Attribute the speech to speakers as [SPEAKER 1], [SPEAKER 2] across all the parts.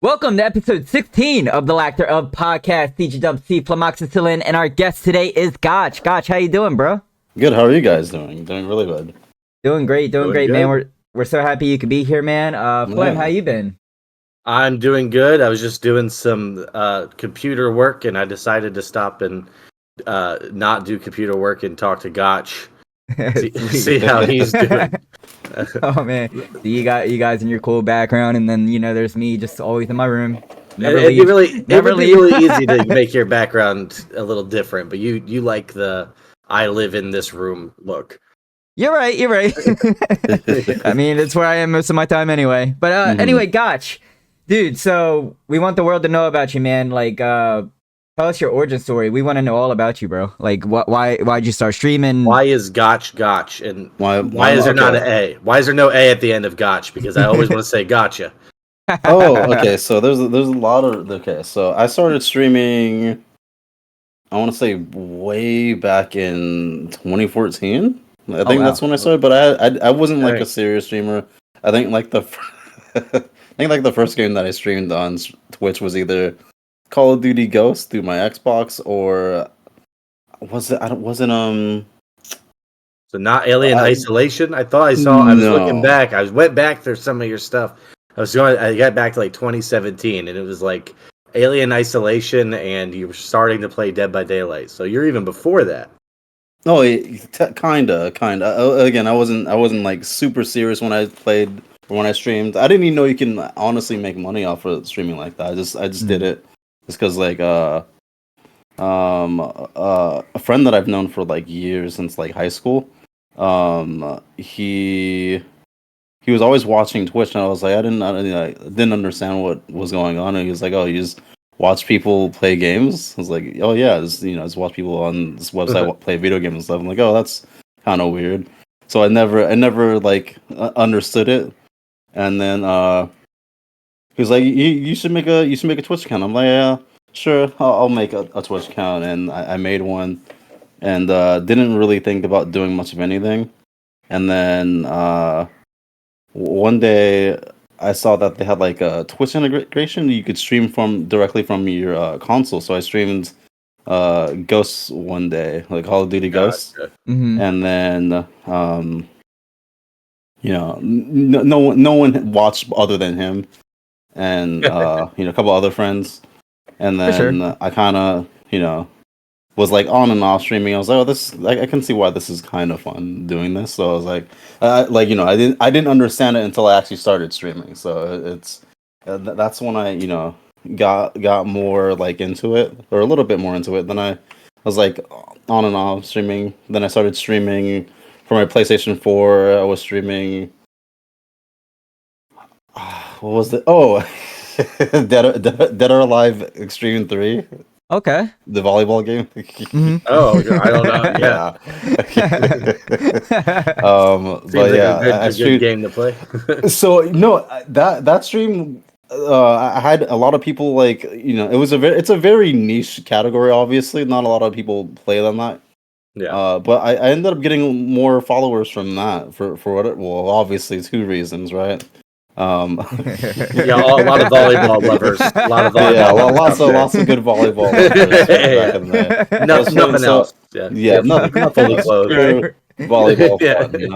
[SPEAKER 1] Welcome to episode 16 of the Lactor of podcast, DJDubC Flemoxicillin, and our guest today is Gotch. Gotch, how you doing, bro?
[SPEAKER 2] Good. How are you guys doing? Doing really good.
[SPEAKER 1] Doing great, man. We're so happy you could be here, man. Flem, how you been?
[SPEAKER 3] I'm doing good. I was just doing some computer work, and I decided to stop and not do computer work and talk to Gotch. See how he's doing.
[SPEAKER 1] Oh man, you guys in your cool background, and then there's me just always in my room.
[SPEAKER 3] It'd be really easy to make your background a little different, but you like the I live in this room look.
[SPEAKER 1] You're right. I mean, it's where I am most of my time anyway. But anyway, Gotch, dude. So we want the world to know about you, man. Like, tell us your origin story. We want to know all about you, bro. Like, why'd you start streaming?
[SPEAKER 3] Why is Gotch, and why is there not an A? Why is there no A at the end of Gotch? Because I always want to say gotcha.
[SPEAKER 2] Oh, okay. So there's a lot of So I started streaming, I want to say way back in 2014. I think that's when I started. But I wasn't like a serious streamer. I think like the first game that I streamed on Twitch was either Call of Duty Ghost through my Xbox, or was it?
[SPEAKER 3] So not Alien Isolation. I thought I saw. I was looking back. Went back through some of your stuff. I got back to like 2017, and it was like Alien Isolation, and you were starting to play Dead by Daylight. So you're even before that.
[SPEAKER 2] Oh, kinda. Again, I wasn't like super serious when I played or when I streamed. I didn't even know you can honestly make money off of streaming like that. I just did it. It's because like a friend that I've known for like years, since like high school, he was always watching Twitch, and I was like, I didn't understand what was going on, and he was like, oh, you just watch people play games? I was like, oh yeah, just watch people on this website play video games and stuff. I'm like, oh, that's kind of weird. So I never like understood it, and then he was like, you should make a Twitch account. I'm like, yeah, sure, I'll make a Twitch account, and I made one, and didn't really think about doing much of anything. And then one day I saw that they had like a Twitch integration. You could stream directly from your console. So I streamed Ghosts one day, like Call of Duty Ghosts, and then no one watched other than him, and a couple other friends, and then I kind of was like on and off streaming. I was like, oh, this, like, I can see why this is kind of fun doing this. So I was like, I didn't understand it until I actually started streaming. So it's that's when I got more like into it, or a little bit more into it. Then I was like on and off streaming. Then I started streaming for my PlayStation 4. I was streaming. What was it? Oh, Dead or Alive Extreme 3.
[SPEAKER 1] Okay.
[SPEAKER 2] The volleyball game.
[SPEAKER 3] Oh, I don't know. Yeah.
[SPEAKER 2] But yeah,
[SPEAKER 3] a good game to play.
[SPEAKER 2] So no, that stream, I had a lot of people like it's a very niche category. Obviously, not a lot of people play on that.
[SPEAKER 3] Yeah.
[SPEAKER 2] But I ended up getting more followers from that for obviously two reasons, right?
[SPEAKER 3] Yeah, a lot of volleyball lovers. A lot of volleyball.
[SPEAKER 2] Yeah, lots of good volleyball lovers back in the
[SPEAKER 3] nothing else.
[SPEAKER 2] Yeah, nothing else. Volleyball fun,
[SPEAKER 3] They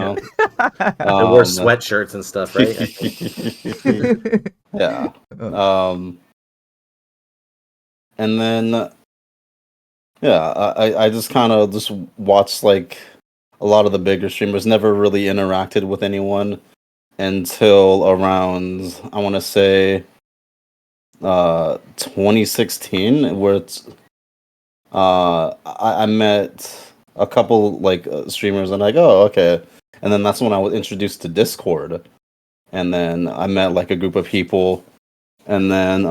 [SPEAKER 3] wore sweatshirts and stuff, right?
[SPEAKER 2] Yeah. And then I just kind of just watched like a lot of the bigger streamers. Never really interacted with anyone until around, I want to say 2016, where it's I met a couple like streamers, and I go, okay, and then that's when I was introduced to Discord, and then I met like a group of people, and then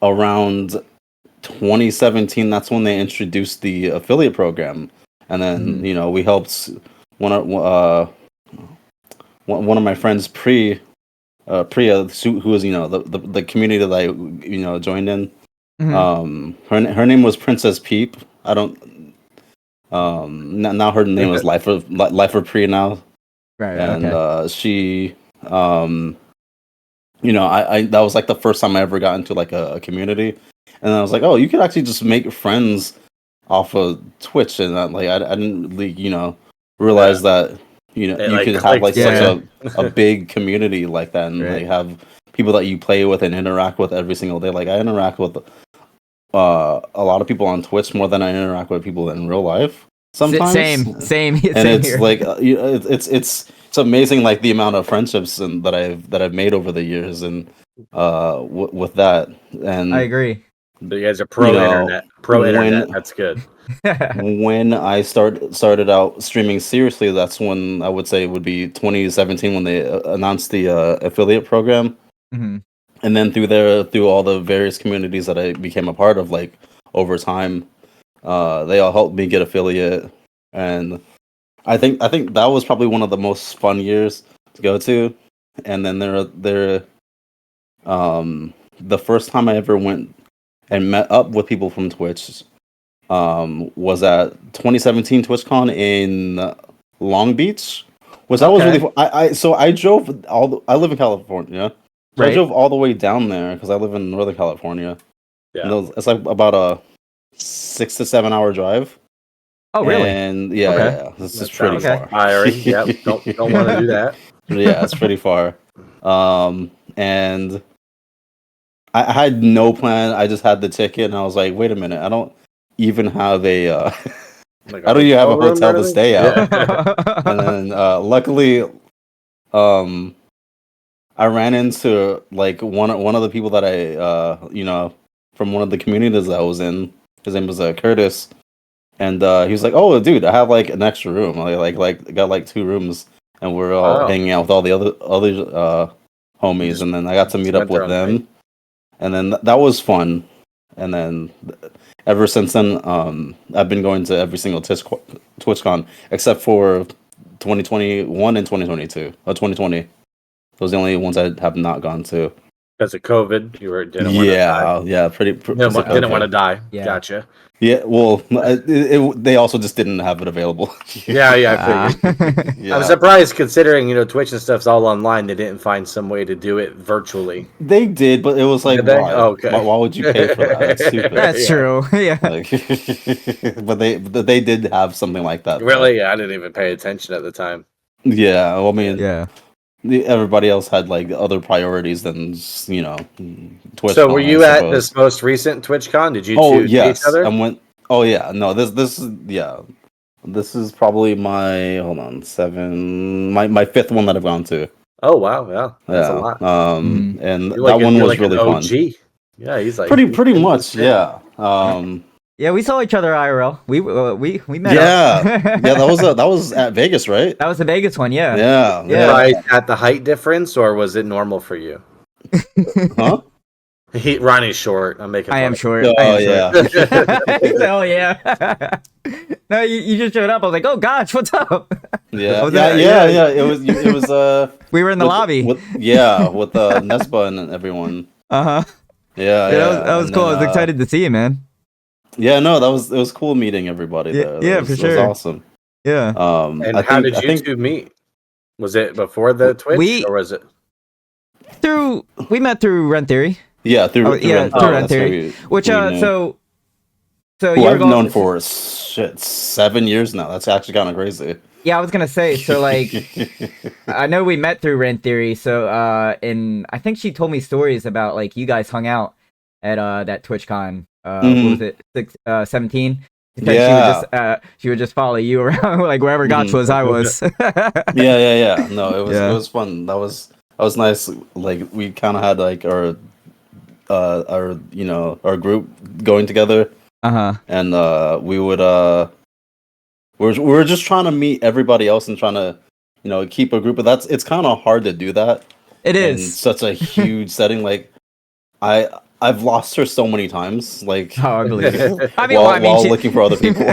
[SPEAKER 2] around 2017, that's when they introduced the affiliate program, and then we helped one of my friends, Priya, who was the community that I joined in. Her name was Princess Peep. I don't. Now her name is Life of Priya now.
[SPEAKER 1] Right.
[SPEAKER 2] And
[SPEAKER 1] okay.
[SPEAKER 2] she I that was like the first time I ever got into like a community, and I was like, oh, you could actually just make friends off of Twitch, and I didn't really realize that you
[SPEAKER 3] It,
[SPEAKER 2] could have like
[SPEAKER 1] yeah.
[SPEAKER 2] such a big community like that, and
[SPEAKER 1] Right.
[SPEAKER 2] like have people that you play with and interact with every single day. Like I interact with a lot of people on Twitch more than I interact with people in real life sometimes.
[SPEAKER 1] Same
[SPEAKER 2] And it's
[SPEAKER 1] here.
[SPEAKER 2] like it's amazing like the amount of friendships that I've made over the years, and with that, and
[SPEAKER 1] I agree.
[SPEAKER 3] So you guys are pro internet.
[SPEAKER 2] when
[SPEAKER 3] That's good.
[SPEAKER 2] when I started out streaming seriously, that's when I would say it would be 2017 when they announced the affiliate program.
[SPEAKER 1] Mhm.
[SPEAKER 2] And then through all the various communities that I became a part of, like over time, they all helped me get affiliate, and I think that was probably one of the most fun years to go to. And then the first time I ever went and met up with people from Twitch was at 2017 TwitchCon in Long Beach, which that was really fun. I drove I live in California. So I drove all the way down there because I live in Northern California.
[SPEAKER 3] Yeah.
[SPEAKER 2] It's like about a 6 to 7 hour drive.
[SPEAKER 1] Oh, really?
[SPEAKER 2] And yeah, this is pretty far.
[SPEAKER 3] Tiring. Yep. Don't want to do that.
[SPEAKER 2] Yeah, it's pretty far. And I had no plan. I just had the ticket, and I was like, wait a minute, I don't even have a I don't even have a hotel to stay at. And then luckily, I ran into like one of the people that I from one of the communities that I was in. His name was Curtis, and he was like, "Oh, dude, I have like an extra room. I got like 2 rooms, and we're all hanging out with all the other homies." And then I got to meet up with them, and then that was fun. And then ever since then, I've been going to every single TwitchCon except for 2021 and 2022 or 2020. Those are the only ones I have not gone to.
[SPEAKER 3] Because of COVID, didn't want to die.
[SPEAKER 2] Yeah,
[SPEAKER 3] didn't want to die.
[SPEAKER 1] Yeah.
[SPEAKER 3] Gotcha.
[SPEAKER 2] Yeah, well, they also just didn't have it available.
[SPEAKER 3] I figured.
[SPEAKER 2] Yeah.
[SPEAKER 3] I was surprised considering Twitch and stuff's all online. They didn't find some way to do it virtually.
[SPEAKER 2] They did, but it was like, why?
[SPEAKER 3] Okay.
[SPEAKER 2] Why would you pay for that? That's stupid.
[SPEAKER 1] That's true. Yeah.
[SPEAKER 2] Like, but they did have something like that.
[SPEAKER 3] Really? Yeah, I didn't even pay attention at the time.
[SPEAKER 2] Yeah, well, I mean,
[SPEAKER 1] Yeah.
[SPEAKER 2] Everybody else had like other priorities than Twitch.
[SPEAKER 3] So were you at this most recent TwitchCon? Did you two see each other?
[SPEAKER 2] I went. Oh yeah, no. This is probably my my 5th one that I've gone to.
[SPEAKER 3] Oh wow, yeah, that's a lot.
[SPEAKER 2] And that one was really fun.
[SPEAKER 3] Yeah, he's like
[SPEAKER 2] pretty much. Yeah.
[SPEAKER 1] Yeah, we saw each other IRL. We met.
[SPEAKER 2] Yeah, that was at Vegas, right?
[SPEAKER 1] That was the Vegas one. Yeah.
[SPEAKER 2] Yeah.
[SPEAKER 3] Right at the height difference, or was it normal for you?
[SPEAKER 2] Huh?
[SPEAKER 3] Ronnie's short. I'm making.
[SPEAKER 1] I am short.
[SPEAKER 2] Oh yeah.
[SPEAKER 1] Oh yeah. No, you just showed up. I was like, oh gosh, what's up?
[SPEAKER 2] Yeah. It was.
[SPEAKER 1] We were in the lobby.
[SPEAKER 2] With Nesba and everyone.
[SPEAKER 1] Uh-huh.
[SPEAKER 2] Yeah.
[SPEAKER 1] That was cool. I was excited to see you, man.
[SPEAKER 2] Yeah, no, it was cool meeting everybody there.
[SPEAKER 1] Yeah, for sure.
[SPEAKER 2] It was awesome.
[SPEAKER 1] Yeah.
[SPEAKER 3] And how did you two meet? Was it before the Twitch, or was it
[SPEAKER 1] we met through Rent Theory?
[SPEAKER 2] Yeah, through
[SPEAKER 1] Rent Theory. Which so
[SPEAKER 2] I've known for 7 years now. That's actually kind of crazy.
[SPEAKER 1] Yeah, I was gonna say, so like I know we met through Rent Theory, so and I think she told me stories about like you guys hung out at that TwitchCon. What was it, 17?
[SPEAKER 2] Yeah,
[SPEAKER 1] she would just follow you around like wherever Gotch was, I was.
[SPEAKER 2] yeah. No, it was fun. That was nice. Like we kind of had like our group going together. And we would we were just trying to meet everybody else and trying to keep a group. But it's kind of hard to do that.
[SPEAKER 1] It is
[SPEAKER 2] in such a huge setting. Like I've lost her so many times, like
[SPEAKER 1] I believe it.
[SPEAKER 2] while looking for other people.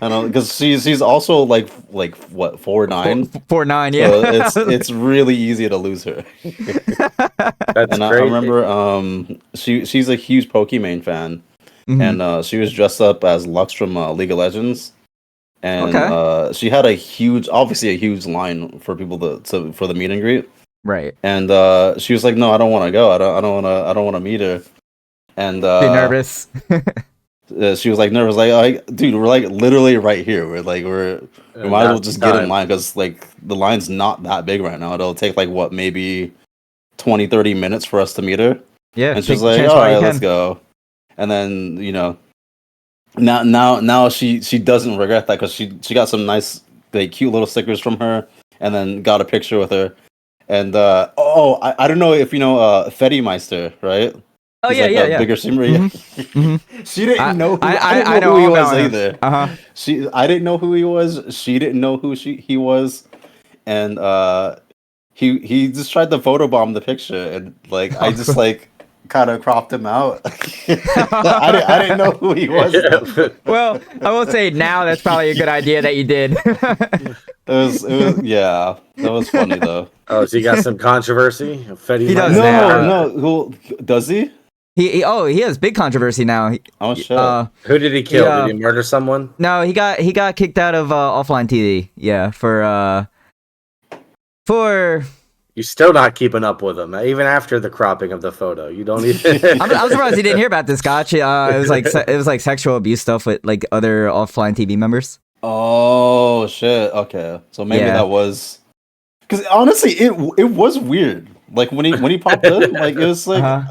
[SPEAKER 2] I know, because she's also like what 4'9",
[SPEAKER 1] 4'9", yeah.
[SPEAKER 2] So it's really easy to lose her.
[SPEAKER 3] That's
[SPEAKER 2] I remember she's a huge Pokemon fan, and she was dressed up as Lux from League of Legends, and she had obviously a huge line for people for the meet and greet.
[SPEAKER 1] Right.
[SPEAKER 2] And she was like, "No, I don't want to go. I don't want to meet her." And
[SPEAKER 1] Be nervous.
[SPEAKER 2] she was like nervous, like, dude, we're like literally right here. We might as well just get in line because like the line's not that big right now. It'll take like what, maybe 20-30 minutes for us to meet her.
[SPEAKER 1] Yeah.
[SPEAKER 2] And she's like, all right, let's go. And then now she doesn't regret that because she got some nice, like, cute little stickers from her, and then got a picture with her. And I don't know if you know Flemoxicillin, right?
[SPEAKER 1] Oh,
[SPEAKER 2] He's
[SPEAKER 1] yeah.
[SPEAKER 2] Bigger streamer.
[SPEAKER 1] Mm-hmm.
[SPEAKER 2] She didn't know.
[SPEAKER 1] I know
[SPEAKER 2] who he
[SPEAKER 1] all
[SPEAKER 2] was
[SPEAKER 1] about
[SPEAKER 2] either.
[SPEAKER 1] Uh-huh.
[SPEAKER 2] I didn't know who he was. She didn't know who he was, and he just tried to photobomb the picture, and like I just like kind of cropped him out. I didn't know who he was.
[SPEAKER 1] Well, I will say now that's probably a good idea that you did.
[SPEAKER 2] It was yeah. That was funny though.
[SPEAKER 3] Oh, so you got some controversy?
[SPEAKER 1] He does
[SPEAKER 2] no. Who does he?
[SPEAKER 1] He has big controversy now.
[SPEAKER 2] Oh shit!
[SPEAKER 3] Who did he kill? Did he murder someone?
[SPEAKER 1] No, he got kicked out of offline TV. Yeah, for
[SPEAKER 3] You're still not keeping up with him, even after the cropping of the photo. You don't even.
[SPEAKER 1] I'm surprised he didn't hear about this, Gotch. It was like sexual abuse stuff with like other offline TV members.
[SPEAKER 2] Oh shit! Okay, so maybe that was because honestly, it was weird. Like when he popped in, like it was like.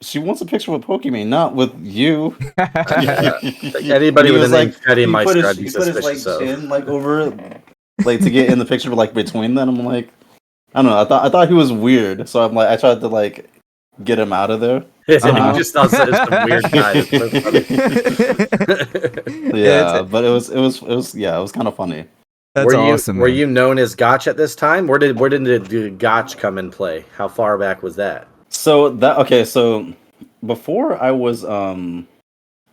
[SPEAKER 2] She wants a picture with Pokemon, not with you.
[SPEAKER 3] Anybody with a name Flemoxicillin, I'd be suspicious of.
[SPEAKER 2] Chin, like over, like to get in the picture, like between them. I'm like, I don't know. I thought he was weird, so I'm like, I tried to like get him out of there.
[SPEAKER 3] You just thought it was some weird guy.
[SPEAKER 2] Yeah, but it was kind of funny.
[SPEAKER 1] That's awesome.
[SPEAKER 3] Were you known as Gotch at this time? Where did the Gotch come and play? How far back was that?
[SPEAKER 2] So before I was known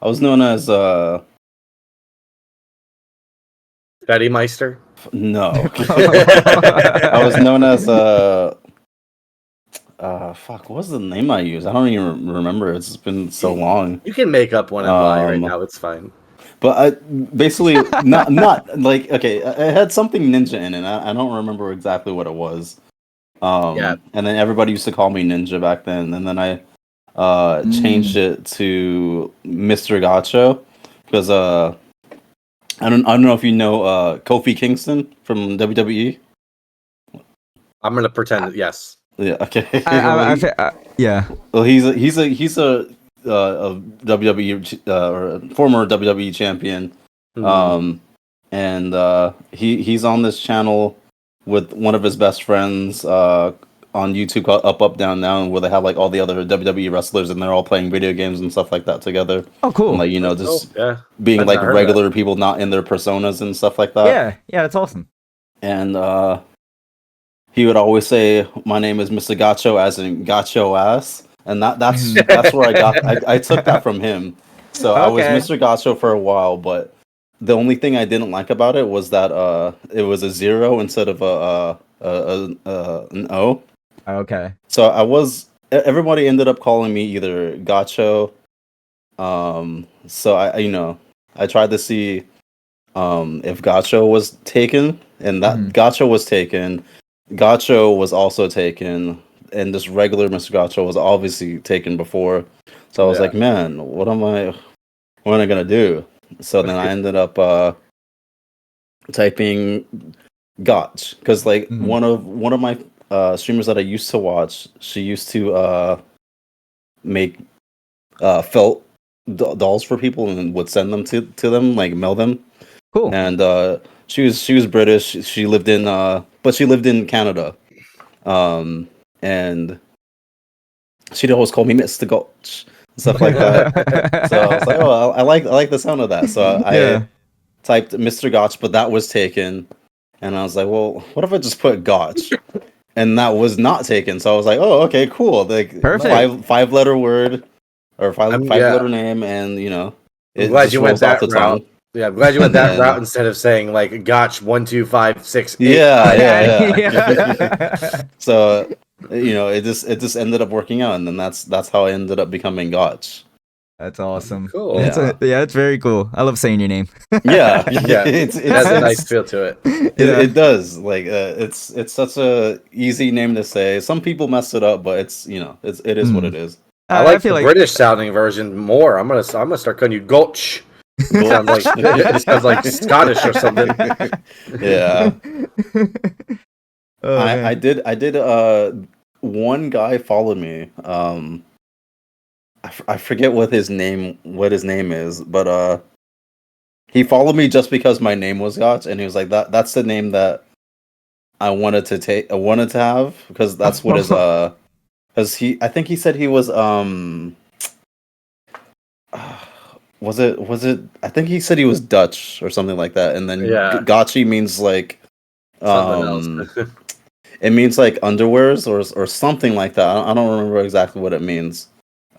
[SPEAKER 2] as
[SPEAKER 3] Flemoxicillin?
[SPEAKER 2] No. I was known as fuck, what was the name I used? I don't even remember. It's been so long.
[SPEAKER 3] You can make up one and lie right now, it's fine.
[SPEAKER 2] But I basically not like, okay, it had something ninja in it. I don't remember exactly what it was. And then everybody used to call me Ninja back then, and then I changed it to Mr. Gotcho because I don't know if you know Kofi Kingston from WWE.
[SPEAKER 3] I'm gonna pretend yes.
[SPEAKER 2] Yeah. Okay.
[SPEAKER 1] Yeah.
[SPEAKER 2] Well, he's a WWE or former WWE champion. And he's on this channel with one of his best friends on YouTube called Up Down Down, where they have like all the other WWE wrestlers and they're all playing video games and stuff like that together.
[SPEAKER 1] Oh, cool!
[SPEAKER 2] And, like, just being like regular people, not in their personas and stuff like that.
[SPEAKER 1] Yeah, that's awesome.
[SPEAKER 2] And he would always say, "My name is Mr. Gotcho," as in Gotcho ass, and that's where I got. I took that from him. So I was Mr. Gotcho for a while, but the only thing I didn't like about it was that it was a 0 instead of an O.
[SPEAKER 1] Okay.
[SPEAKER 2] So everybody ended up calling me either Gotcho. So I tried to see if Gotcho was taken, and that Gotcho was taken. Gotcho was also taken, and this regular Mr. Gotcho was obviously taken before. So I was like, man, what am I gonna do? So then I ended up typing Gotch because like one of my streamers that I used to watch, she used to make felt dolls for people and would send them to them, like mail them.
[SPEAKER 1] Cool.
[SPEAKER 2] And she was British. She lived in but she lived in Canada. And she'd always call me Mr. Gotch. Stuff like that. So I was like, oh, I like the sound of that. So I typed Mr. Gotch, but that was taken. And I was like, well, what if I just put Gotch? And that was not taken. So I was like, oh, okay, cool. Like,
[SPEAKER 1] perfect.
[SPEAKER 2] Five letter word or five letter name, and
[SPEAKER 3] I'm glad you went that route. Yeah, I'm glad you went that route instead of saying like Gotch 1 2 5 6 8.
[SPEAKER 2] Yeah. So it just ended up working out, and then that's how I ended up becoming Gotch.
[SPEAKER 1] That's awesome.
[SPEAKER 3] Cool.
[SPEAKER 1] It's very cool. I love saying your name.
[SPEAKER 3] Yeah, it has a nice feel to it.
[SPEAKER 2] It does. Like it's such a easy name to say. Some people mess it up, but it's it is what it is.
[SPEAKER 3] I like the British sounding version more. I'm gonna start calling you Gotch. It sounds like Scottish or something.
[SPEAKER 2] Yeah.
[SPEAKER 1] Oh,
[SPEAKER 2] I did one guy followed me. I forget what his name is, but he followed me just because my name was Gotch, and he was like, that's the name that I wanted to have, because that's what his because I think he said he was was it I think he said he was Dutch or something like that, and then Gotchi means like
[SPEAKER 3] something else.
[SPEAKER 2] It means like underwears or something like that. I don't remember exactly what it means.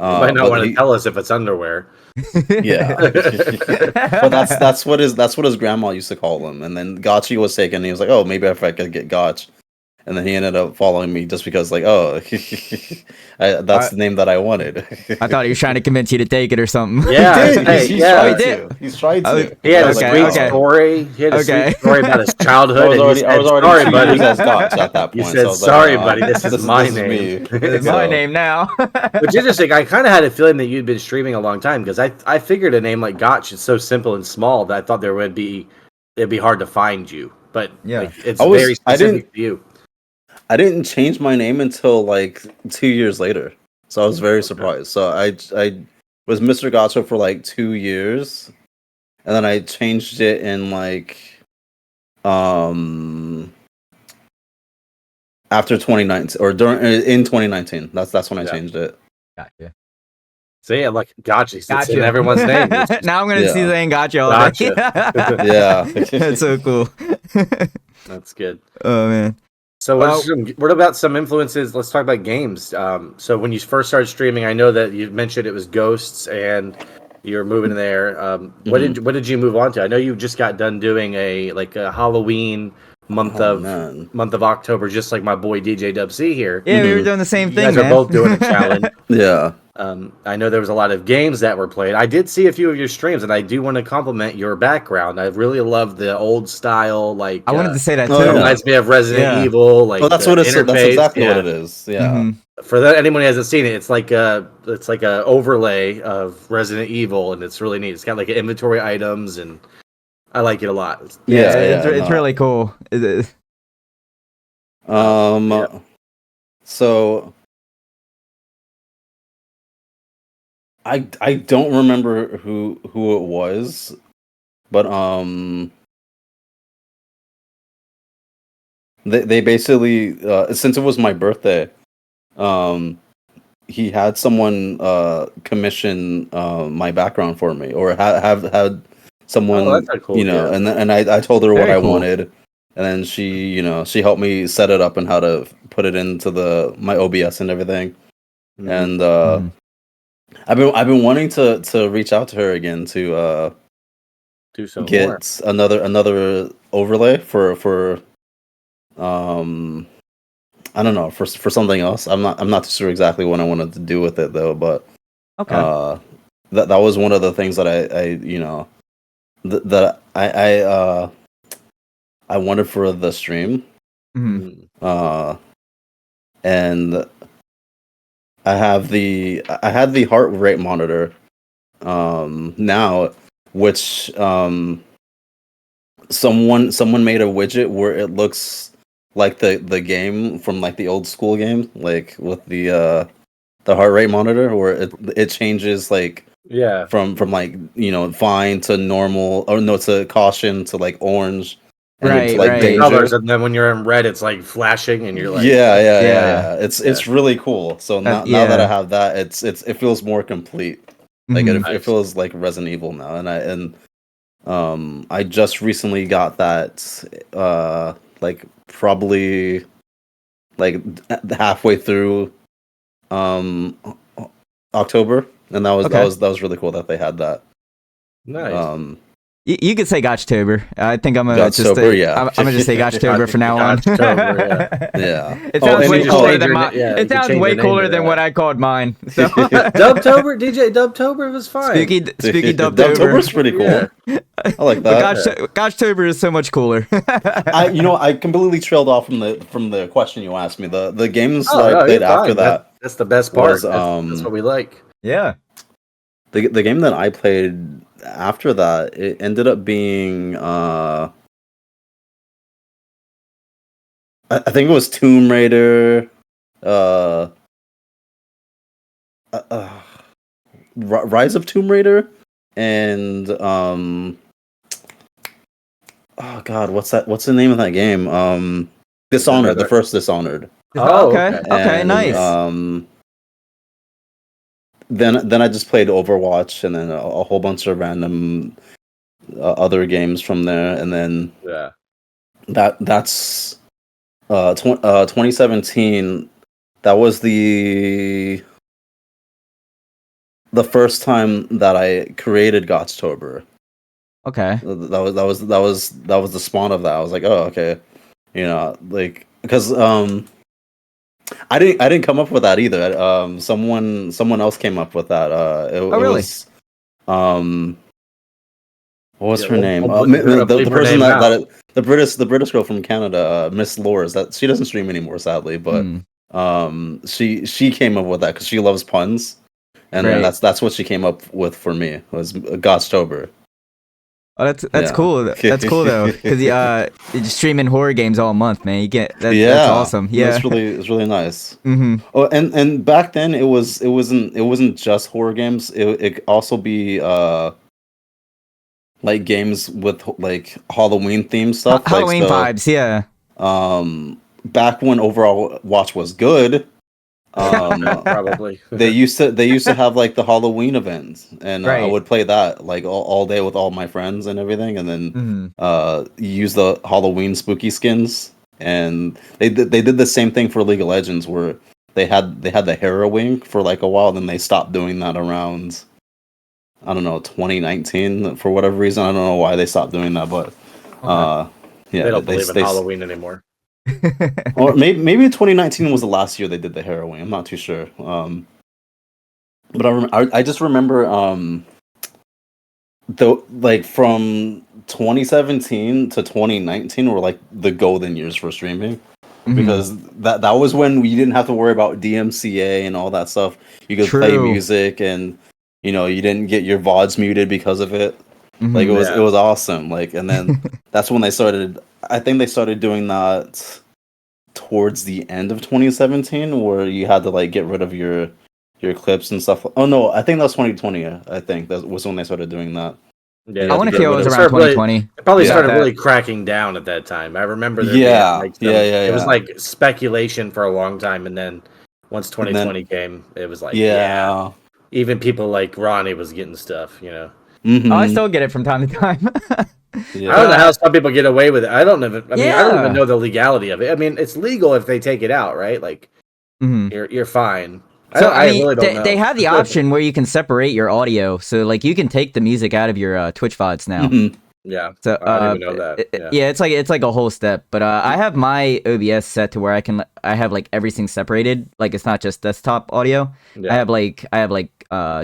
[SPEAKER 3] You might not want to tell us if it's underwear.
[SPEAKER 2] Yeah, but that's what his grandma used to call him. And then Gotchi was taken. And he was like, "Oh, maybe if I could get Gotch," and then he ended up following me just because, like, oh, that's the name that I wanted.
[SPEAKER 1] I thought he was trying to convince you to take it or something.
[SPEAKER 3] Yeah,
[SPEAKER 2] He's tried to.
[SPEAKER 3] He had a sweet story. He had a sweet story about his childhood.
[SPEAKER 2] I was already
[SPEAKER 3] sorry, buddy.
[SPEAKER 2] As Gotch at that point.
[SPEAKER 3] You said,
[SPEAKER 2] so
[SPEAKER 3] sorry, buddy. This is my name.
[SPEAKER 1] It's my name now.
[SPEAKER 3] Which is interesting. I kind of had a feeling that you'd been streaming a long time, because I figured a name like Gotch is so simple and small that I thought it'd be hard to find you. But it's very specific to you.
[SPEAKER 2] I didn't change my name until like 2 years later, so I was very surprised. So I was Mr. Gotcha for like 2 years, and then I changed it in like after 2019 or in 2019. That's when I changed it.
[SPEAKER 1] Gotcha.
[SPEAKER 3] So yeah, like Gotcha. It's in everyone's name.
[SPEAKER 1] Now I'm gonna see saying Gotcha all day.
[SPEAKER 2] Yeah,
[SPEAKER 1] that's so cool.
[SPEAKER 3] That's good.
[SPEAKER 1] Oh man.
[SPEAKER 3] So what about some influences? Let's talk about games. So when you first started streaming, I know that you mentioned it was Ghosts and you were moving there. What did you move on to? I know you just got done doing a Halloween month of October, just like my boy DJDubC here.
[SPEAKER 1] Yeah, we were doing the same thing.
[SPEAKER 3] You guys are both doing a challenge.
[SPEAKER 2] Yeah.
[SPEAKER 3] I know there was a lot of games that were played. I did see a few of your streams, and I do want to compliment your background. I really love the old style, like
[SPEAKER 1] I wanted to say that too.
[SPEAKER 3] Reminds me of Resident Evil. Like,
[SPEAKER 2] well, that's exactly what it is. Yeah.
[SPEAKER 3] Mm-hmm. For anyone who hasn't seen it, it's like a overlay of Resident Evil, and it's really neat. It's got like inventory items, and I like it a lot.
[SPEAKER 1] It's really cool.
[SPEAKER 2] So. I don't remember who it was, but they basically since it was my birthday, he had someone commission my background for me, or have had someone cool, and I told her what I wanted, and then she helped me set it up and how to put it into my OBS and everything, and I've been wanting to reach out to her again to
[SPEAKER 3] do some
[SPEAKER 2] get another overlay for I don't know, for something else. I'm not too sure exactly what I wanted to do with it though, but that was one of the things that I wanted for the stream.
[SPEAKER 1] Mm-hmm.
[SPEAKER 2] And I had the heart rate monitor now, which someone made a widget where it looks like the game from like the old school game, like with the heart rate monitor, where it changes like from like fine to normal, or no, to caution to like orange. And
[SPEAKER 1] right,
[SPEAKER 2] like
[SPEAKER 3] danger. Colors, and then when you're in red, it's like flashing, and you're like,
[SPEAKER 2] yeah. It's really cool. So now that I have that, it feels more complete. Like it feels like Resident Evil now, and I just recently got that, like probably like halfway through October, and that was really cool that they had that.
[SPEAKER 3] Nice.
[SPEAKER 1] You could say Gotchtober. I think I'm gonna
[SPEAKER 2] Gotchtober,
[SPEAKER 1] I'm gonna just say Gotchtober for now on.
[SPEAKER 3] Gotchtober,
[SPEAKER 2] Yeah.
[SPEAKER 1] It sounds way cooler than
[SPEAKER 3] mine.
[SPEAKER 1] it sounds way cooler than what I called mine. So.
[SPEAKER 3] Dubtober, DJDubtober was fine.
[SPEAKER 1] Spooky Dubtober.
[SPEAKER 2] Dubtober's pretty cool.
[SPEAKER 3] Yeah.
[SPEAKER 2] I like that.
[SPEAKER 1] Gotchtober is so much cooler.
[SPEAKER 2] I completely trailed off from the question you asked me. The games that I
[SPEAKER 3] no,
[SPEAKER 2] played after that.
[SPEAKER 3] That's the best part.
[SPEAKER 2] Was,
[SPEAKER 3] that's what we like.
[SPEAKER 1] Yeah.
[SPEAKER 2] The game that I played after that, it ended up being I think it was Tomb Raider, Rise of Tomb Raider, and oh god, what's the name of that game? Dishonored, the first Dishonored.
[SPEAKER 1] Oh, okay, nice.
[SPEAKER 2] Then I just played Overwatch, and then a whole bunch of random other games from there, and then that's 2017. That was the first time that I created Gotchtober.
[SPEAKER 1] Okay.
[SPEAKER 2] That was the spawn of that. I was like, oh, okay, like because I didn't come up with that either. Someone else came up with that. It
[SPEAKER 1] really?
[SPEAKER 2] Was, what was her name? The person the British girl from Canada, Miss Lores. That she doesn't stream anymore, sadly. But she came up with that because she loves puns, and that's what she came up with for me. Was Gotchtober.
[SPEAKER 1] Oh, that's cool. That's cool though, because you're just streaming horror games all month, man. You get that's awesome. Yeah,
[SPEAKER 2] it's really nice.
[SPEAKER 1] Mm-hmm.
[SPEAKER 2] Oh, and back then it wasn't just horror games. It could also be like games with like Halloween themed stuff.
[SPEAKER 1] Halloween vibes, yeah.
[SPEAKER 2] Back when overall Watch was good.
[SPEAKER 3] Probably
[SPEAKER 2] they used to have like the Halloween events, and I would play that like all day with all my friends and everything, and then use the Halloween spooky skins. And they did the same thing for League of Legends, where they had the Harrowing for like a while, then they stopped doing that around 2019 for whatever reason. I don't know why they stopped doing that, but
[SPEAKER 3] they don't believe in Halloween anymore.
[SPEAKER 2] Or maybe 2019 was the last year they did the Harrowing. I'm not too sure. But I just remember like from 2017 to 2019 were like the golden years for streaming, because that was when we didn't have to worry about DMCA and all that stuff. You could play music, and you didn't get your VODs muted because of it. Like it was awesome. Like, and then that's when they started. I think they started doing that towards the end of 2017, where you had to like get rid of your clips and stuff. Oh no, I think that was 2020. I think that was when they started doing that.
[SPEAKER 3] Yeah,
[SPEAKER 1] I want to feel it was around 2020.
[SPEAKER 3] It probably started really cracking down at that time. I remember there being it was like speculation for a long time, and then once 2020 came, it was like even people like Ronnie was getting stuff,
[SPEAKER 1] Oh, I still get it from time to time.
[SPEAKER 3] I don't know how some people get away with it. I don't know. I don't even know the legality of it. I mean, it's legal if they take it out, right? Like, you're fine.
[SPEAKER 1] So
[SPEAKER 3] I really don't know.
[SPEAKER 1] They have the option where you can separate your audio, so like you can take the music out of your Twitch VODs now.
[SPEAKER 3] Yeah.
[SPEAKER 1] So
[SPEAKER 3] I didn't even know that.
[SPEAKER 1] It's like a whole step. But I have my OBS set to where I have like everything separated. Like it's not just desktop audio. Yeah. I have like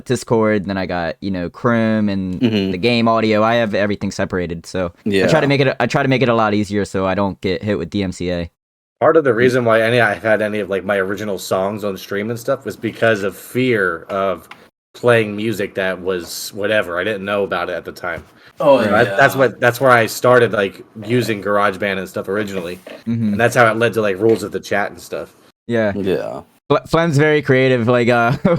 [SPEAKER 1] Discord, then I got Chrome and the game audio. I have everything separated. So I try to make it a lot easier so I don't get hit with DMCA.
[SPEAKER 3] Part of the reason why I've had any of like my original songs on stream and stuff was because of fear of playing music that was whatever. I didn't know about it at the time.
[SPEAKER 2] Oh, yeah.
[SPEAKER 3] That's where I started like using GarageBand and stuff originally, and that's how it led to like rules of the chat and stuff.
[SPEAKER 1] Yeah. Flem's very creative. Like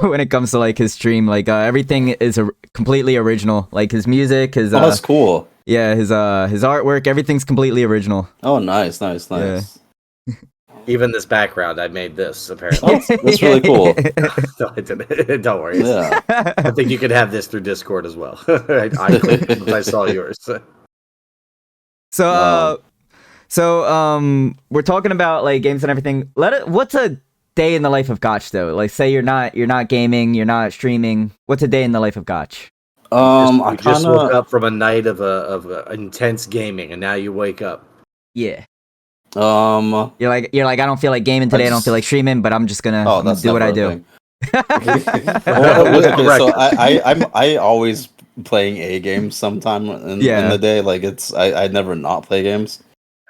[SPEAKER 1] when it comes to like his stream, like everything is completely original. Like his music, his
[SPEAKER 2] that's cool.
[SPEAKER 1] Yeah, his artwork, everything's completely original.
[SPEAKER 2] Oh, nice. Yeah.
[SPEAKER 3] Even this background, I made this, apparently.
[SPEAKER 2] That's really cool.
[SPEAKER 3] No, I didn't. Don't worry.
[SPEAKER 2] Yeah.
[SPEAKER 3] I think you could have this through Discord as well. I saw yours.
[SPEAKER 1] So we're talking about like games and everything. What's a day in the life of Gotch though? Like say you're not gaming, you're not streaming. What's a day in the life of Gotch?
[SPEAKER 2] I
[SPEAKER 3] You just woke
[SPEAKER 2] kind
[SPEAKER 3] up from a night of intense gaming, and now you wake up.
[SPEAKER 1] Yeah.
[SPEAKER 2] of
[SPEAKER 1] You're like I don't feel like gaming today. I don't feel like streaming, but I'm just gonna,
[SPEAKER 2] Oh,
[SPEAKER 1] I'm gonna
[SPEAKER 2] that's
[SPEAKER 1] do what I
[SPEAKER 2] never a
[SPEAKER 1] do.
[SPEAKER 2] thing. Okay, so I always playing a game sometime in the day. Like I never not play games.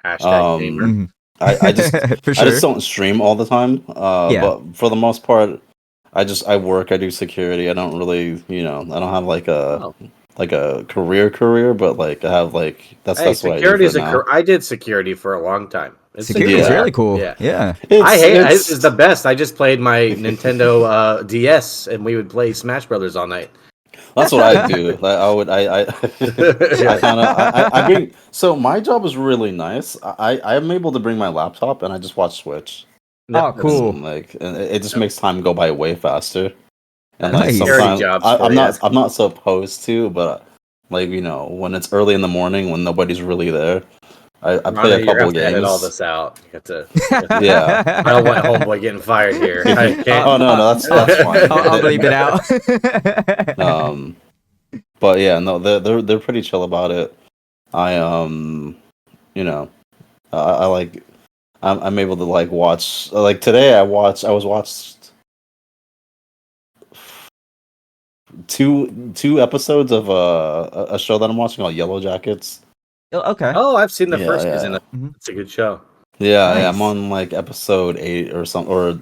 [SPEAKER 3] Hashtag gamer.
[SPEAKER 2] I just
[SPEAKER 1] For
[SPEAKER 2] I
[SPEAKER 1] sure.
[SPEAKER 2] just don't stream all the time.
[SPEAKER 1] Yeah.
[SPEAKER 2] But for the most part, I work. I do security. I don't really, I don't have like a career, but like I have like that's what I do
[SPEAKER 3] security
[SPEAKER 2] for now.
[SPEAKER 3] I did security for a long time.
[SPEAKER 1] Security is
[SPEAKER 2] Yeah.
[SPEAKER 1] really cool.
[SPEAKER 3] Yeah.
[SPEAKER 1] Yeah.
[SPEAKER 3] It's the best. I just played my Nintendo DS, and we would play Smash Brothers all night.
[SPEAKER 2] That's what I do. I kind of I bring. So my job is really nice. I'm able to bring my laptop and I just watch Switch.
[SPEAKER 1] Oh, cool.
[SPEAKER 2] And, like, and it just makes time go by way faster. And like
[SPEAKER 1] Nice.
[SPEAKER 2] sometimes
[SPEAKER 3] Jobs
[SPEAKER 2] I'm not supposed to, but like when it's early in the morning when nobody's really there, I play a couple games.
[SPEAKER 3] Edit all this out. You have to.
[SPEAKER 2] Yeah.
[SPEAKER 3] I don't want homeboy getting fired here. I can't.
[SPEAKER 2] Oh no, that's fine.
[SPEAKER 1] I'll bleep it out.
[SPEAKER 2] But yeah, no, they're pretty chill about it. I I like I'm able to like watch like today I watched two episodes of a show that I'm watching called Yellow Jackets.
[SPEAKER 1] Okay.
[SPEAKER 3] Oh, I've seen the first
[SPEAKER 2] Yeah.
[SPEAKER 3] season. It's a good show.
[SPEAKER 2] Yeah,
[SPEAKER 1] Nice.
[SPEAKER 2] yeah, I'm on like episode 8 or something or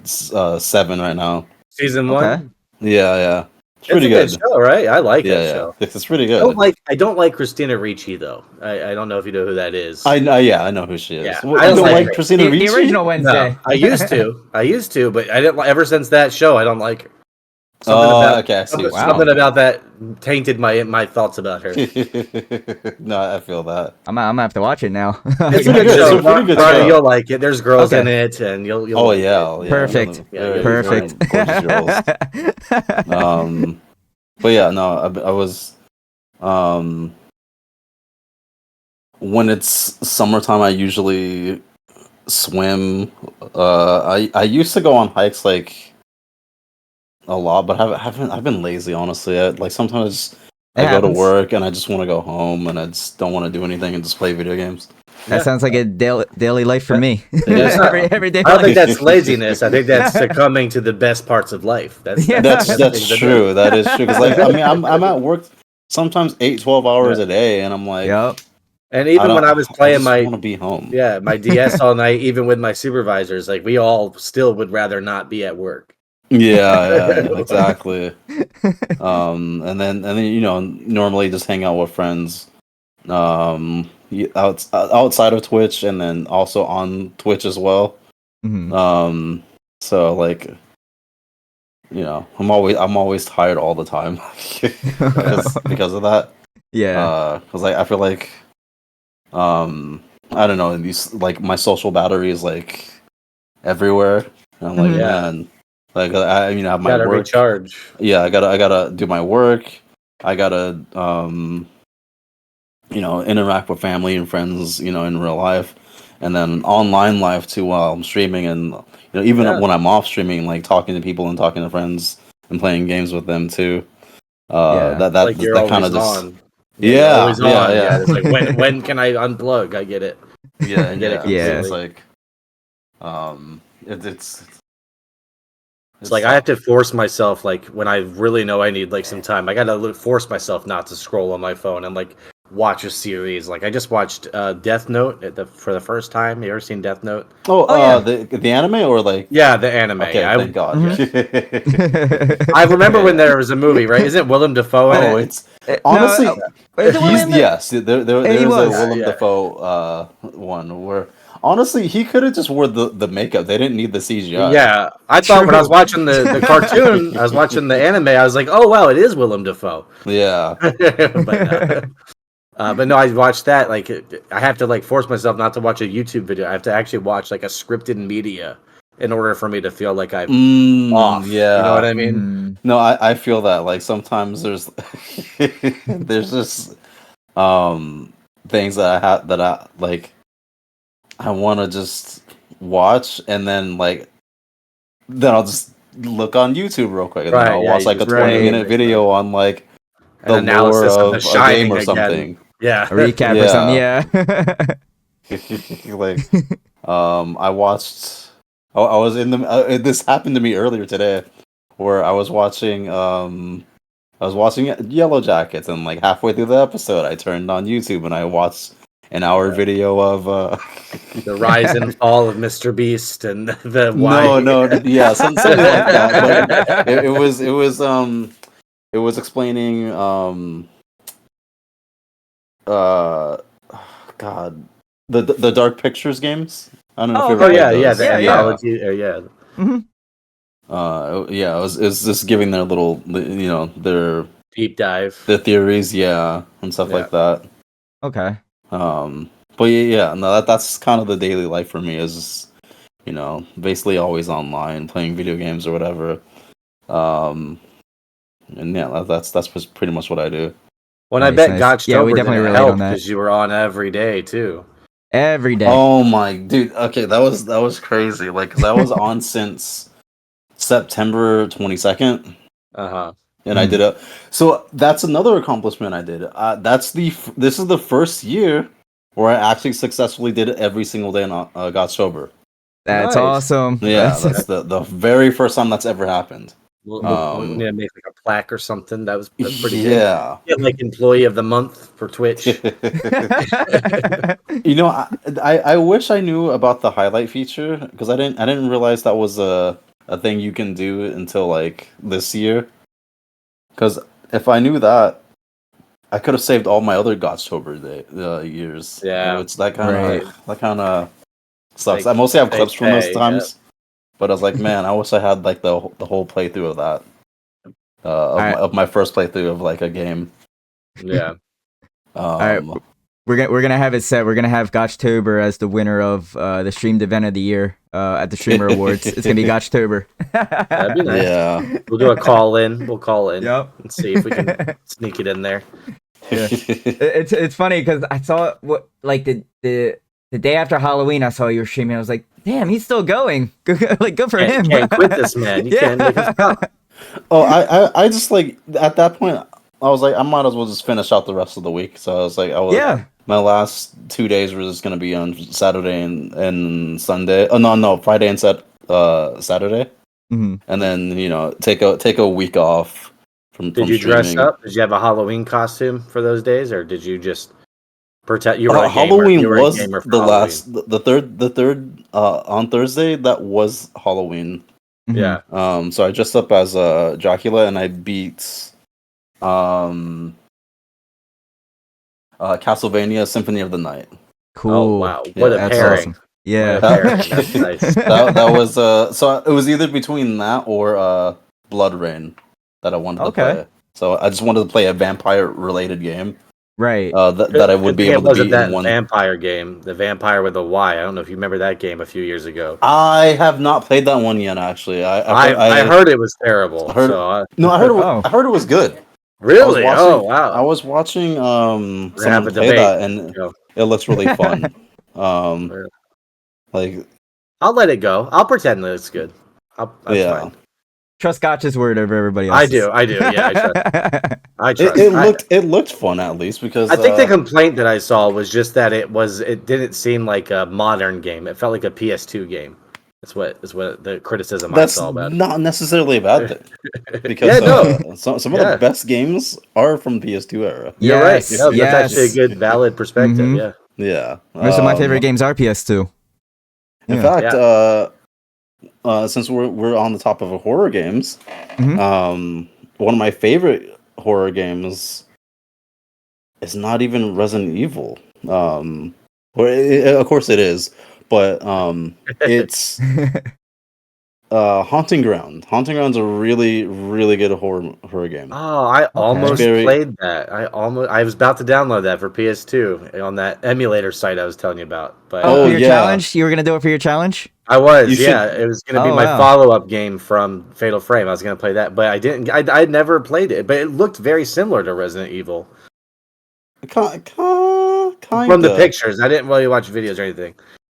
[SPEAKER 2] 7 right now.
[SPEAKER 3] Season
[SPEAKER 1] Okay.
[SPEAKER 3] 1.
[SPEAKER 2] Yeah. It's
[SPEAKER 3] It's
[SPEAKER 2] pretty
[SPEAKER 3] a
[SPEAKER 2] good.
[SPEAKER 3] show, right? I like that
[SPEAKER 2] Yeah,
[SPEAKER 3] show.
[SPEAKER 2] it's pretty
[SPEAKER 3] I
[SPEAKER 2] good.
[SPEAKER 3] don't like Christina Ricci though. I don't know if you know who that is.
[SPEAKER 2] I know who she is.
[SPEAKER 3] Yeah,
[SPEAKER 2] What,
[SPEAKER 3] I
[SPEAKER 2] you don't
[SPEAKER 3] like
[SPEAKER 2] like
[SPEAKER 3] her.
[SPEAKER 2] Christina
[SPEAKER 1] The
[SPEAKER 2] Ricci?
[SPEAKER 1] original Wednesday.
[SPEAKER 3] No, I used to, but I didn't. Ever since that show, I don't like her.
[SPEAKER 2] Okay, I see.
[SPEAKER 3] Something about that tainted my thoughts about her.
[SPEAKER 2] No, I feel that.
[SPEAKER 1] I'm gonna have to watch it now.
[SPEAKER 3] It's a
[SPEAKER 2] pretty
[SPEAKER 3] good
[SPEAKER 2] good.
[SPEAKER 3] show.
[SPEAKER 2] It's a pretty good
[SPEAKER 3] Ronnie,
[SPEAKER 2] show.
[SPEAKER 3] you'll like it. There's girls
[SPEAKER 1] Okay.
[SPEAKER 3] in it, and you'll.
[SPEAKER 2] Oh
[SPEAKER 3] like
[SPEAKER 2] yeah,
[SPEAKER 3] it.
[SPEAKER 1] Perfect.
[SPEAKER 3] Yeah,
[SPEAKER 1] Perfect.
[SPEAKER 2] Gorgeous girls. But yeah, no, I was, when it's summertime, I usually swim. I used to go on hikes like a lot, but I've been lazy, honestly. Like sometimes I go to work and I just want to go home and I just don't want to do anything and just play video games.
[SPEAKER 1] That sounds like a daily life for me.
[SPEAKER 2] Yeah.
[SPEAKER 1] every day.
[SPEAKER 3] I don't think that's laziness. I think that's succumbing to the best parts of life. That's
[SPEAKER 2] True. That is true. Because like I mean, I'm at work sometimes 8-12 hours a day, and I'm like,
[SPEAKER 1] Yep.
[SPEAKER 3] And even when I was playing
[SPEAKER 2] I want to be home.
[SPEAKER 3] Yeah, my DS all night, even with my supervisors, like we all still would rather not be at work.
[SPEAKER 2] Yeah, exactly. And then normally just hang out with friends, outside of Twitch, and then also on Twitch as well.
[SPEAKER 1] Mhm.
[SPEAKER 2] So like, I'm always tired all the time because of that.
[SPEAKER 1] Yeah.
[SPEAKER 2] Because like I feel like, I don't know, these like my social battery is like everywhere. And I'm like, man, like I have my
[SPEAKER 3] gotta
[SPEAKER 2] work.
[SPEAKER 3] recharge.
[SPEAKER 2] Yeah, I gotta do my work. I gotta interact with family and friends, in real life, and then online life too while I'm streaming, and even when I'm off streaming, like talking to people and talking to friends and playing games with them too. That
[SPEAKER 3] like you're
[SPEAKER 2] that kind of
[SPEAKER 3] always
[SPEAKER 2] just
[SPEAKER 3] on.
[SPEAKER 2] yeah,
[SPEAKER 3] Always on.
[SPEAKER 2] yeah.
[SPEAKER 3] It's like when can I unplug? I get it.
[SPEAKER 2] Yeah,
[SPEAKER 3] get it
[SPEAKER 1] Yeah.
[SPEAKER 2] It's like,
[SPEAKER 3] It's like I have to force myself, like when I really know I need like some time, I gotta force myself not to scroll on my phone and like watch a series. Like I just watched Death Note for the first time. You ever seen Death Note?
[SPEAKER 2] The anime or like
[SPEAKER 3] Yeah, the anime.
[SPEAKER 2] okay, thank God.
[SPEAKER 3] I remember when there was a movie, right? Isn't Willem Dafoe in it?
[SPEAKER 2] It's honestly
[SPEAKER 1] Is it Willem?
[SPEAKER 2] yes. There is a
[SPEAKER 1] was.
[SPEAKER 2] Willem Dafoe one where honestly he could have just wore the makeup. They didn't need the CGI.
[SPEAKER 3] Yeah, I thought when I was watching the cartoon, I was watching the anime. I was like, oh wow, it is Willem Dafoe.
[SPEAKER 2] Yeah.
[SPEAKER 3] But no, I watched that. Like, I have to like force myself not to watch a YouTube video. I have to actually watch like a scripted media in order for me to feel like I'm off.
[SPEAKER 2] Yeah,
[SPEAKER 3] you know what I mean?
[SPEAKER 2] No, I feel that. Like sometimes there's there's just things that I like. I want to just watch, and then I'll just look on YouTube real quick, and then I'll watch like a 20-minute video on like
[SPEAKER 3] an analysis of The
[SPEAKER 2] a
[SPEAKER 3] Shining
[SPEAKER 2] game or
[SPEAKER 3] again.
[SPEAKER 2] something.
[SPEAKER 3] Yeah.
[SPEAKER 1] A recap or something. Yeah.
[SPEAKER 2] Like, I watched. I was in the. This happened to me earlier today, where I was watching. Yellow Jackets, and like halfway through the episode, I turned on YouTube and I watched an hour video of
[SPEAKER 3] the rise and fall of Mr. Beast and the
[SPEAKER 2] yeah, something like that. But it was explaining God, the Dark Pictures games. I don't know if you ever played those.
[SPEAKER 3] the anthology,
[SPEAKER 1] Mm-hmm.
[SPEAKER 2] It was just giving their little, their
[SPEAKER 3] deep dive,
[SPEAKER 2] their theories, and stuff like that.
[SPEAKER 1] Okay.
[SPEAKER 2] But no, that's kind of the daily life for me, is, basically always online playing video games or whatever. And that's pretty much what I do.
[SPEAKER 3] Well, I bet Gotchtober
[SPEAKER 1] we definitely relate
[SPEAKER 3] helped
[SPEAKER 1] on that
[SPEAKER 3] because you were on every day too.
[SPEAKER 1] Every day.
[SPEAKER 2] Oh my dude. Okay, that was crazy. Like, 'cause I was on since September 22nd. And I did it. So that's another accomplishment I did. This is the first year where I actually successfully did it every single day on Gotchtober.
[SPEAKER 1] That's awesome.
[SPEAKER 2] Yeah, that's the very first time that's ever happened.
[SPEAKER 3] We'll need to make like a plaque or something. That's pretty good.
[SPEAKER 2] Yeah.
[SPEAKER 3] Get like employee of the month for Twitch.
[SPEAKER 2] I wish I knew about the highlight feature, because I didn't realize that was a thing you can do until like this year. Because if I knew that, I could have saved all my other Gotchtober years.
[SPEAKER 3] Yeah,
[SPEAKER 2] it's that kind of sucks. I mostly have clips from those times, but I was like, man, I wish I had like the whole playthrough of that, of my first playthrough of like a game.
[SPEAKER 3] Yeah.
[SPEAKER 1] All right. We're gonna have it set. We're gonna have Gotchtober as the winner of the streamed event of the year at the Streamer Awards. It's gonna be Gotchtober.
[SPEAKER 3] That'd be nice.
[SPEAKER 2] Yeah,
[SPEAKER 3] we'll do a call in. We'll call in.
[SPEAKER 1] Yep.
[SPEAKER 3] And see if we can sneak it in there.
[SPEAKER 1] Yeah. It's funny because I saw like the day after Halloween. I saw you were streaming. I was like, damn, he's still going. Like, good for him.
[SPEAKER 3] Can't quit this man. You can't make him stop.
[SPEAKER 2] Oh, I just like at that point I was like, I might as well just finish out the rest of the week. So I was like, my last 2 days were just gonna be on Saturday and Sunday. Oh no, Friday and Saturday, and then take a week off from.
[SPEAKER 3] Did you
[SPEAKER 2] streaming.
[SPEAKER 3] dress up? Did you have a Halloween costume for those days, or did you just pretend you were a
[SPEAKER 2] Halloween?
[SPEAKER 3] Gamer?
[SPEAKER 2] Was the third on Thursday? That was Halloween.
[SPEAKER 3] Yeah.
[SPEAKER 2] So I dressed up as Dracula, and I beat Castlevania Symphony of the Night.
[SPEAKER 1] Cool.
[SPEAKER 3] Oh wow, what a pairing!
[SPEAKER 1] Awesome. Yeah,
[SPEAKER 3] That's nice.
[SPEAKER 2] that was so it was either between that or Blood Rain that I wanted to play. So I just wanted to play a vampire related game.
[SPEAKER 1] Right.
[SPEAKER 2] That I would be able to beat in one.
[SPEAKER 3] Vampire game, the Vampire with a Y. I don't know if you remember that game a few years ago.
[SPEAKER 2] I have not played that one yet. Actually,
[SPEAKER 3] I heard it was terrible.
[SPEAKER 2] I heard it was good.
[SPEAKER 3] Really? Wow!
[SPEAKER 2] I was watching someone play that, and it looks really fun. Like,
[SPEAKER 3] I'll let it go. I'll pretend that it's good. That's fine.
[SPEAKER 1] Trust Gotch's word over everybody else.
[SPEAKER 3] I do. Yeah, I trust.
[SPEAKER 2] It looked fun, at least, because
[SPEAKER 3] I think the complaint that I saw was just that it didn't seem like a modern game. It felt like a PS2 game. That's what the criticism I saw about it.
[SPEAKER 2] Not necessarily a bad thing, because some of the best games are from PS2 era.
[SPEAKER 3] You're right. That's actually a good, valid perspective.
[SPEAKER 2] Yeah.
[SPEAKER 1] Most of my favorite games are PS2.
[SPEAKER 2] In fact, since we're on the top of horror games, one of my favorite horror games is not even Resident Evil. Of course it is, but it's Haunting Ground. Haunting Ground's a really, really good horror game.
[SPEAKER 3] Oh, I almost played that. I was about to download that for PS2 on that emulator site I was telling you about. But
[SPEAKER 1] for your challenge, you were gonna do it for your challenge.
[SPEAKER 3] I was, It was gonna be my follow-up game from Fatal Frame. I was gonna play that, but I didn't. I'd never played it, but it looked very similar to Resident Evil.
[SPEAKER 2] Kind
[SPEAKER 3] from the pictures. I didn't really watch videos or anything.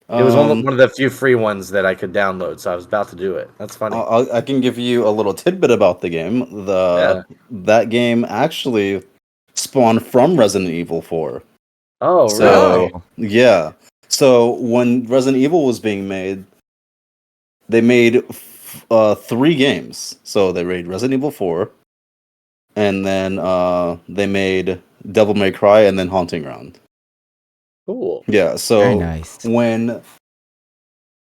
[SPEAKER 3] It was one of the few free ones that I could download, so I was about to do it. That's funny.
[SPEAKER 2] I can give you a little tidbit about the game. That game actually spawned from Resident Evil 4.
[SPEAKER 3] Oh,
[SPEAKER 2] So
[SPEAKER 3] really?
[SPEAKER 2] yeah. So when Resident Evil was being made, they made 3 games. So they made Resident Evil 4, and then they made Devil May Cry, and then Haunting Ground.
[SPEAKER 3] Cool.
[SPEAKER 2] Yeah. So
[SPEAKER 1] Very nice.
[SPEAKER 2] when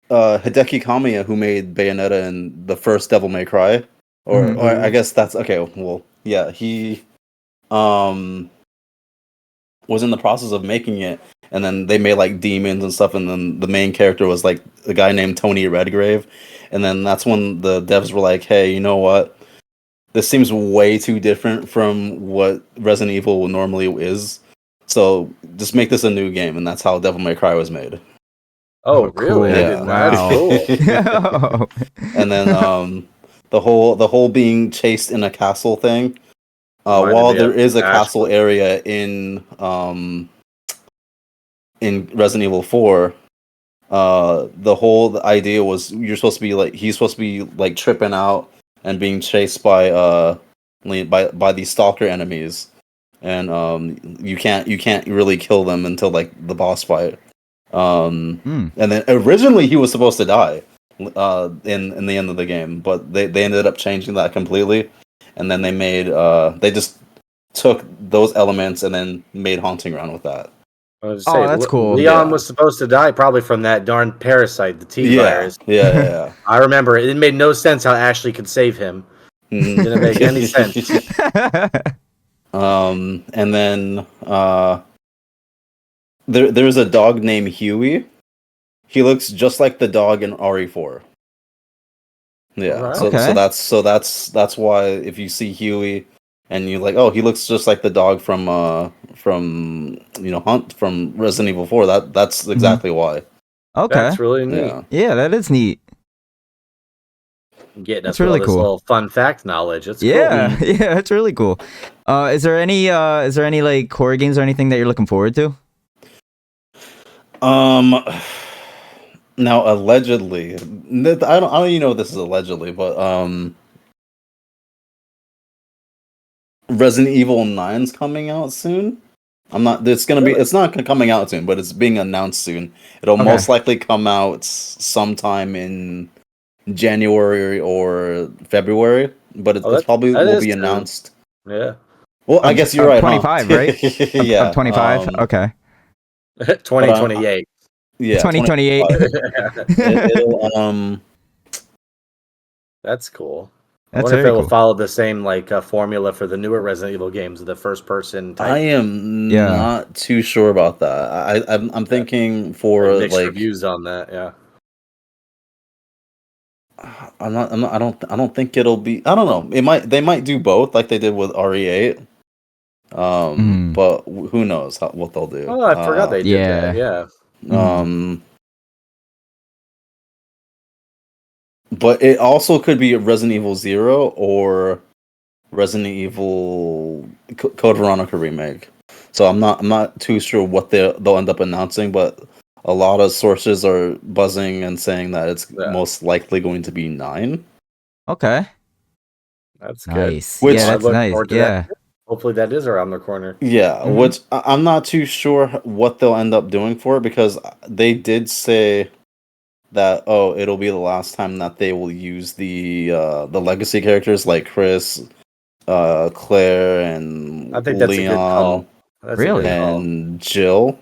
[SPEAKER 2] Hideki Kamiya, who made Bayonetta and the first Devil May Cry, or I guess that's okay. Well, yeah, he was in the process of making it, and then they made like demons and stuff, and then the main character was like a guy named Tony Redgrave, and then that's when the devs were like, "Hey, you know what? This seems way too different from what Resident Evil normally is. So just make this a new game," and that's how Devil May Cry was made.
[SPEAKER 3] Oh,
[SPEAKER 1] cool.
[SPEAKER 3] really?
[SPEAKER 2] Yeah.
[SPEAKER 3] That's cool.
[SPEAKER 2] And then the whole being chased in a castle thing.
[SPEAKER 3] Reminded
[SPEAKER 2] While
[SPEAKER 3] me
[SPEAKER 2] there
[SPEAKER 3] of
[SPEAKER 2] is a
[SPEAKER 3] Ash.
[SPEAKER 2] castle area in Resident Evil 4, the idea was he's supposed to be like tripping out and being chased by these stalker enemies, and you can't really kill them until like the boss fight. And then originally he was supposed to die in the end of the game, but they ended up changing that completely, and then they just took those elements and then made Haunting Ground with that.
[SPEAKER 3] I was
[SPEAKER 1] Oh, that's cool.
[SPEAKER 3] Leon
[SPEAKER 2] Yeah.
[SPEAKER 3] was supposed to die probably from that darn parasite, the T-virus.
[SPEAKER 2] Yeah.
[SPEAKER 3] I remember it. It made no sense how Ashley could save him. Didn't make any sense.
[SPEAKER 2] And then there's a dog named Huey. He looks just like the dog in RE4. Yeah.
[SPEAKER 3] Alright.
[SPEAKER 2] So
[SPEAKER 1] Okay.
[SPEAKER 2] that's why if you see Huey and you're like, oh, he looks just like the dog from Hunt from Resident Evil 4, that's exactly why.
[SPEAKER 1] Okay.
[SPEAKER 3] That's really neat.
[SPEAKER 2] Yeah.
[SPEAKER 1] Yeah, that is neat.
[SPEAKER 3] Getting
[SPEAKER 1] That's
[SPEAKER 3] us really
[SPEAKER 1] really
[SPEAKER 3] this
[SPEAKER 1] cool.
[SPEAKER 3] little fun fact knowledge. That's
[SPEAKER 1] Yeah, yeah, that's really cool. Is there any like horror games or anything that you're looking forward to?
[SPEAKER 2] Now allegedly, I don't even know if this is allegedly, but Resident Evil 9's coming out soon. It's not coming out soon, but it's being announced soon. It'll
[SPEAKER 1] Okay.
[SPEAKER 2] most likely come out sometime in January or February, but it probably
[SPEAKER 3] that
[SPEAKER 2] will
[SPEAKER 3] is
[SPEAKER 2] be
[SPEAKER 3] soon.
[SPEAKER 2] announced.
[SPEAKER 3] Yeah.
[SPEAKER 2] Well, I guess you're right.
[SPEAKER 1] 25,
[SPEAKER 2] huh?
[SPEAKER 1] right?
[SPEAKER 2] Yeah,
[SPEAKER 1] 25. Okay.
[SPEAKER 3] 2028.
[SPEAKER 2] Yeah,
[SPEAKER 1] 2028.
[SPEAKER 2] 2025. It'll
[SPEAKER 3] That's cool. I
[SPEAKER 1] That's
[SPEAKER 3] wonder if
[SPEAKER 1] very
[SPEAKER 3] it will
[SPEAKER 1] cool.
[SPEAKER 3] follow the same like formula for the newer Resident Evil games, the first person type.
[SPEAKER 2] I am
[SPEAKER 1] Yeah.
[SPEAKER 2] not too sure about that. I'm thinking for
[SPEAKER 3] mixed
[SPEAKER 2] like
[SPEAKER 3] reviews on that. Yeah.
[SPEAKER 2] I don't think it'll be. I don't know. They might do both like they did with RE8. But who knows what they'll do.
[SPEAKER 3] Oh, I forgot they did
[SPEAKER 1] yeah.
[SPEAKER 3] that. Yeah.
[SPEAKER 2] But it also could be Resident Evil 0 or Resident Evil Code Veronica remake. So I'm not too sure what they'll end up announcing, but a lot of sources are buzzing and saying that it's most likely going to be 9.
[SPEAKER 1] Okay.
[SPEAKER 3] That's good.
[SPEAKER 1] Nice.
[SPEAKER 2] Which-
[SPEAKER 1] yeah,
[SPEAKER 3] I
[SPEAKER 1] that's
[SPEAKER 3] look
[SPEAKER 1] nice.
[SPEAKER 3] forward to
[SPEAKER 1] Yeah.
[SPEAKER 3] that. Hopefully that is around the corner.
[SPEAKER 2] Yeah,
[SPEAKER 1] Mhm.
[SPEAKER 2] which I'm not too sure what they'll end up doing for it, because they did say that it'll be the last time that they will use the legacy characters like Chris, Claire, and
[SPEAKER 3] I think that's a good call.
[SPEAKER 2] Leon
[SPEAKER 3] That's
[SPEAKER 1] Really?
[SPEAKER 3] a good call.
[SPEAKER 2] and Jill.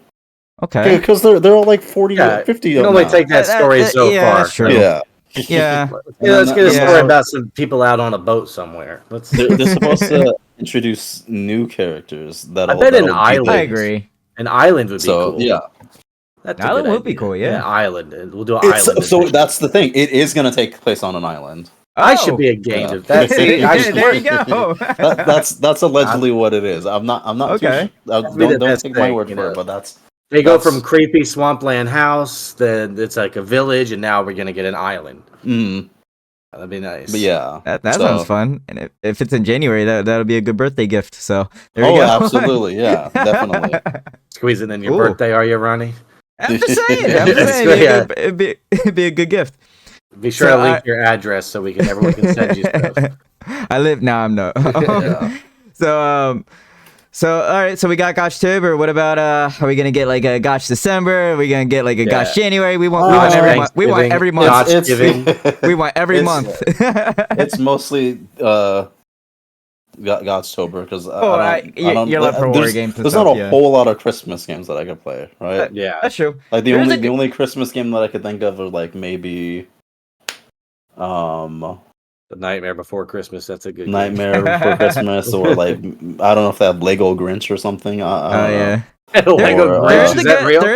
[SPEAKER 1] Okay.
[SPEAKER 2] Because they're all like 40
[SPEAKER 3] Yeah,
[SPEAKER 2] 50
[SPEAKER 3] You can
[SPEAKER 2] now.
[SPEAKER 3] only take that story so
[SPEAKER 1] yeah,
[SPEAKER 3] far.
[SPEAKER 1] that's true.
[SPEAKER 2] Yeah.
[SPEAKER 1] Yeah.
[SPEAKER 3] Yeah, let's get a
[SPEAKER 1] Yeah.
[SPEAKER 3] story about some people out on a boat somewhere. Let's.
[SPEAKER 2] They're supposed to introduce new characters that
[SPEAKER 3] I bet an island.
[SPEAKER 1] I agree.
[SPEAKER 3] An island would be
[SPEAKER 2] So
[SPEAKER 3] cool.
[SPEAKER 2] yeah.
[SPEAKER 3] That's
[SPEAKER 1] An
[SPEAKER 3] a
[SPEAKER 1] island
[SPEAKER 3] good
[SPEAKER 1] would be
[SPEAKER 3] idea.
[SPEAKER 1] cool, yeah.
[SPEAKER 3] An island. We'll do an
[SPEAKER 2] It's,
[SPEAKER 3] island.
[SPEAKER 2] so
[SPEAKER 3] edition.
[SPEAKER 2] that's the thing. It is going to take place on an island.
[SPEAKER 3] I should be a game.
[SPEAKER 2] Yeah.
[SPEAKER 3] That's
[SPEAKER 1] See,
[SPEAKER 3] I
[SPEAKER 1] yeah, there you go.
[SPEAKER 2] That's allegedly what it is. I'm not
[SPEAKER 1] Okay.
[SPEAKER 2] too sure.
[SPEAKER 3] That'd be the
[SPEAKER 2] Don't
[SPEAKER 3] best
[SPEAKER 2] take my
[SPEAKER 3] thing,
[SPEAKER 2] word
[SPEAKER 3] you
[SPEAKER 2] for
[SPEAKER 3] know.
[SPEAKER 2] it, but that's
[SPEAKER 3] They go
[SPEAKER 2] That's-
[SPEAKER 3] from creepy swampland house, then it's like a village, and now we're gonna get an island. That'd be nice.
[SPEAKER 2] but yeah.
[SPEAKER 1] That
[SPEAKER 2] So-
[SPEAKER 1] sounds fun. And if it's in January, that'll be a good birthday gift. So there you
[SPEAKER 2] Oh,
[SPEAKER 1] go.
[SPEAKER 2] absolutely. Yeah, definitely.
[SPEAKER 3] Squeezing in your
[SPEAKER 1] Cool.
[SPEAKER 3] birthday, are you, Ronnie?
[SPEAKER 1] I'm just saying.
[SPEAKER 3] Yeah.
[SPEAKER 1] It'd be a good gift.
[SPEAKER 3] Be sure
[SPEAKER 1] So
[SPEAKER 3] to link your address so everyone can send you stuff.
[SPEAKER 1] I live now. I'm no.
[SPEAKER 3] Yeah.
[SPEAKER 1] So all right, so we got Gotchtober. What about are we gonna get like a Gotch December? Are we gonna get like a Gotch January? We want every month. We want every month. We want every month.
[SPEAKER 2] It's mostly Gotchtober because
[SPEAKER 1] you're love for horror games.
[SPEAKER 2] There's not a whole lot of Christmas games that I could play, right?
[SPEAKER 3] Yeah,
[SPEAKER 1] that's true.
[SPEAKER 2] Like the only Christmas game that I could think of are like maybe
[SPEAKER 3] The Nightmare Before Christmas. That's a good
[SPEAKER 2] Nightmare Before Christmas, or like I don't know if they have Lego Grinch or something.
[SPEAKER 1] Yeah.
[SPEAKER 3] Lego Grinch. Is that real?
[SPEAKER 1] There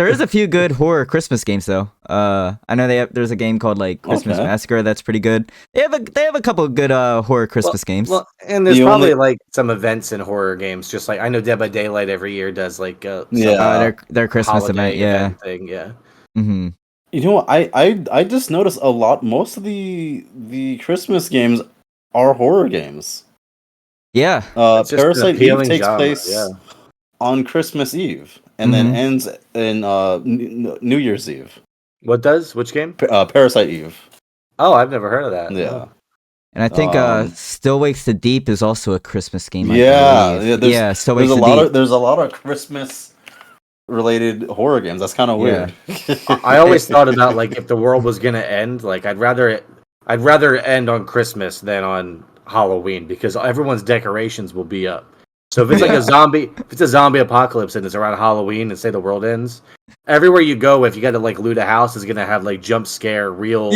[SPEAKER 1] is a few good horror Christmas games though. I know there's a game called like Christmas Massacre that's pretty good. They have a couple of good horror Christmas games.
[SPEAKER 3] Well, and there's probably like some events in horror games. Just like I know Dead by Daylight every year does like
[SPEAKER 1] their Christmas event
[SPEAKER 3] thing. Yeah.
[SPEAKER 1] Mm-hmm.
[SPEAKER 2] You know what? I just noticed a lot. Most of the Christmas games are horror games.
[SPEAKER 1] Yeah.
[SPEAKER 2] Parasite Eve takes place on Christmas Eve and then ends in New Year's Eve.
[SPEAKER 3] What does? Which game?
[SPEAKER 2] Parasite Eve.
[SPEAKER 3] Oh, I've never heard of that.
[SPEAKER 2] Yeah.
[SPEAKER 3] Oh.
[SPEAKER 1] And I think Still Wakes the Deep is also a Christmas game.
[SPEAKER 2] Still Wakes the Deep. There's a lot of Christmas related horror games. That's kind of weird.
[SPEAKER 3] I always thought about like if the world was gonna end, like I'd rather it end on Christmas than on Halloween because everyone's decorations will be up. So if it's like if it's a zombie apocalypse and it's around Halloween and say the world ends, everywhere you go, if you got to like loot a house, is gonna have like jump scare, real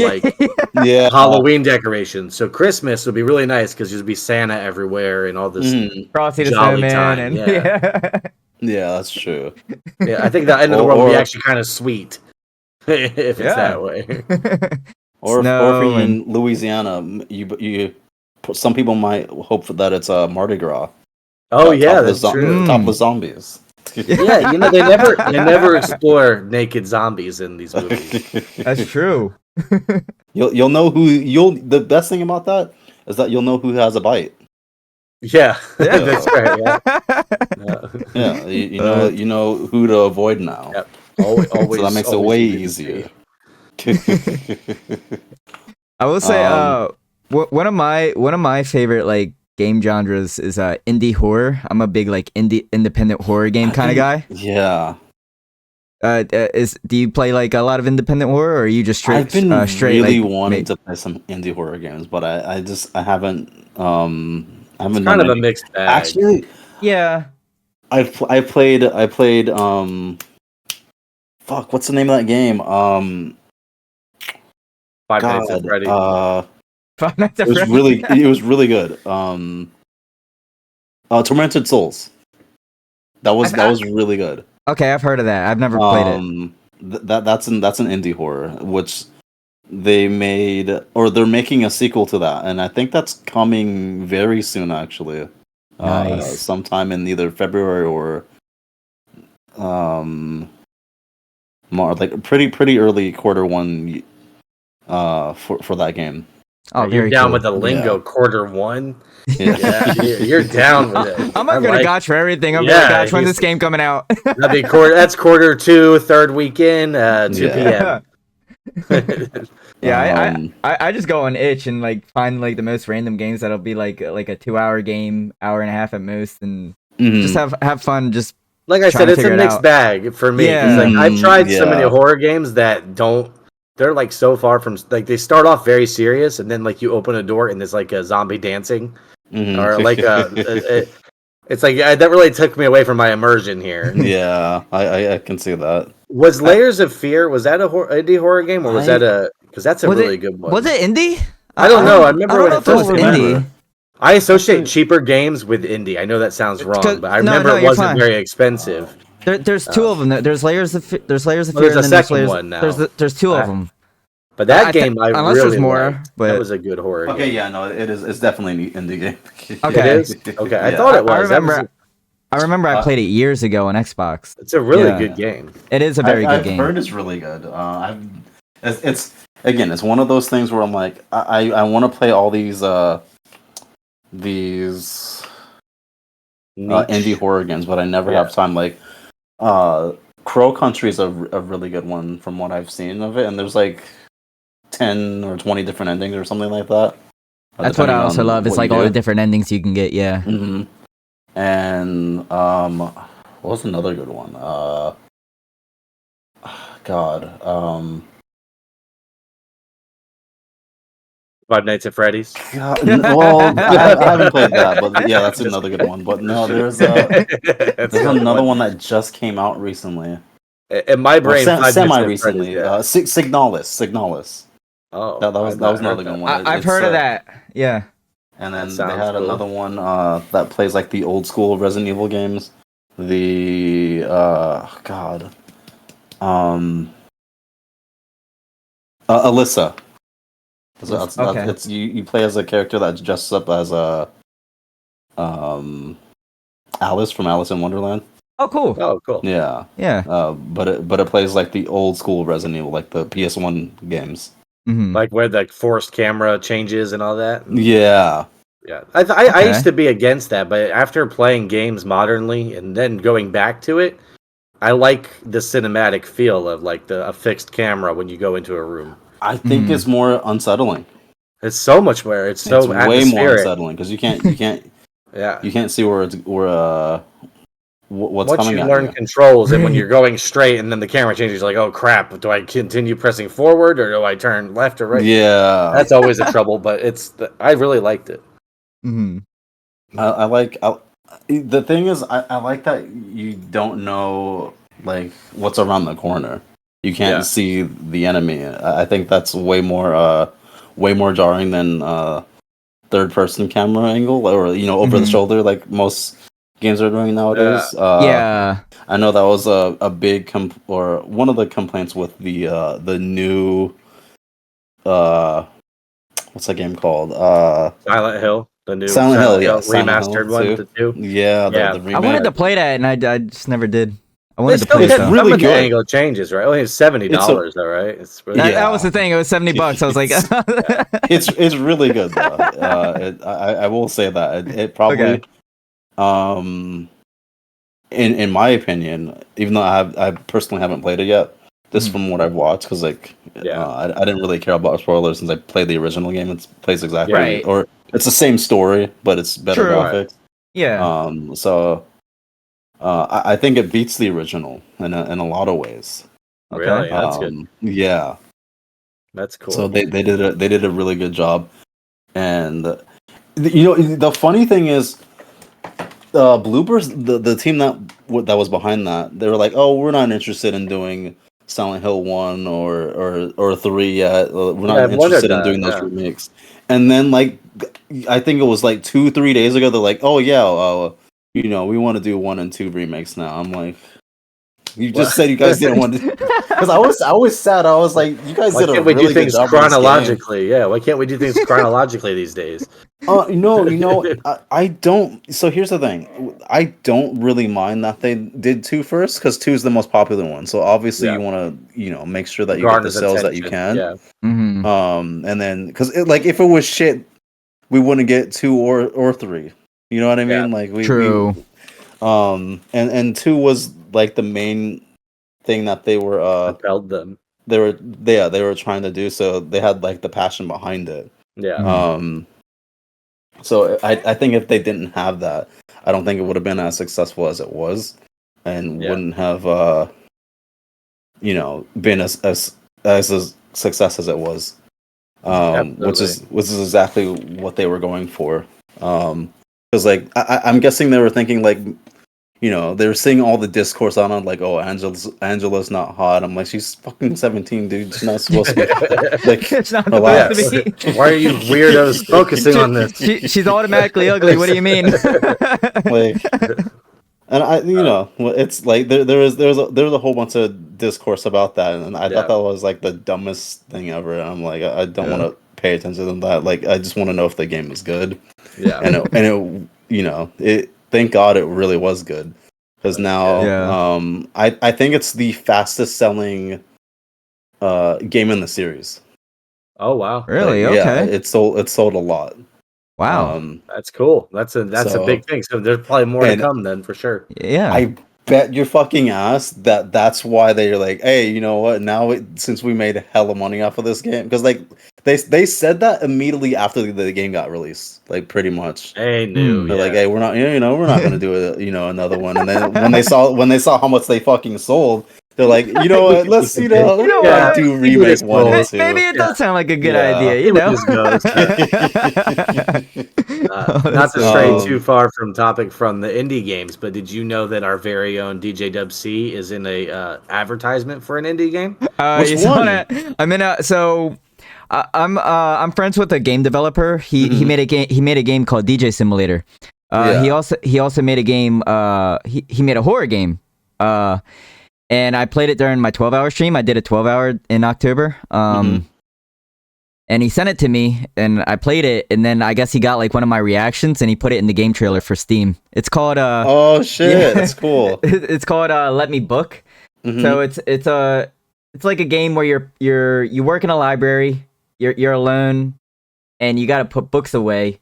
[SPEAKER 3] Halloween decorations. So Christmas would be really nice because there'd be Santa everywhere and all this
[SPEAKER 1] Frosty the
[SPEAKER 3] jolly
[SPEAKER 1] Snowman
[SPEAKER 3] time.
[SPEAKER 2] Yeah, that's true.
[SPEAKER 3] Yeah, I think the end of the world would be actually kind of sweet if it's that way.
[SPEAKER 2] Or if you're in Louisiana, you some people might hope that it's a Mardi Gras.
[SPEAKER 3] Oh yeah, that's true.
[SPEAKER 2] Topless zombies.
[SPEAKER 3] Yeah, they never explore naked zombies in these movies.
[SPEAKER 1] That's true.
[SPEAKER 2] You'll know who the best thing about that is that you'll know who has a bite.
[SPEAKER 3] Yeah, that's right.
[SPEAKER 2] Yeah, you know who to avoid now.
[SPEAKER 3] Yep. Always,
[SPEAKER 2] so that makes it way easier.
[SPEAKER 1] I will say, one of my favorite like game genres is indie horror. I'm a big like independent horror game kind of guy.
[SPEAKER 2] Yeah.
[SPEAKER 1] Do you play like a lot of independent horror, or are you just straight?
[SPEAKER 2] I've been really
[SPEAKER 1] like,
[SPEAKER 2] wanting to play some indie horror games, but I haven't. I haven't
[SPEAKER 3] it's kind of a mixed bag.
[SPEAKER 2] Actually,
[SPEAKER 1] yeah.
[SPEAKER 2] I played. Fuck, what's the name of that game?
[SPEAKER 3] Five Nights at Freddy's.
[SPEAKER 1] Five Nights at Freddy's.
[SPEAKER 2] It was really good. Tormented Souls. That was really good.
[SPEAKER 1] Okay, I've heard of that. I've never played it.
[SPEAKER 2] That's an indie horror, which they made, or they're making a sequel to that, and I think that's coming very soon, actually.
[SPEAKER 1] Nice.
[SPEAKER 2] Sometime in either February or March, like pretty early Q1 for that game.
[SPEAKER 3] Oh, you're down with the lingo, Q1. Yeah, you're down with it.
[SPEAKER 1] I'm not gonna Gotch for everything. I'm gonna Gotch when this game coming out.
[SPEAKER 3] That'd be that's Q2, third weekend, 2 p.m.
[SPEAKER 1] I just go on itch and like find like the most random games that'll be like a 2-hour game, hour and a half at most, and just have fun. Just
[SPEAKER 3] like I said, it's a mixed bag for me.
[SPEAKER 1] Yeah.
[SPEAKER 3] Like I've tried so many horror games that don't. They're like so far from like they start off very serious, and then like you open a door and there's like a zombie dancing, or like it's like that really took me away from my immersion here.
[SPEAKER 2] Yeah, I can see that.
[SPEAKER 3] Was Layers of Fear, was that a indie horror game, or was that because that's a really good one?
[SPEAKER 1] Was it indie?
[SPEAKER 3] I don't know. I remember when it first
[SPEAKER 1] was indie.
[SPEAKER 3] I associate cheaper games with indie. I know that sounds wrong, but I remember it wasn't very expensive.
[SPEAKER 1] There's two of them. There's Layers of Fear. There's a
[SPEAKER 3] second one now.
[SPEAKER 1] There's two of them.
[SPEAKER 3] But that game,
[SPEAKER 1] unless
[SPEAKER 3] really
[SPEAKER 1] there's more,
[SPEAKER 3] liked.
[SPEAKER 1] but
[SPEAKER 3] that was a good horror game.
[SPEAKER 2] Okay, yeah, no, it is. It's definitely an indie game.
[SPEAKER 1] Okay,
[SPEAKER 3] it is. Okay, I thought it was.
[SPEAKER 1] I remember I played it years ago on Xbox.
[SPEAKER 3] It's a really good game.
[SPEAKER 1] It is a very good game.
[SPEAKER 2] I've heard it's really good. It's one of those things where I'm like, I want to play all these indie horror games, but I never have time. Like, Crow Country is a really good one from what I've seen of it, and there's like 10 or 20 different endings or something like that.
[SPEAKER 1] That's what I also love. It's like all the different endings you can get. Yeah.
[SPEAKER 2] Mm-hmm. And what was another good one? God.
[SPEAKER 3] Five Nights at Freddy's.
[SPEAKER 2] God, well, I haven't played that, but yeah, that's another good one. But no, there's another one that just came out recently.
[SPEAKER 3] In my brain,
[SPEAKER 2] semi recently. Signalis.
[SPEAKER 3] Oh,
[SPEAKER 2] that was another good one.
[SPEAKER 1] I've heard of that. Yeah.
[SPEAKER 2] And then they had another one that plays like the old school Resident Evil games. The Alyssa.
[SPEAKER 1] Okay.
[SPEAKER 2] It's you play as a character that's dressed up as a Alice from Alice in Wonderland.
[SPEAKER 1] Oh, cool.
[SPEAKER 3] Oh, cool.
[SPEAKER 2] Yeah. But it plays like the old school Resident Evil, like the PS1 games.
[SPEAKER 1] Mm-hmm.
[SPEAKER 3] Like where the forced camera changes and all that.
[SPEAKER 2] Yeah.
[SPEAKER 3] Yeah. I used to be against that, but after playing games modernly and then going back to it, I like the cinematic feel of like a fixed camera when you go into a room.
[SPEAKER 2] I think it's more unsettling.
[SPEAKER 3] It's so much more. It's
[SPEAKER 2] way more unsettling because you can't
[SPEAKER 3] yeah,
[SPEAKER 2] you can't see what's
[SPEAKER 3] once
[SPEAKER 2] coming.
[SPEAKER 3] You learn controls, and when you're going straight, and then the camera changes, like, oh crap, do I continue pressing forward or do I turn left or right?
[SPEAKER 2] Yeah,
[SPEAKER 3] that's always a trouble. But I really liked it.
[SPEAKER 1] Mm-hmm.
[SPEAKER 2] The thing is, I like that you don't know like what's around the corner. You can't see the enemy. I think that's way more jarring than third person camera angle or over the shoulder like most games are doing nowadays.
[SPEAKER 1] Yeah.
[SPEAKER 2] I know that was a big or one of the complaints with the new what's that game called?
[SPEAKER 3] Silent Hill. The new
[SPEAKER 2] Silent Hill,
[SPEAKER 3] remastered one to two.
[SPEAKER 2] Yeah, the remake.
[SPEAKER 1] I wanted to play that and I just never did. I wanted to play
[SPEAKER 2] it's
[SPEAKER 1] it.
[SPEAKER 2] really
[SPEAKER 3] good.
[SPEAKER 2] good.
[SPEAKER 3] Angle changes, right? Only $70 though, right? It's really
[SPEAKER 1] that was the thing. It was $70. I was like,
[SPEAKER 2] it's really good though. I will say that it probably, in my opinion, even though I personally haven't played it yet, just from what I've watched, because I didn't really care about spoilers since I played the original game. It plays exactly or it's the same story, but it's better graphics.
[SPEAKER 1] Yeah.
[SPEAKER 2] So. I think it beats the original in a lot of ways.
[SPEAKER 3] Okay. Really? That's good.
[SPEAKER 2] Yeah,
[SPEAKER 3] that's cool.
[SPEAKER 2] So they did a really good job, and the funny thing is, Bloopers, the team that was behind that, they were like, oh, we're not interested in doing Silent Hill 1 or 3 yet. We're not interested in doing those remakes. And then like I think it was like 2-3 days ago, they're like, oh yeah. We want to do 1 and 2 remakes now. I'm like, you just said you guys didn't want to, because I was sad. I was like, you guys did a really good job
[SPEAKER 3] chronologically. Yeah, why can't we do things chronologically these days?
[SPEAKER 2] I don't. So here's the thing, I don't really mind that they did 2 first because 2 is the most popular one. So obviously you want to make sure that you get the sales that you can.
[SPEAKER 3] Yeah.
[SPEAKER 1] Mm-hmm.
[SPEAKER 2] And then because if it was shit, we wouldn't get 2 or 3. You know what I mean? Like
[SPEAKER 1] True.
[SPEAKER 2] And 2 was like the main thing that they were
[SPEAKER 3] propelled them.
[SPEAKER 2] They were trying to do, so they had like the passion behind it.
[SPEAKER 3] Yeah.
[SPEAKER 2] So I think if they didn't have that, I don't think it would have been as successful as it was, and wouldn't have been as a success as it was. Which is exactly what they were going for. Because like I'm guessing they were thinking like, they were seeing all the discourse on it, like, oh, Angela's not hot. I'm like, she's fucking 17, dude. She's not supposed to be like.
[SPEAKER 1] It's not supposed to be.
[SPEAKER 3] Why are you weirdos focusing on this?
[SPEAKER 1] She's automatically ugly. What do you mean?
[SPEAKER 2] Like, and it's like there was a whole bunch of discourse about that, and I thought that was like the dumbest thing ever. And I'm like, I don't want to pay attention to that. Like, I just want to know if the game is good. Yeah, and it thank God it really was good, because now I think it's the fastest selling game in the series.
[SPEAKER 3] Oh wow!
[SPEAKER 1] Really?
[SPEAKER 2] Like,
[SPEAKER 1] okay.
[SPEAKER 2] Yeah, it sold a lot.
[SPEAKER 1] Wow,
[SPEAKER 3] that's cool. That's a big thing. So there's probably more to come then for sure.
[SPEAKER 1] Yeah,
[SPEAKER 2] I bet your fucking ass that's why they're like, hey, you know what? Now since we made hella money off of this game, because like they said that immediately after the game got released, like pretty much.
[SPEAKER 3] They knew.
[SPEAKER 2] They're like, hey, we're not gonna do another one. And then when they saw how much they fucking sold, they're like, you know what? Let's do remake 1 and 2.
[SPEAKER 1] Maybe it does sound like a good idea, you know.
[SPEAKER 3] Not to stray too far from topic from the indie games, but did you know that our very own DJDubC is in a advertisement for an indie game?
[SPEAKER 2] Which one?
[SPEAKER 1] I'm friends with a game developer. He made a game. He made a game called DJ Simulator. He also made a game. He made a horror game. And I played it during my 12-hour stream. I did a 12-hour in October. And he sent it to me, and I played it, and then I guess he got like one of my reactions, and he put it in the game trailer for Steam. It's called
[SPEAKER 2] oh shit, that's cool.
[SPEAKER 1] It's called Let Me Book. So it's like a game where you work in a library, you're alone, and you gotta put books away,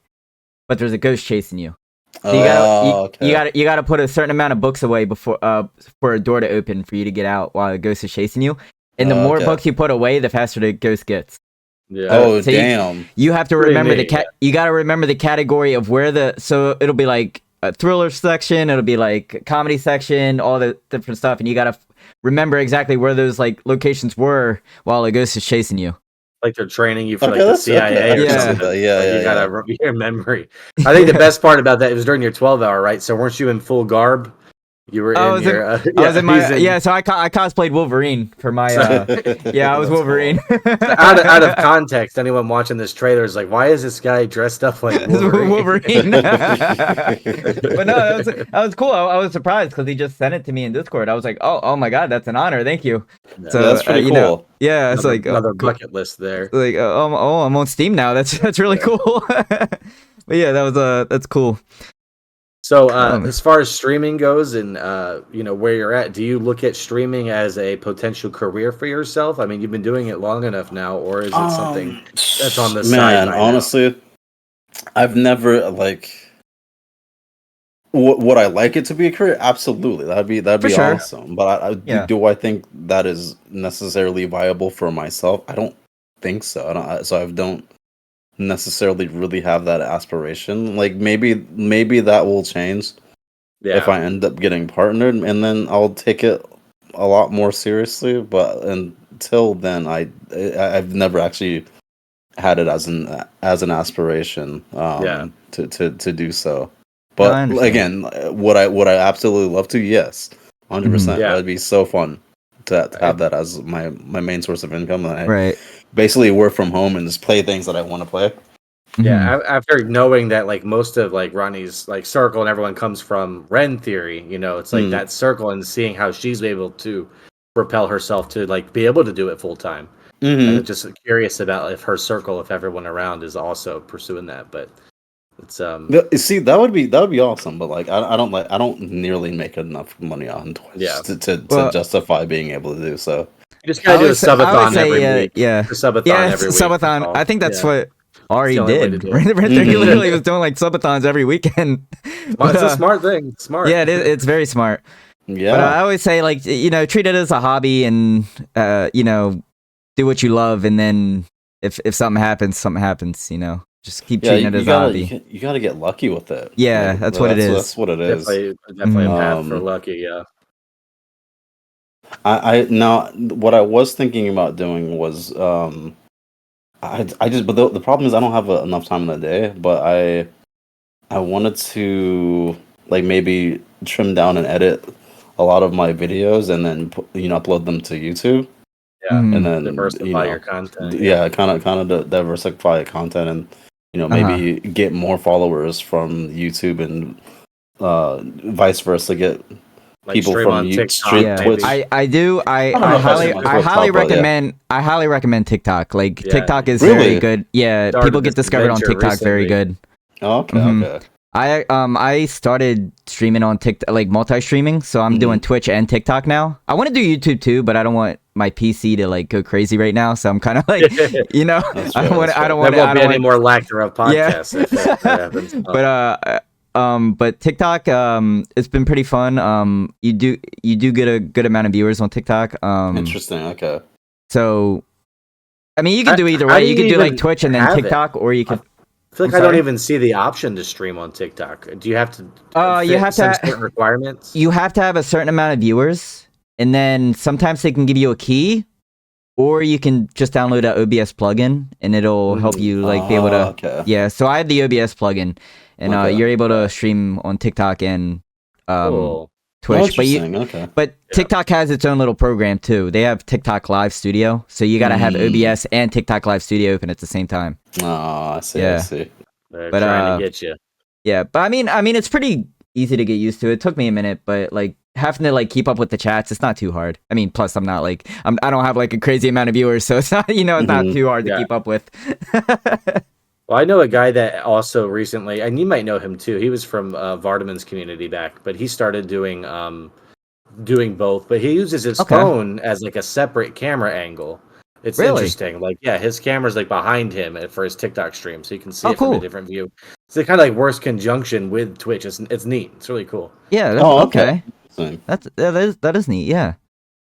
[SPEAKER 1] but there's a ghost chasing you. So you gotta put a certain amount of books away before for a door to open for you to get out while the ghost is chasing you. And the more books you put away, the faster the ghost gets.
[SPEAKER 2] Yeah. So damn.
[SPEAKER 1] You have to remember you gotta remember the category of where so it'll be like a thriller section, it'll be like a comedy section, all the different stuff, and you gotta remember exactly where those like locations were while the ghost is chasing you.
[SPEAKER 3] Like they're training you for like the CIA or something. You gotta your memory. I think the best part about that, it was during your 12-hour, right? So weren't you in full garb? You were
[SPEAKER 1] I was in my so I cosplayed Wolverine for my I was Wolverine.
[SPEAKER 3] Cool. out of context, anyone watching this trailer is like, why is this guy dressed up like Wolverine?
[SPEAKER 1] But no, that was cool. I was surprised because he just sent it to me in Discord. I was like, oh my god, that's an honor, thank you.
[SPEAKER 3] Yeah,
[SPEAKER 1] so
[SPEAKER 2] that's pretty cool.
[SPEAKER 1] It's like
[SPEAKER 3] another bucket list there.
[SPEAKER 1] Like I'm on Steam now. That's really cool. But yeah, that's cool.
[SPEAKER 3] So as far as streaming goes and where you're at, do you look at streaming as a potential career for yourself? I mean, you've been doing it long enough now, or is it something that's on the side?
[SPEAKER 2] Man, honestly, I've never would I like it to be a career? Absolutely, that'd be
[SPEAKER 1] sure.
[SPEAKER 2] awesome. But do I think that is necessarily viable for myself? I don't think so. I don't necessarily really have that aspiration. Like maybe that will change if I end up getting partnered, and then I'll take it a lot more seriously. But until then, I've never actually had it as an aspiration to do so. But again, would I absolutely love to? Yes, 100%. That'd be so fun to have that as my main source of income. And basically work from home and just play things that I want to play.
[SPEAKER 3] Yeah, after knowing that like most of like Ronnie's like circle and everyone comes from Ren theory, it's like that circle, and seeing how she's able to propel herself to like be able to do it full time. And I'm just curious about if her circle, if everyone around is also pursuing that. But it's
[SPEAKER 2] see, that would be awesome, but like I don't nearly make enough money on Twitch to justify being able to do so.
[SPEAKER 3] You just gotta do a subathon every week.
[SPEAKER 1] Every week. Subathon. I think that's what Ari did. He literally was doing like subathons every weekend.
[SPEAKER 3] It's a smart thing. Smart.
[SPEAKER 1] Yeah, it's very smart.
[SPEAKER 2] Yeah.
[SPEAKER 1] But I always say like treat it as a hobby and do what you love, and then if something happens, Just keep treating it as a hobby.
[SPEAKER 2] You gotta get lucky with it.
[SPEAKER 1] Yeah, that's what it is.
[SPEAKER 2] That's what it is.
[SPEAKER 3] Definitely a path for lucky. Yeah.
[SPEAKER 2] I now what I was thinking about doing was but the problem is I don't have enough time in the day, but I wanted to like maybe trim down and edit a lot of my videos and then upload them to YouTube.
[SPEAKER 3] Yeah,
[SPEAKER 2] and then
[SPEAKER 3] diversify your content.
[SPEAKER 2] Yeah, kind of diversify content, and maybe get more followers from YouTube and vice versa. Get like people from
[SPEAKER 3] TikTok,
[SPEAKER 2] Twitch.
[SPEAKER 1] I highly recommend TikTok. Like TikTok is very good. Yeah, people get discovered on TikTok recently. Very good.
[SPEAKER 2] Okay.
[SPEAKER 1] I started streaming on TikTok, like multi-streaming, so I'm doing Twitch and TikTok now. I want to do YouTube too, but I don't want my PC to like go crazy right now, so I'm kind of like, I don't want any
[SPEAKER 3] more lack thereof podcasts. If that happens.
[SPEAKER 1] But But TikTok, it's been pretty fun. You do get a good amount of viewers on TikTok.
[SPEAKER 2] Interesting. Okay.
[SPEAKER 1] So, I mean, you can do either way. You can do like Twitch and then TikTok, or you can.
[SPEAKER 3] I feel like I don't even see the option to stream on TikTok. Do you have to?
[SPEAKER 1] You have to
[SPEAKER 3] certain requirements.
[SPEAKER 1] You have to have a certain amount of viewers, and then sometimes they can give you a key, or you can just download an OBS plugin, and it'll help you like be able to.
[SPEAKER 2] Okay.
[SPEAKER 1] Yeah, so I have the OBS plugin, and you're able to stream on TikTok and Twitch. But TikTok has its own little program too. They have TikTok Live Studio, so you gotta have OBS and TikTok Live Studio open at the same time.
[SPEAKER 2] Oh, I see.
[SPEAKER 1] Yeah.
[SPEAKER 2] I see.
[SPEAKER 3] They're trying to get you.
[SPEAKER 1] Yeah, but I mean, it's pretty easy to get used to. It took me a minute, but like having to like keep up with the chats, it's not too hard. I mean, plus I'm not like I don't have like a crazy amount of viewers, so it's not it's not too hard to keep up with.
[SPEAKER 3] Well, I know a guy that also recently, and you might know him too. He was from Vardaman's community back, but he started doing both. But he uses his phone as like a separate camera angle. It's interesting. Like, yeah, his camera's like behind him for his TikTok stream, so you can see it from a different view. It's kind of like works conjunction with Twitch. It's neat. It's really cool.
[SPEAKER 1] Yeah. Okay. That is neat. Yeah.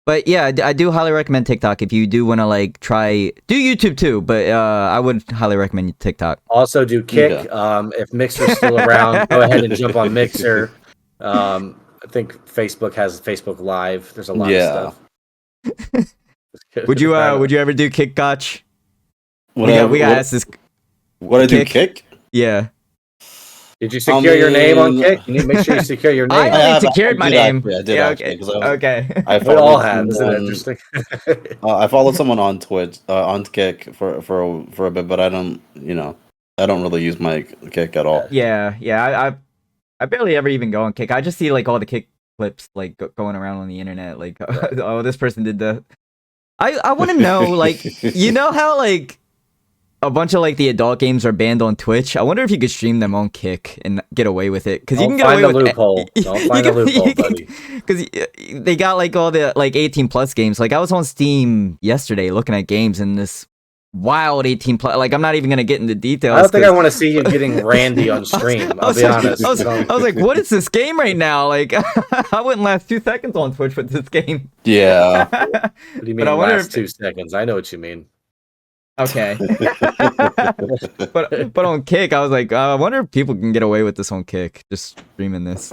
[SPEAKER 1] But yeah, I do highly recommend TikTok if you do want to like do YouTube too. But I would highly recommend TikTok.
[SPEAKER 3] Also do Kick. If Mixer's still around, go ahead and jump on Mixer. I think Facebook has Facebook Live. There's a lot of stuff.
[SPEAKER 1] Would you ever do Kick, Gotch? We got asked this.
[SPEAKER 2] What I do Kick?
[SPEAKER 1] Yeah.
[SPEAKER 3] Did you secure your name on Kick? You need to make sure you secure your name.
[SPEAKER 1] I only secured my name.
[SPEAKER 2] I did
[SPEAKER 1] okay.
[SPEAKER 3] We all have. Isn't it interesting?
[SPEAKER 2] I followed someone on Twitch, on Kick for a bit, but I don't really use my Kick at all.
[SPEAKER 1] Yeah. I barely ever even go on Kick. I just see like all the Kick clips like going around on the internet. Like, oh, this person did that. I want to know, like, how like a bunch of like the adult games are banned on Twitch. I wonder if you could stream them on Kick and get away with it, because you can get away with
[SPEAKER 3] loophole. Don't find a loophole, buddy.
[SPEAKER 1] Because they got like all the like 18+ games. Like I was on Steam yesterday looking at games, and this wild 18+. Like I'm not even gonna get into details.
[SPEAKER 3] I don't think I want to see you getting randy on stream. I'll be honest.
[SPEAKER 1] I was like, what is this game right now? Like I wouldn't last 2 seconds on Twitch with this game.
[SPEAKER 2] Yeah.
[SPEAKER 3] What do you mean last 2 seconds? I know what you mean.
[SPEAKER 1] Okay. but on Kick, I was like, I wonder if people can get away with this on Kick, just streaming this.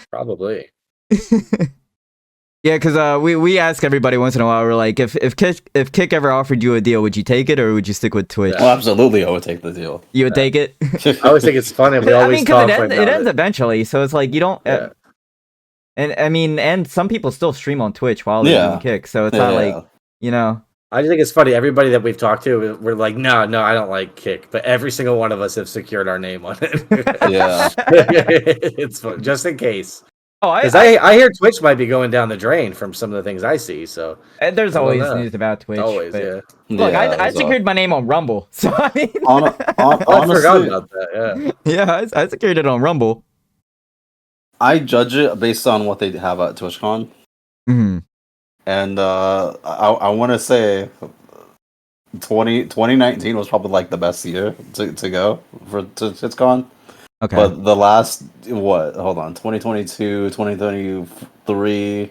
[SPEAKER 3] Probably.
[SPEAKER 1] Yeah, because we ask everybody once in a while. We're like, if Kick ever offered you a deal, would you take it or would you stick with Twitch?
[SPEAKER 2] Well, absolutely, I would take the deal.
[SPEAKER 1] You would take it.
[SPEAKER 3] I always think it's funny. We always talk
[SPEAKER 1] because it ends eventually, so it's like you don't. And I mean, and some people still stream on Twitch while they're doing Kick, so it's not like
[SPEAKER 3] I just think it's funny. Everybody that we've talked to, we're like, no, I don't like Kick. But every single one of us have secured our name on it.
[SPEAKER 2] Yeah.
[SPEAKER 3] It's fun, just in case.
[SPEAKER 1] Oh,
[SPEAKER 3] because I hear Twitch might be going down the drain from some of the things I see. So
[SPEAKER 1] there's always news about Twitch.
[SPEAKER 3] Always,
[SPEAKER 1] yeah. Look, I secured my name on Rumble, so I mean,
[SPEAKER 2] honestly,
[SPEAKER 3] I forgot about that.
[SPEAKER 1] Yeah, I secured it on Rumble.
[SPEAKER 2] I judge it based on what they have at TwitchCon.
[SPEAKER 1] Mm-hmm.
[SPEAKER 2] And I want to say 2019 was probably like the best year to go for TwitchCon.
[SPEAKER 1] Okay.
[SPEAKER 2] But the last, 2022, 2023,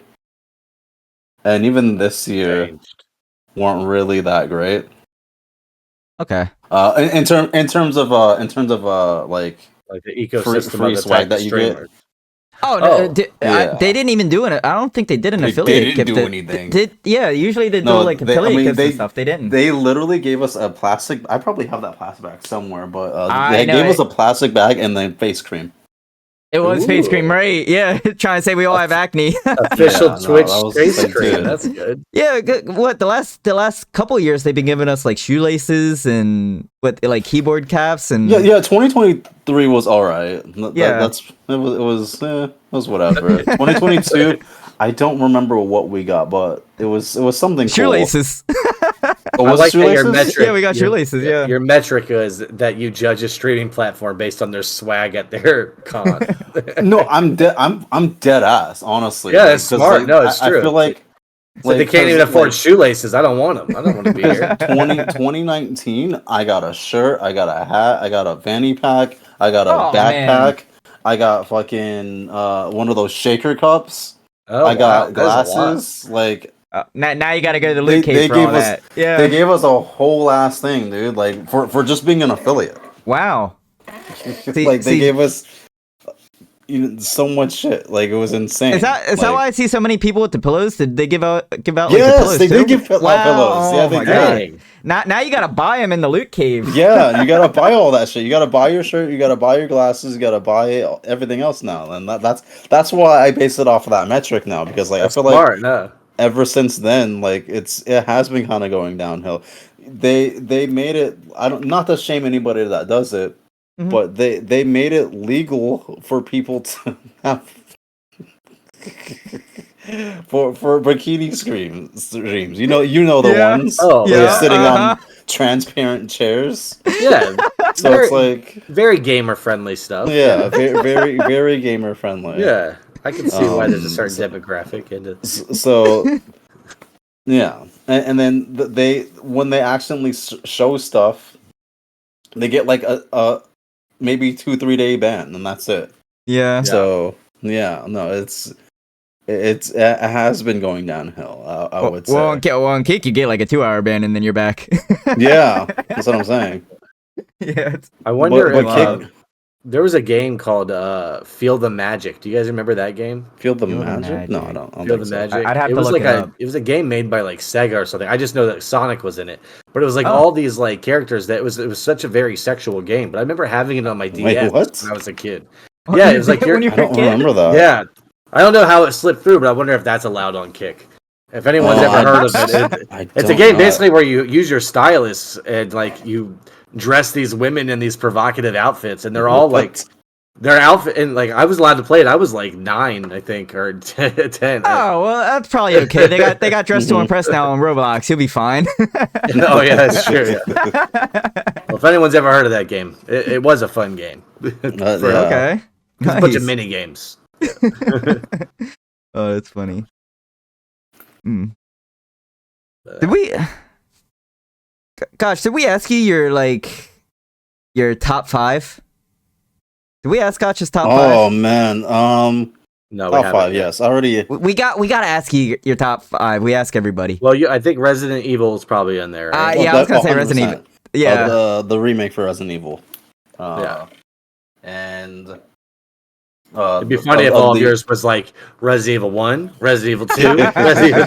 [SPEAKER 2] and even this year weren't really that great.
[SPEAKER 1] Okay.
[SPEAKER 2] In terms of like
[SPEAKER 3] the ecosystem
[SPEAKER 2] free
[SPEAKER 3] of the
[SPEAKER 2] swag that you get.
[SPEAKER 1] They didn't even do it. I don't think they did an affiliate gift.
[SPEAKER 2] They didn't do anything.
[SPEAKER 1] Usually they do like affiliate gifts and stuff. They didn't.
[SPEAKER 2] They literally gave us a plastic. I probably have that plastic bag somewhere, but they
[SPEAKER 1] gave
[SPEAKER 2] us a plastic bag and then face cream.
[SPEAKER 1] It was face cream, right? Yeah, trying to say we all have acne.
[SPEAKER 3] Official Twitch face cream. That's good.
[SPEAKER 1] Yeah, what the last couple of years they've been giving us like shoelaces and like keyboard caps and
[SPEAKER 2] 2023 was all right.
[SPEAKER 1] Yeah,
[SPEAKER 2] it was whatever. 2022, I don't remember what we got, but it was something
[SPEAKER 1] shoelaces.
[SPEAKER 2] Cool.
[SPEAKER 3] I like that your metric.
[SPEAKER 1] Yeah, we got shoelaces. Yeah,
[SPEAKER 3] your metric is that you judge a streaming platform based on their swag at their con.
[SPEAKER 2] No, I'm dead ass. Honestly,
[SPEAKER 3] yeah, it's smart. No, it's true.
[SPEAKER 2] I feel like
[SPEAKER 3] So they can't even afford shoelaces. I don't want them. I don't want to be here.
[SPEAKER 2] 2019, I got a shirt, I got a hat, I got a fanny pack, I got a backpack,
[SPEAKER 1] man.
[SPEAKER 2] I got fucking one of those shaker cups.
[SPEAKER 3] Oh,
[SPEAKER 2] I got
[SPEAKER 3] wow.
[SPEAKER 2] glasses. Like
[SPEAKER 1] now you got to go to the loot cave for all that. Yeah,
[SPEAKER 2] they gave us a whole ass thing, dude. Like for just being an affiliate.
[SPEAKER 1] Wow.
[SPEAKER 2] They gave us so much shit. Like it was insane.
[SPEAKER 1] Is that why I see so many people with the pillows? Did they give out like, the
[SPEAKER 2] yes,
[SPEAKER 1] pillows
[SPEAKER 2] they
[SPEAKER 1] too?
[SPEAKER 2] did give out pillows. Yeah, they did.
[SPEAKER 1] Now you gotta buy them in the loot cave.
[SPEAKER 2] Yeah, you gotta buy all that shit. You gotta buy your shirt. You gotta buy your glasses. You gotta buy everything else now. And that's why I base it off of that metric now, because like
[SPEAKER 3] That's
[SPEAKER 2] I feel
[SPEAKER 3] smart,
[SPEAKER 2] like ever since then, like it has been kind of going downhill. They made it. Not to shame anybody that does it. Mm-hmm. But they made it legal for people to have for bikini streams. You know the ones.
[SPEAKER 3] Oh,
[SPEAKER 2] they're sitting on transparent chairs.
[SPEAKER 3] Yeah.
[SPEAKER 2] So it's like
[SPEAKER 3] very gamer friendly stuff.
[SPEAKER 2] Yeah, very very gamer friendly.
[SPEAKER 3] Yeah. I can see why there's a certain demographic into
[SPEAKER 2] so yeah. And then when they accidentally show stuff, they get like a maybe 2-3 day ban, and that's it.
[SPEAKER 1] Yeah.
[SPEAKER 2] So yeah, no, it has been going downhill. I would say.
[SPEAKER 1] Well, on Kick you get like a 2-hour ban, and then you're back.
[SPEAKER 2] Yeah, that's what I'm saying.
[SPEAKER 1] Yeah.
[SPEAKER 3] I wonder if there was a game called Feel the Magic. Do you guys remember that game?
[SPEAKER 2] Feel the Magic? No, I don't.
[SPEAKER 3] Feel the Magic.
[SPEAKER 1] I'd have to look it up.
[SPEAKER 3] It was a game made by like Sega or something. I just know that Sonic was in it, but it was like all these like characters. It was such a very sexual game. But I remember having it on my DS when I was a kid. Yeah, it was like
[SPEAKER 1] when you were a kid.
[SPEAKER 2] I remember that.
[SPEAKER 3] Yeah, I don't know how it slipped through, but I wonder if that's allowed on Kick. If anyone's ever heard of it, it's a game basically where you use your stylus and like you dress these women in these provocative outfits, and they're all like their outfit. And like I was allowed to play it. I was like 9, I think, or 10.
[SPEAKER 1] Oh well, that's probably okay. They got dressed to impress now on Roblox. He'll be fine.
[SPEAKER 3] Oh yeah, that's true. Yeah. Well, if anyone's ever heard of that game, it was a fun game.
[SPEAKER 1] Okay,
[SPEAKER 3] nice. A bunch of mini games.
[SPEAKER 1] Oh, that's funny. Did we? Gosh, did we ask you your top 5? Did we ask Gotch's top 5?
[SPEAKER 2] Oh man,
[SPEAKER 3] no,
[SPEAKER 2] top 5. Yes, already.
[SPEAKER 1] We got to ask you your top 5. We ask everybody.
[SPEAKER 3] Well, I think Resident Evil is probably in there. Right?
[SPEAKER 1] Yeah, I was gonna say Resident Evil. Yeah,
[SPEAKER 2] the remake for Resident Evil.
[SPEAKER 3] Yeah,
[SPEAKER 2] and.
[SPEAKER 3] It'd be funny if all of yours was like Resident Evil 1, Resident Evil 2, Resident Evil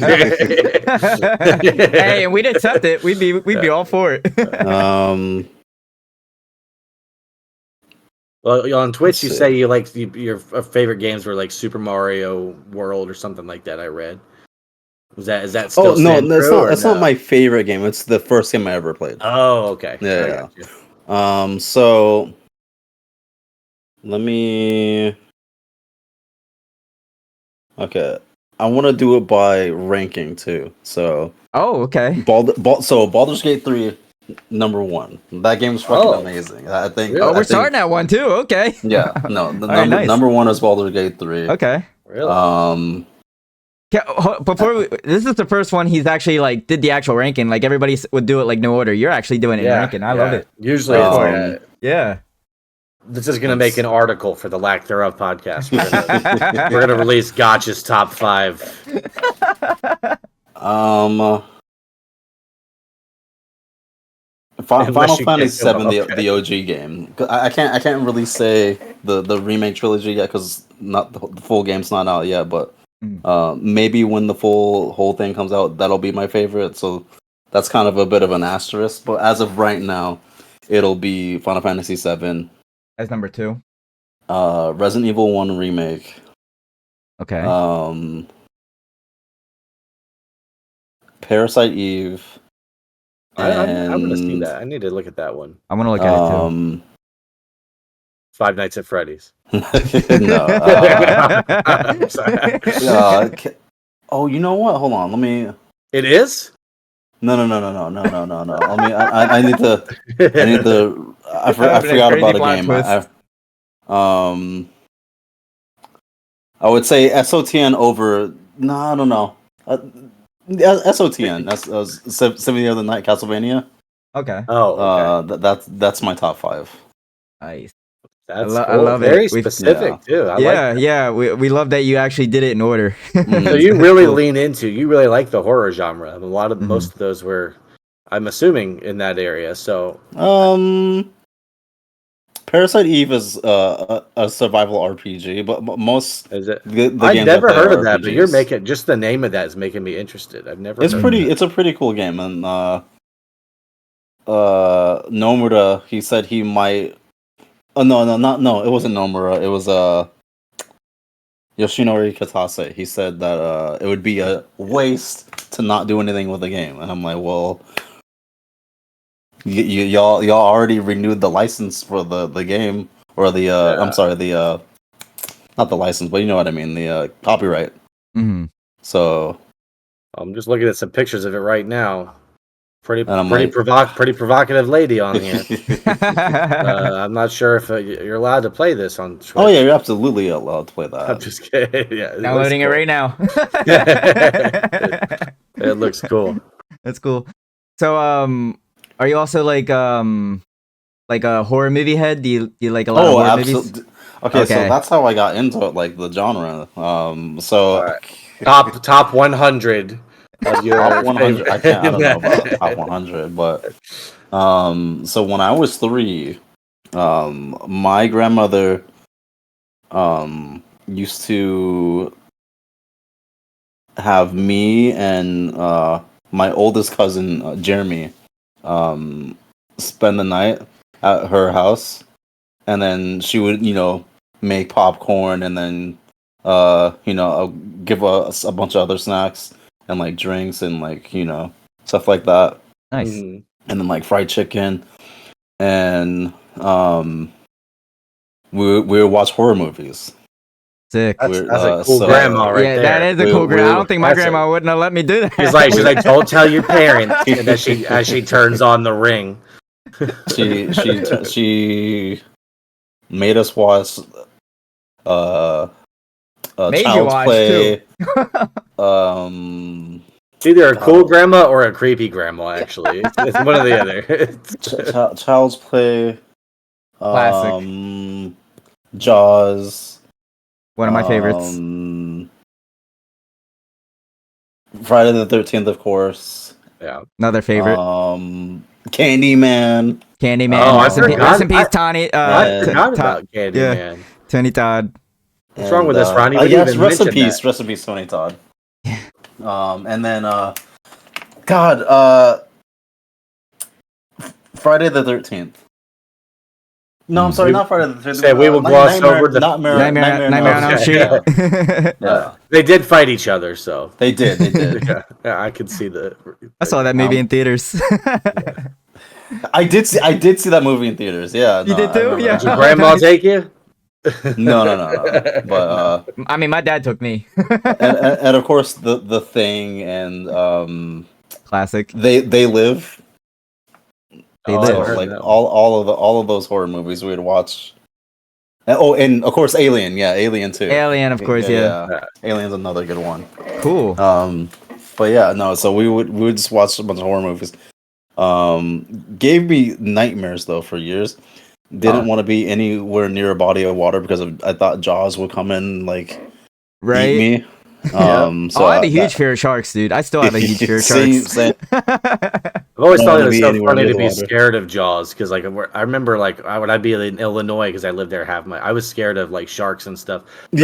[SPEAKER 3] 3.
[SPEAKER 1] Hey, and we'd accept it. We'd be all for it.
[SPEAKER 3] Well, on Twitch, you say you like your favorite games were like Super Mario World or something like that. I read. Is that still?
[SPEAKER 2] Oh no, that's not my favorite game. It's the first game I ever played.
[SPEAKER 3] Oh, okay.
[SPEAKER 2] Yeah. So let me. Okay, I want to do it by ranking too. So.
[SPEAKER 1] Oh, okay.
[SPEAKER 2] Baldur's Gate 3, number 1. That game's fucking amazing. I think.
[SPEAKER 1] Oh, we're starting at 1 too. Okay.
[SPEAKER 2] Yeah. No.
[SPEAKER 1] Nice.
[SPEAKER 2] Number 1 is Baldur's Gate 3.
[SPEAKER 1] Okay.
[SPEAKER 3] Really?
[SPEAKER 1] This is the first one he's actually like did the actual ranking. Like everybody would do it like no order. You're actually doing it in ranking. I love it.
[SPEAKER 3] Usually,
[SPEAKER 1] yeah.
[SPEAKER 3] This is gonna make an article for the Lack Thereof podcast. We're gonna release Gotch's top 5.
[SPEAKER 2] Final Fantasy VII, the OG game. I can't really say the remake trilogy yet because the full game's not out yet. But maybe when the whole thing comes out, that'll be my favorite. So that's kind of a bit of an asterisk. But as of right now, it'll be Final Fantasy VII.
[SPEAKER 1] As number 2.
[SPEAKER 2] Resident Evil 1 remake.
[SPEAKER 1] Okay.
[SPEAKER 2] Parasite Eve.
[SPEAKER 3] I'm gonna see that. I need to look at that one.
[SPEAKER 1] I'm gonna look at it too.
[SPEAKER 3] Five Nights at Freddy's.
[SPEAKER 2] No.
[SPEAKER 3] I'm sorry.
[SPEAKER 2] Oh, you know what? Hold on. Let me.
[SPEAKER 3] It is?
[SPEAKER 2] No. I need to. I forgot about a game. I would say SOTN over. No, I don't know. SOTN. That's Symphony of the Night, Castlevania.
[SPEAKER 1] Okay.
[SPEAKER 3] Oh, okay.
[SPEAKER 2] That's my top 5.
[SPEAKER 1] Nice.
[SPEAKER 3] That's
[SPEAKER 1] I
[SPEAKER 3] cool.
[SPEAKER 1] love it.
[SPEAKER 3] Very
[SPEAKER 1] We've-
[SPEAKER 3] specific too. I like that.
[SPEAKER 1] Yeah. We love that you actually did it in order.
[SPEAKER 3] So you really lean into, you really like the horror genre. Most of those were, I'm assuming, in that area. So
[SPEAKER 2] Parasite Eve is a survival RPG, but most
[SPEAKER 3] is it?
[SPEAKER 2] the
[SPEAKER 3] I've
[SPEAKER 2] games
[SPEAKER 3] never
[SPEAKER 2] I play
[SPEAKER 3] heard
[SPEAKER 2] are
[SPEAKER 3] of that, but
[SPEAKER 2] RPGs.
[SPEAKER 3] you're making just the name of that is making me interested. I've never.
[SPEAKER 2] It's
[SPEAKER 3] heard
[SPEAKER 2] pretty.
[SPEAKER 3] Of
[SPEAKER 2] It's a pretty cool game, and Nomura, he said he might. Oh no! It wasn't Nomura. It was Yoshinori Katase. He said that it would be a waste to not do anything with the game, and I'm like, well, y'all already renewed the license for the game, or the I'm sorry, the not the license, but you know what I mean, the copyright.
[SPEAKER 1] Mm-hmm.
[SPEAKER 2] So
[SPEAKER 3] I'm just looking at some pictures of it right now. Pretty
[SPEAKER 2] like-
[SPEAKER 3] provocative lady on here. I'm not sure if you're allowed to play this on Twitch.
[SPEAKER 2] Oh yeah, you're absolutely allowed to play that.
[SPEAKER 3] I'm just kidding. Yeah,
[SPEAKER 1] Downloading it right now.
[SPEAKER 3] It looks cool.
[SPEAKER 1] That's cool. So, are you also like a horror movie head? Do you like a lot of horror movies?
[SPEAKER 2] Absolutely. Okay, so that's how I got into it, like the genre. So
[SPEAKER 3] right. top 100 of your
[SPEAKER 2] top 100. I don't know about
[SPEAKER 3] favorite.
[SPEAKER 2] top 100, but so when I was 3, my grandmother used to have me and my oldest cousin Jeremy spend the night at her house, and then she would make popcorn, and then give us a bunch of other snacks and like drinks and like stuff like that.
[SPEAKER 1] Nice.
[SPEAKER 3] Mhm.
[SPEAKER 2] And then like fried chicken, and we would watch horror movies.
[SPEAKER 1] Sick.
[SPEAKER 3] That's a cool grandma right
[SPEAKER 1] yeah,
[SPEAKER 3] there.
[SPEAKER 1] that is a cool grandma. I don't think my
[SPEAKER 3] That's
[SPEAKER 1] grandma wouldn't have let me do that.
[SPEAKER 3] She's like, don't tell your parents. And as she turns on the ring.
[SPEAKER 2] She made us watch
[SPEAKER 1] Made you
[SPEAKER 2] Child's
[SPEAKER 1] watch,
[SPEAKER 2] Play.
[SPEAKER 3] It's either a cool grandma or a creepy grandma, actually. It's one or the other.
[SPEAKER 2] Child's Play.
[SPEAKER 1] Classic.
[SPEAKER 2] Jaws.
[SPEAKER 1] One of my favorites.
[SPEAKER 2] Friday the 13th, of course.
[SPEAKER 3] Yeah.
[SPEAKER 1] Another favorite.
[SPEAKER 2] Candyman.
[SPEAKER 1] Candyman.
[SPEAKER 3] Oh,
[SPEAKER 1] rest in peace, Tony.
[SPEAKER 3] I forgot about Candyman.
[SPEAKER 1] Tony Todd.
[SPEAKER 3] What's wrong with this, Ronnie? We
[SPEAKER 2] Yes,
[SPEAKER 3] didn't
[SPEAKER 2] rest in
[SPEAKER 3] mention
[SPEAKER 2] peace.
[SPEAKER 3] that.
[SPEAKER 2] Rest in peace, Tony Todd.
[SPEAKER 1] Yeah.
[SPEAKER 2] And then, Friday the 13th. No, I'm sorry, not Friday the 13th.
[SPEAKER 3] Say we will gloss over the
[SPEAKER 1] Nightmare on Elm Street.
[SPEAKER 2] Yeah,
[SPEAKER 3] They did fight each other, so
[SPEAKER 2] they did.
[SPEAKER 3] yeah, I could see the.
[SPEAKER 1] I saw that movie in theaters.
[SPEAKER 2] I did see that movie in theaters. Yeah,
[SPEAKER 1] You did
[SPEAKER 2] I
[SPEAKER 1] too?
[SPEAKER 2] remember
[SPEAKER 1] Yeah.
[SPEAKER 2] that.
[SPEAKER 3] Did your grandma take you?
[SPEAKER 2] No. But
[SPEAKER 1] I mean, my dad took me.
[SPEAKER 2] and of course the Thing and
[SPEAKER 1] Classic.
[SPEAKER 2] they live.
[SPEAKER 1] They
[SPEAKER 3] Oh,
[SPEAKER 1] live.
[SPEAKER 3] I heard
[SPEAKER 2] Like
[SPEAKER 3] that.
[SPEAKER 2] all of those horror movies we would watch. And of course Alien. Yeah, Alien too.
[SPEAKER 1] Alien, of course, yeah.
[SPEAKER 2] Alien's another good one.
[SPEAKER 1] Cool.
[SPEAKER 2] But yeah, no. So we would just watch a bunch of horror movies. Gave me nightmares though for years. Didn't want to be anywhere near a body of water because I thought Jaws would come in like
[SPEAKER 1] Right?
[SPEAKER 2] eat me. So
[SPEAKER 1] I had a huge fear of sharks, dude. I still have a huge fear of sharks.
[SPEAKER 3] I've always
[SPEAKER 2] Don't
[SPEAKER 3] thought
[SPEAKER 2] wanna
[SPEAKER 3] it was
[SPEAKER 2] be
[SPEAKER 3] so
[SPEAKER 2] anywhere
[SPEAKER 3] funny
[SPEAKER 2] near
[SPEAKER 3] to
[SPEAKER 2] the
[SPEAKER 3] be
[SPEAKER 2] water.
[SPEAKER 3] scared of Jaws because, like, I remember, like, when I'd be in Illinois because I lived there I was scared of like sharks and stuff. But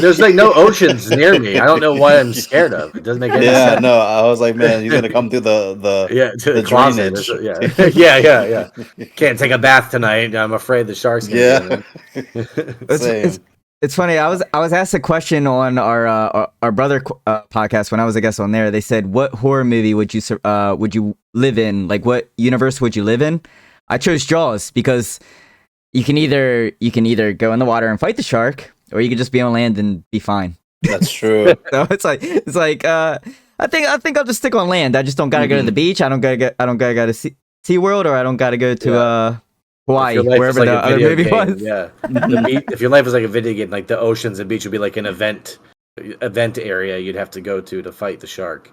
[SPEAKER 3] there's no oceans near me. I don't know what I'm scared of. It doesn't make any
[SPEAKER 2] Yeah,
[SPEAKER 3] sense.
[SPEAKER 2] no. I was like, man, he's gonna come through the
[SPEAKER 3] To the
[SPEAKER 2] the
[SPEAKER 3] closet.
[SPEAKER 2] drainage.
[SPEAKER 3] Yeah. Can't take a bath tonight. I'm afraid the sharks. Gonna get in.
[SPEAKER 2] Same.
[SPEAKER 1] It's funny. I was asked a question on our brother podcast when I was a guest on there. They said, "What horror movie would you live in? Like, what universe would you live in?" I chose Jaws because you can either go in the water and fight the shark, or you can just be on land and be fine.
[SPEAKER 2] That's true.
[SPEAKER 1] So it's like I think I'll just stick on land. I just don't gotta go to the beach. I don't gotta go to SeaWorld, or I don't gotta go to Hawaii,
[SPEAKER 3] If your life
[SPEAKER 1] wherever
[SPEAKER 3] is
[SPEAKER 1] the
[SPEAKER 3] like a
[SPEAKER 1] other
[SPEAKER 3] video
[SPEAKER 1] movie
[SPEAKER 3] game,
[SPEAKER 1] was.
[SPEAKER 3] Yeah. If your life was like a video game, like the oceans and beach would be like an event area you'd have to go to fight the shark.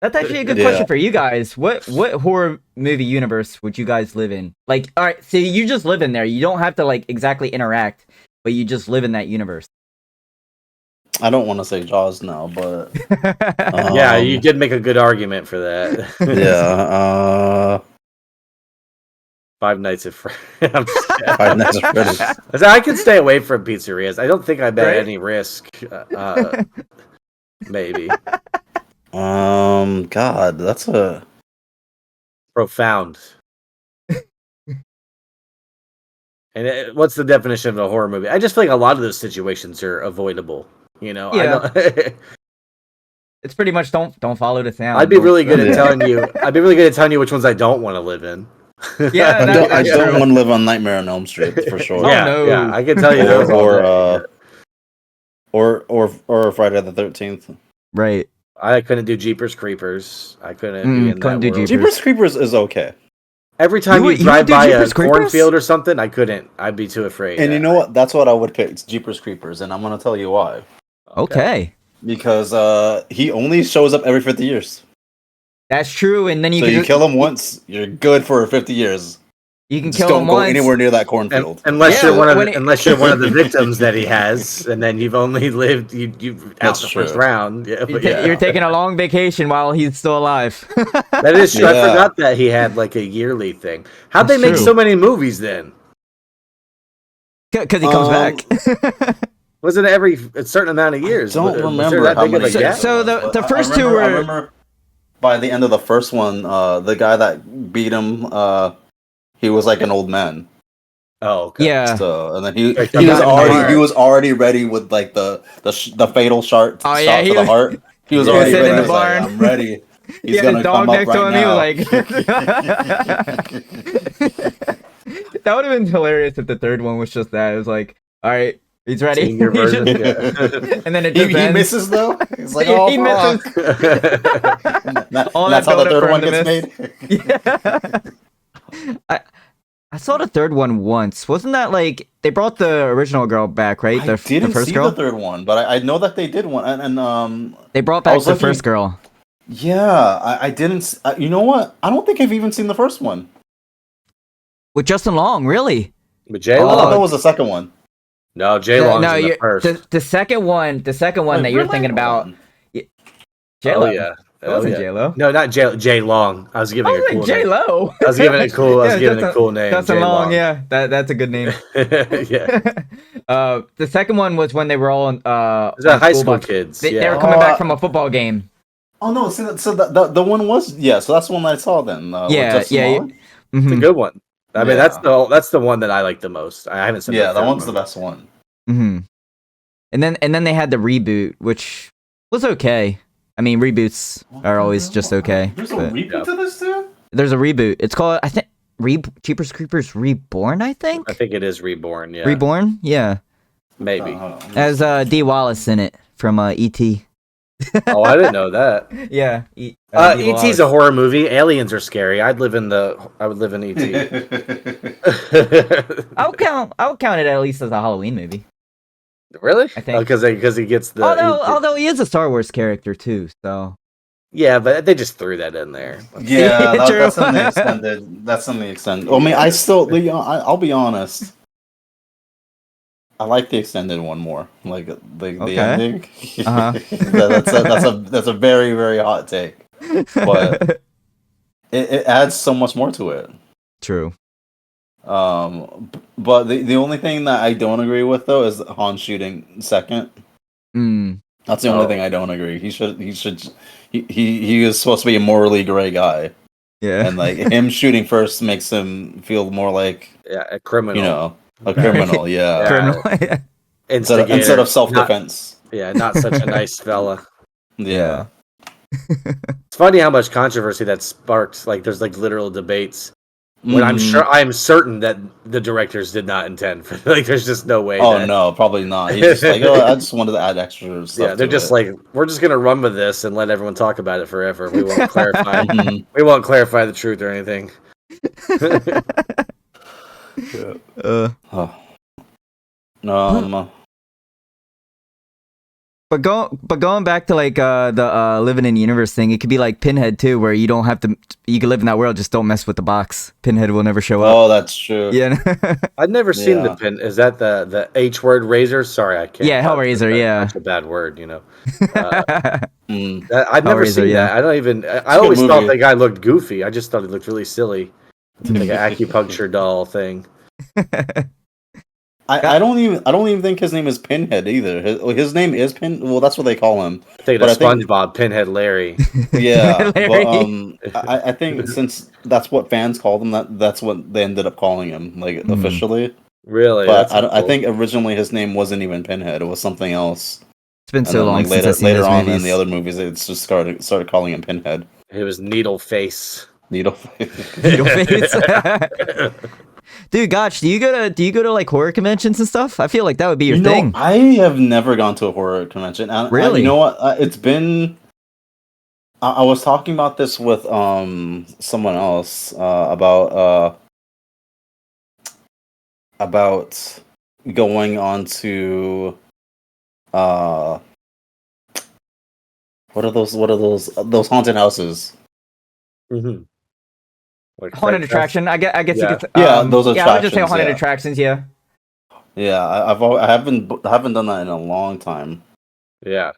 [SPEAKER 1] That's actually a good
[SPEAKER 2] Yeah.
[SPEAKER 1] question for you guys. What horror movie universe would you guys live in? Like, all right, so you just live in there. You don't have to like exactly interact, but you just live in that universe.
[SPEAKER 2] I don't want to say Jaws now, but
[SPEAKER 3] Yeah, you did make a good argument for that.
[SPEAKER 2] yeah.
[SPEAKER 3] Five Nights at Freddy's. I'm just kidding.
[SPEAKER 2] Five Nights at Freddy's.
[SPEAKER 3] I can stay away from pizzerias. I don't think I'm at
[SPEAKER 1] Right?
[SPEAKER 3] any risk. Maybe.
[SPEAKER 2] God, that's a
[SPEAKER 3] Profound. And what's the definition of a horror movie? I just feel like a lot of those situations are avoidable. You know,
[SPEAKER 1] Yeah. It's pretty much don't follow the sound.
[SPEAKER 3] I'd be really good at telling you. I'd be really good at telling you which ones I don't want to live in.
[SPEAKER 1] Yeah,
[SPEAKER 2] I don't want to live on Nightmare on Elm Street for sure.
[SPEAKER 3] Yeah,
[SPEAKER 1] no.
[SPEAKER 3] yeah, I can tell you those.
[SPEAKER 2] or Friday the 13th.
[SPEAKER 1] Right.
[SPEAKER 3] I couldn't do Jeepers Creepers. I couldn't be in
[SPEAKER 1] couldn't
[SPEAKER 3] that
[SPEAKER 1] do
[SPEAKER 3] world.
[SPEAKER 2] Jeepers Creepers is okay.
[SPEAKER 3] Every time you
[SPEAKER 1] would
[SPEAKER 3] drive
[SPEAKER 1] do
[SPEAKER 3] by a
[SPEAKER 1] Jeepers Creepers?
[SPEAKER 3] cornfield or something, I couldn't. I'd be too afraid.
[SPEAKER 2] And you know what? That's what I would pick. It's Jeepers Creepers, and I'm gonna tell you why.
[SPEAKER 1] Okay.
[SPEAKER 2] Because he only shows up every 50 years.
[SPEAKER 1] That's true, and then you
[SPEAKER 2] So
[SPEAKER 1] can
[SPEAKER 2] you
[SPEAKER 1] just,
[SPEAKER 2] kill him once, you're good for 50 years.
[SPEAKER 1] you can
[SPEAKER 2] Just
[SPEAKER 1] kill
[SPEAKER 2] don't
[SPEAKER 1] him
[SPEAKER 2] go
[SPEAKER 1] once.
[SPEAKER 2] anywhere near that cornfield.
[SPEAKER 3] Unless
[SPEAKER 1] Yeah,
[SPEAKER 3] you're one of
[SPEAKER 1] when
[SPEAKER 3] the,
[SPEAKER 1] it-
[SPEAKER 3] unless you're one of the victims that he has, and then you've only lived you've out
[SPEAKER 2] That's
[SPEAKER 3] the first
[SPEAKER 2] true.
[SPEAKER 3] round. Yeah, but yeah.
[SPEAKER 1] You're taking a long vacation while he's still alive.
[SPEAKER 3] That is true. I
[SPEAKER 2] Yeah.
[SPEAKER 3] forgot that he had like a yearly thing. How'd they
[SPEAKER 1] That's
[SPEAKER 3] make
[SPEAKER 1] true.
[SPEAKER 3] so many movies then?
[SPEAKER 1] Because he comes back.
[SPEAKER 3] Was it every a certain amount of years?
[SPEAKER 2] Don't
[SPEAKER 3] Was there
[SPEAKER 2] remember
[SPEAKER 3] that
[SPEAKER 2] how
[SPEAKER 3] big of a
[SPEAKER 2] many.
[SPEAKER 3] gap?
[SPEAKER 1] So the
[SPEAKER 2] But
[SPEAKER 1] first
[SPEAKER 2] I
[SPEAKER 1] two
[SPEAKER 2] remember,
[SPEAKER 1] were-
[SPEAKER 2] I remember by the end of the first one, the guy that beat him, he was like an old man.
[SPEAKER 3] Oh, okay.
[SPEAKER 1] Yeah.
[SPEAKER 2] So and then he
[SPEAKER 3] Like,
[SPEAKER 2] was
[SPEAKER 3] got in the
[SPEAKER 2] already
[SPEAKER 3] heart.
[SPEAKER 2] he was already ready with like the fatal shot
[SPEAKER 1] Oh,
[SPEAKER 2] shot
[SPEAKER 1] yeah,
[SPEAKER 2] to
[SPEAKER 1] he
[SPEAKER 2] the
[SPEAKER 1] was-
[SPEAKER 2] heart. He was
[SPEAKER 1] he was
[SPEAKER 2] already
[SPEAKER 1] sitting
[SPEAKER 2] ready.
[SPEAKER 1] in
[SPEAKER 2] He
[SPEAKER 1] the
[SPEAKER 2] was like,
[SPEAKER 1] barn.
[SPEAKER 2] I'm ready. He's
[SPEAKER 1] He had
[SPEAKER 2] gonna
[SPEAKER 1] his dog
[SPEAKER 2] come up
[SPEAKER 1] next to
[SPEAKER 2] right
[SPEAKER 1] him.
[SPEAKER 2] now.
[SPEAKER 1] He was like, that would have been hilarious if the third one was just that. It was like, all right, he's ready.
[SPEAKER 3] Senior
[SPEAKER 1] He
[SPEAKER 3] version.
[SPEAKER 1] just-
[SPEAKER 3] Yeah.
[SPEAKER 1] and then it
[SPEAKER 2] he,
[SPEAKER 1] just
[SPEAKER 2] he
[SPEAKER 1] ends.
[SPEAKER 2] misses though. He's like,
[SPEAKER 1] He-
[SPEAKER 2] oh,
[SPEAKER 1] he
[SPEAKER 2] fuck.
[SPEAKER 1] misses.
[SPEAKER 2] And that-
[SPEAKER 1] All
[SPEAKER 2] and that's
[SPEAKER 1] that
[SPEAKER 2] how the
[SPEAKER 1] build-up
[SPEAKER 2] third
[SPEAKER 1] for
[SPEAKER 2] one
[SPEAKER 1] him
[SPEAKER 2] gets
[SPEAKER 1] to
[SPEAKER 2] made.
[SPEAKER 1] I saw the third one once. Wasn't that like they brought the original girl back, right?
[SPEAKER 2] I
[SPEAKER 1] The
[SPEAKER 2] didn't
[SPEAKER 1] first
[SPEAKER 2] see
[SPEAKER 1] girl.
[SPEAKER 2] the third one, but I know that they did one, and
[SPEAKER 1] They brought
[SPEAKER 2] I
[SPEAKER 1] back
[SPEAKER 2] was
[SPEAKER 1] the
[SPEAKER 2] looking-
[SPEAKER 1] first girl
[SPEAKER 2] yeah, I didn't. You know what? I don't think I've even seen the first one.
[SPEAKER 1] with Justin Long. Really?
[SPEAKER 3] But J
[SPEAKER 2] I thought
[SPEAKER 3] Long.
[SPEAKER 2] that was the second one.
[SPEAKER 3] No, J Long's
[SPEAKER 1] no,
[SPEAKER 3] in the
[SPEAKER 1] you're,
[SPEAKER 3] first.
[SPEAKER 1] the second one. The second one
[SPEAKER 2] Wait,
[SPEAKER 1] that you're
[SPEAKER 2] really?
[SPEAKER 1] thinking about.
[SPEAKER 2] Hold
[SPEAKER 1] J-Lo.
[SPEAKER 3] Oh yeah.
[SPEAKER 1] That wasn't
[SPEAKER 3] yeah.
[SPEAKER 1] J-Lo.
[SPEAKER 3] No, not J Long. I was
[SPEAKER 1] I
[SPEAKER 3] giving
[SPEAKER 1] was
[SPEAKER 3] a cool
[SPEAKER 1] like
[SPEAKER 3] name.
[SPEAKER 1] J-Lo.
[SPEAKER 3] I was giving it cool. I was
[SPEAKER 1] Yeah,
[SPEAKER 3] giving a
[SPEAKER 1] Justin-
[SPEAKER 3] cool name.
[SPEAKER 1] Justin
[SPEAKER 3] J
[SPEAKER 1] Long. Yeah, that's a good name.
[SPEAKER 3] Yeah.
[SPEAKER 1] The second one was when they were all
[SPEAKER 3] Is
[SPEAKER 1] on
[SPEAKER 3] that high school
[SPEAKER 1] bus.
[SPEAKER 3] kids?
[SPEAKER 1] They
[SPEAKER 3] Yeah.
[SPEAKER 1] were coming
[SPEAKER 2] Oh,
[SPEAKER 1] back from a football game.
[SPEAKER 2] Oh no! So the one was so that's the one I saw then. With
[SPEAKER 1] Yeah,
[SPEAKER 2] Justin
[SPEAKER 1] yeah,
[SPEAKER 2] Long?
[SPEAKER 3] It's a
[SPEAKER 1] Mhm.
[SPEAKER 3] good one. I mean,
[SPEAKER 2] Yeah.
[SPEAKER 3] that's the one that I like the most. I haven't seen.
[SPEAKER 2] Yeah,
[SPEAKER 3] the
[SPEAKER 2] that
[SPEAKER 3] third
[SPEAKER 2] one's the
[SPEAKER 3] one.
[SPEAKER 2] best one.
[SPEAKER 1] Mm-hmm. And then they had the reboot, which was okay. I mean, reboots are always just okay.
[SPEAKER 2] There's a
[SPEAKER 1] but-
[SPEAKER 2] reboot
[SPEAKER 3] Yeah.
[SPEAKER 2] to this too.
[SPEAKER 1] There's a reboot. It's called, I think, Jeepers Creepers Reborn. I think
[SPEAKER 3] I think it is Reborn. Yeah,
[SPEAKER 1] Reborn. Yeah,
[SPEAKER 3] maybe.
[SPEAKER 1] as D Wallace in it from E.T.
[SPEAKER 3] Oh, I didn't know that.
[SPEAKER 1] Yeah,
[SPEAKER 3] E.T.'s a horror movie. Aliens are scary. I would live in E.T.
[SPEAKER 1] I would count it at least as a Halloween movie.
[SPEAKER 3] Really?
[SPEAKER 1] I think.
[SPEAKER 3] Because he gets the.
[SPEAKER 1] Although he is a Star Wars character too, so
[SPEAKER 3] Yeah, but they just threw that in there.
[SPEAKER 2] Yeah,
[SPEAKER 1] True.
[SPEAKER 2] that's in the extended. That's in the extended. I mean, I'll be honest. I like the extended one more. Like the
[SPEAKER 1] Okay.
[SPEAKER 2] ending.
[SPEAKER 1] Uh-huh.
[SPEAKER 2] that's a very very hot take, but it adds so much more to it.
[SPEAKER 1] true.
[SPEAKER 2] But the only thing that I don't agree with though is Han shooting second.
[SPEAKER 1] Mm.
[SPEAKER 2] That's the only thing I don't agree. He is supposed to be a morally gray guy,
[SPEAKER 1] Yeah.
[SPEAKER 2] and like him shooting first makes him feel more like
[SPEAKER 3] Yeah, a criminal.
[SPEAKER 2] you know a criminal. Yeah,
[SPEAKER 1] Criminal.
[SPEAKER 3] Instigator.
[SPEAKER 2] instead of self defense.
[SPEAKER 3] Not such a nice fella.
[SPEAKER 2] Yeah.
[SPEAKER 3] It's funny how much controversy that sparked. Like, there's like literal debates. When
[SPEAKER 2] Mhm.
[SPEAKER 3] I'm certain that the directors did not intend for. Like, there's just no way.
[SPEAKER 2] Oh
[SPEAKER 3] that,
[SPEAKER 2] no, probably not. He's just like, oh, I just wanted to add extra stuff.
[SPEAKER 3] Yeah, they're
[SPEAKER 2] to
[SPEAKER 3] just
[SPEAKER 2] it.
[SPEAKER 3] like, we're just gonna run with this and let everyone talk about it forever. We won't clarify.
[SPEAKER 2] Mhm.
[SPEAKER 3] We won't clarify the truth or anything.
[SPEAKER 1] Uh,
[SPEAKER 2] Oh.
[SPEAKER 1] But going back to like the living in the universe thing, it could be like Pinhead too, where you don't have to. You can live in that world, just don't mess with the box. Pinhead will never show up.
[SPEAKER 2] Oh, that's true.
[SPEAKER 1] Yeah.
[SPEAKER 3] I've never seen the pin. Is that the H word razor? Sorry, I can't.
[SPEAKER 1] Yeah, Hellraiser. Yeah,
[SPEAKER 3] that's a bad word. You know.
[SPEAKER 2] Mm.
[SPEAKER 3] I've never
[SPEAKER 1] Hellraiser,
[SPEAKER 3] seen
[SPEAKER 1] yeah.
[SPEAKER 3] that. I don't even. I
[SPEAKER 2] a
[SPEAKER 3] always
[SPEAKER 2] good
[SPEAKER 3] thought
[SPEAKER 2] movie.
[SPEAKER 3] that guy looked goofy. I just thought he looked really silly, like an acupuncture doll thing.
[SPEAKER 2] I don't even think his name is Pinhead either. His name is Well, that's what they call him.
[SPEAKER 3] I think
[SPEAKER 2] But
[SPEAKER 3] it's SpongeBob, Pinhead Larry.
[SPEAKER 2] Yeah,
[SPEAKER 1] Larry.
[SPEAKER 2] but I think since that's what fans called him, that's what they ended up calling him, like officially.
[SPEAKER 3] Really?
[SPEAKER 2] But
[SPEAKER 3] That's
[SPEAKER 2] I
[SPEAKER 3] cool.
[SPEAKER 2] think originally his name wasn't even Pinhead; it was something else.
[SPEAKER 1] It's been
[SPEAKER 2] And
[SPEAKER 1] so
[SPEAKER 2] then,
[SPEAKER 1] long
[SPEAKER 2] like,
[SPEAKER 1] since I've seen
[SPEAKER 2] later
[SPEAKER 1] those
[SPEAKER 2] on
[SPEAKER 1] movies.
[SPEAKER 2] in the other movies, it's just started calling him Pinhead.
[SPEAKER 3] It was Needle Face.
[SPEAKER 2] Needle.
[SPEAKER 1] Needle face. Dude, Gotch, do you go to like horror conventions and stuff? I feel like that would be your thing.
[SPEAKER 2] I have never gone to a horror convention.
[SPEAKER 1] Really?
[SPEAKER 2] You know what? It's been. I was talking about this with someone else about going on to what are those haunted houses?
[SPEAKER 3] Mm-hmm. Like
[SPEAKER 1] Haunted
[SPEAKER 3] Fright
[SPEAKER 1] attraction. I guess you
[SPEAKER 3] Yeah.
[SPEAKER 1] could.
[SPEAKER 2] Yeah, those
[SPEAKER 1] Yeah, I would just say
[SPEAKER 2] attractions,
[SPEAKER 1] haunted
[SPEAKER 2] yeah.
[SPEAKER 1] attractions. Yeah.
[SPEAKER 2] Yeah, I haven't done that in a long time.
[SPEAKER 3] Yeah.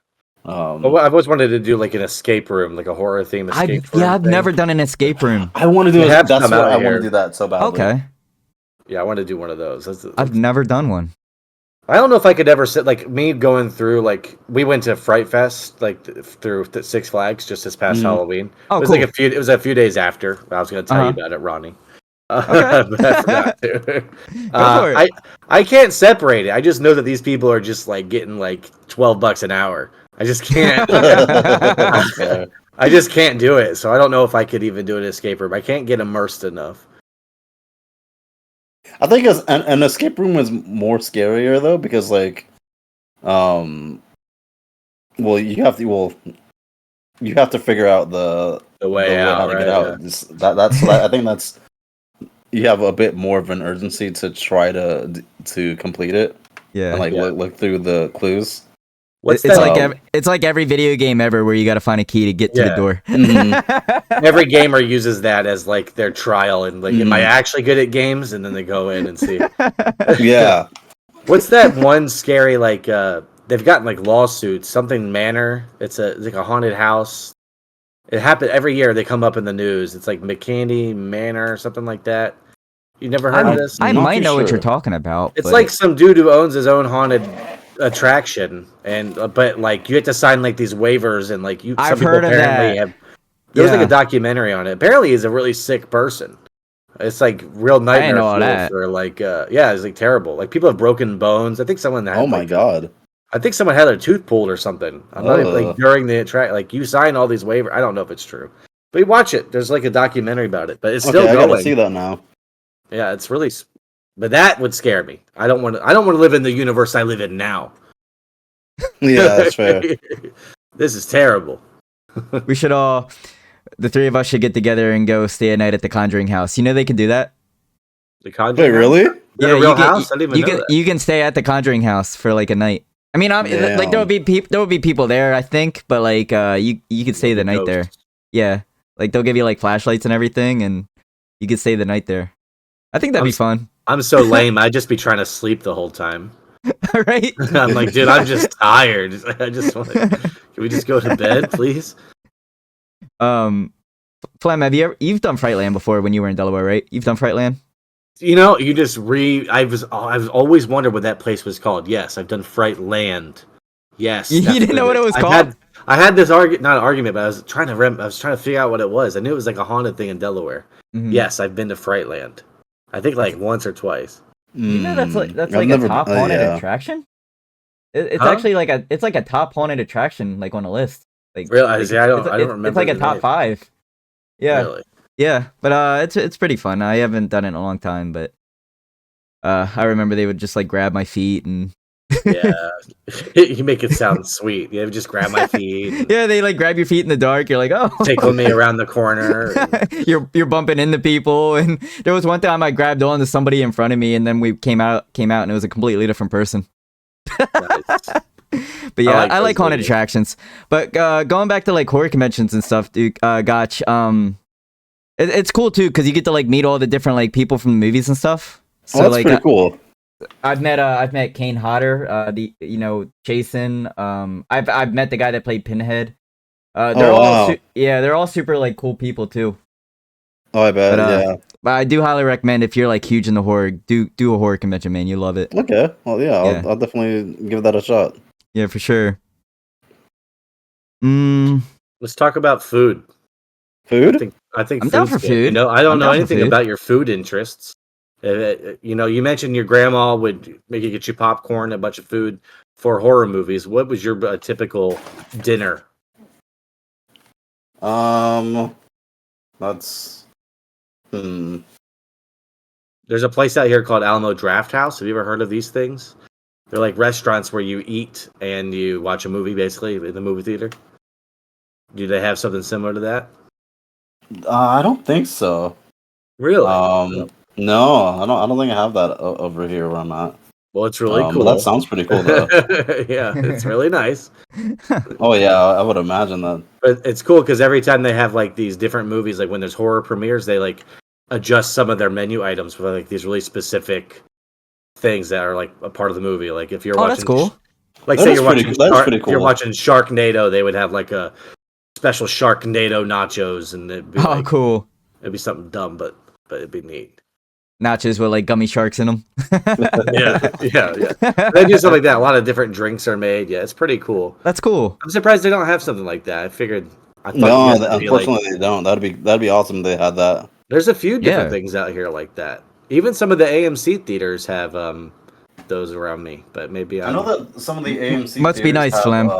[SPEAKER 3] Well, I've always wanted to do like an escape room, like a horror theme escape room.
[SPEAKER 1] I've
[SPEAKER 3] thing.
[SPEAKER 1] never done an escape room.
[SPEAKER 2] I want to do
[SPEAKER 3] We
[SPEAKER 2] it.
[SPEAKER 3] have
[SPEAKER 2] That's
[SPEAKER 3] some
[SPEAKER 2] what
[SPEAKER 3] out
[SPEAKER 2] I want
[SPEAKER 3] here.
[SPEAKER 2] to do that so badly.
[SPEAKER 1] Okay.
[SPEAKER 3] Yeah, I want to do one of those.
[SPEAKER 1] I've never done one.
[SPEAKER 3] I don't know if I could ever sit like me going through like we went to Fright Fest like through Six Flags just this past Halloween.
[SPEAKER 1] Oh,
[SPEAKER 3] it was
[SPEAKER 1] cool.
[SPEAKER 3] like it was a few days after. I was going to tell you about it, Ronnie. But I forgot to.
[SPEAKER 1] Go for it.
[SPEAKER 3] I can't separate it. I just know that these people are just like getting like $12 an hour. I just can't.
[SPEAKER 2] Okay.
[SPEAKER 3] I just can't do it. So I don't know if I could even do an escape room. I can't get immersed enough.
[SPEAKER 2] I think an escape room is more scarier though because like, well you have to figure out the
[SPEAKER 3] way out,
[SPEAKER 2] how to get
[SPEAKER 3] right,
[SPEAKER 2] out. I think that's you have a bit more of an urgency to try to complete it
[SPEAKER 1] Yeah.
[SPEAKER 2] and like look through the clues.
[SPEAKER 1] It's like every video game ever where you got to find a key to get to the door.
[SPEAKER 3] Every gamer uses that as like their trial and like, am I actually good at games? And then they go in and see.
[SPEAKER 2] Yeah.
[SPEAKER 3] What's that one scary like? They've gotten like lawsuits. Something Manor. It's like a haunted house. It happened every year. They come up in the news. It's like McCandy Manor or something like that. You never heard of this?
[SPEAKER 1] I
[SPEAKER 2] Not
[SPEAKER 1] might
[SPEAKER 2] too
[SPEAKER 1] know what
[SPEAKER 2] sure.
[SPEAKER 1] you're talking about.
[SPEAKER 3] It's
[SPEAKER 1] but
[SPEAKER 3] like some dude who owns his own haunted attraction, and but like you have to sign like these waivers, and like you.
[SPEAKER 1] I've heard of that.
[SPEAKER 3] There was like a documentary on it. Apparently, he's a really sick person. It's like real nightmare
[SPEAKER 1] know all
[SPEAKER 3] fuel
[SPEAKER 1] that.
[SPEAKER 3] for like it's like terrible. Like people have broken bones. I think someone had,
[SPEAKER 2] Oh my god.
[SPEAKER 3] I think someone had their tooth pulled or something. I'm not even, like during the track. Like you sign all these waivers. I don't know if it's true, but you watch it. There's like a documentary about it, but it's still
[SPEAKER 2] I
[SPEAKER 3] going.
[SPEAKER 2] gotta see that now.
[SPEAKER 3] Yeah, it's really. But that would scare me. I don't want to live in the universe I live in now.
[SPEAKER 2] Yeah, that's fair.
[SPEAKER 3] This is terrible.
[SPEAKER 1] We should the three of us should get together and go stay a night at the Conjuring house. You know they can do that.
[SPEAKER 3] The Conjuring.
[SPEAKER 2] Wait, really?
[SPEAKER 3] Yeah, a real house. I didn't even know that.
[SPEAKER 1] You can stay at the Conjuring house for like a night. I mean, like there will be people there, I think, but like you could stay the night there. Yeah, like they'll give you like flashlights and everything, and you could stay the night there. I think that'd be fun.
[SPEAKER 3] I'm so lame. I'd just be trying to sleep the whole time.
[SPEAKER 1] Right?
[SPEAKER 3] I'm like, dude, I'm just tired. I just want. Can we just go to bed, please?
[SPEAKER 1] Flem, you've done Frightland before when you were in Delaware, right? You've done Frightland?
[SPEAKER 3] You know, you just I've always wondered what that place was called. Yes, I've done Frightland. Yes.
[SPEAKER 1] You didn't know what it was called?
[SPEAKER 3] I had this not an argument, but I was trying to figure out what it was. I knew it was like a haunted thing in Delaware.
[SPEAKER 1] Mm-hmm.
[SPEAKER 3] Yes, I've been to Frightland. I think like once or twice.
[SPEAKER 1] You know that's like a top haunted attraction. It's actually like a top haunted attraction like on a list. Like
[SPEAKER 3] really, I don't remember.
[SPEAKER 1] It's like a top 5. Yeah,
[SPEAKER 3] really?
[SPEAKER 1] Yeah, but it's pretty fun. I haven't done it in a long time, but I remember they would just like grab my feet and
[SPEAKER 3] yeah, you make it sound sweet. You just grab my feet.
[SPEAKER 1] Yeah, they like grab your feet in the dark. You're like, oh,
[SPEAKER 3] tickle me around the corner. And...
[SPEAKER 1] you're bumping into people, and there was one time I grabbed onto somebody in front of me, and then we came out, and it was a completely different person.
[SPEAKER 3] Nice.
[SPEAKER 1] But yeah, I like
[SPEAKER 3] those
[SPEAKER 1] haunted
[SPEAKER 3] movies.
[SPEAKER 1] attractions. But going back to like horror conventions and stuff, dude, Gotch, it's cool too because you get to like meet all the different like people from the movies and stuff. So
[SPEAKER 2] that's
[SPEAKER 1] like
[SPEAKER 2] pretty cool.
[SPEAKER 1] I've met Kane Hodder, Jason. I've met the guy that played Pinhead. They're all they're all super like cool people too.
[SPEAKER 2] Oh, I bet. Yeah.
[SPEAKER 1] But I do highly recommend if you're like huge in the horror, do a horror convention, man. You love it.
[SPEAKER 2] Okay. Well, yeah. I'll definitely give that a shot.
[SPEAKER 1] Yeah, for sure.
[SPEAKER 3] Let's talk about food.
[SPEAKER 2] Food?
[SPEAKER 3] I think
[SPEAKER 1] I'm down for
[SPEAKER 3] food's good.
[SPEAKER 1] food.
[SPEAKER 3] You know, I don't
[SPEAKER 1] I'm
[SPEAKER 3] know
[SPEAKER 1] down for
[SPEAKER 3] anything
[SPEAKER 1] food.
[SPEAKER 3] about your food interests. You mentioned your grandma would make you get you popcorn, a bunch of food for horror movies. What was your typical dinner?
[SPEAKER 2] That's
[SPEAKER 3] There's a place out here called Alamo Draft House. Have you ever heard of these things? They're like restaurants where you eat and you watch a movie, basically, in the movie theater. Do they have something similar to that?
[SPEAKER 2] I don't think so.
[SPEAKER 3] Really?
[SPEAKER 2] No, I don't think I have that over here where I'm at.
[SPEAKER 3] Well, it's really cool.
[SPEAKER 2] But that sounds pretty cool, though.
[SPEAKER 3] Yeah, it's really nice.
[SPEAKER 2] Oh yeah, I would imagine that.
[SPEAKER 3] But it's cool because every time they have like these different movies, like when there's horror premieres, they like adjust some of their menu items for like these really specific things that are like a part of the movie. Like if you're watching,
[SPEAKER 1] that's cool.
[SPEAKER 3] Like
[SPEAKER 2] That
[SPEAKER 3] say
[SPEAKER 2] is
[SPEAKER 3] you're
[SPEAKER 2] pretty
[SPEAKER 3] watching,
[SPEAKER 2] cool. That is pretty
[SPEAKER 3] if you're
[SPEAKER 2] cool.
[SPEAKER 3] watching Sharknado, they would have like a special Sharknado nachos, and it'd be like,
[SPEAKER 1] Cool.
[SPEAKER 3] It'd be something dumb, but it'd be neat.
[SPEAKER 1] Nachos with like gummy sharks in them.
[SPEAKER 3] Yeah. They do something like that. A lot of different drinks are made. Yeah, it's pretty cool.
[SPEAKER 1] That's cool.
[SPEAKER 3] I'm surprised they don't have something like that. I thought
[SPEAKER 2] No,
[SPEAKER 3] you guys would be like-
[SPEAKER 2] unfortunately they don't. That'd be awesome if they had that.
[SPEAKER 3] There's a few different
[SPEAKER 1] Yeah.
[SPEAKER 3] things out here like that. Even some of the AMC theaters have those around me, but maybe
[SPEAKER 2] I know that some of the AMC
[SPEAKER 1] Must be
[SPEAKER 2] theaters
[SPEAKER 1] nice, Flem.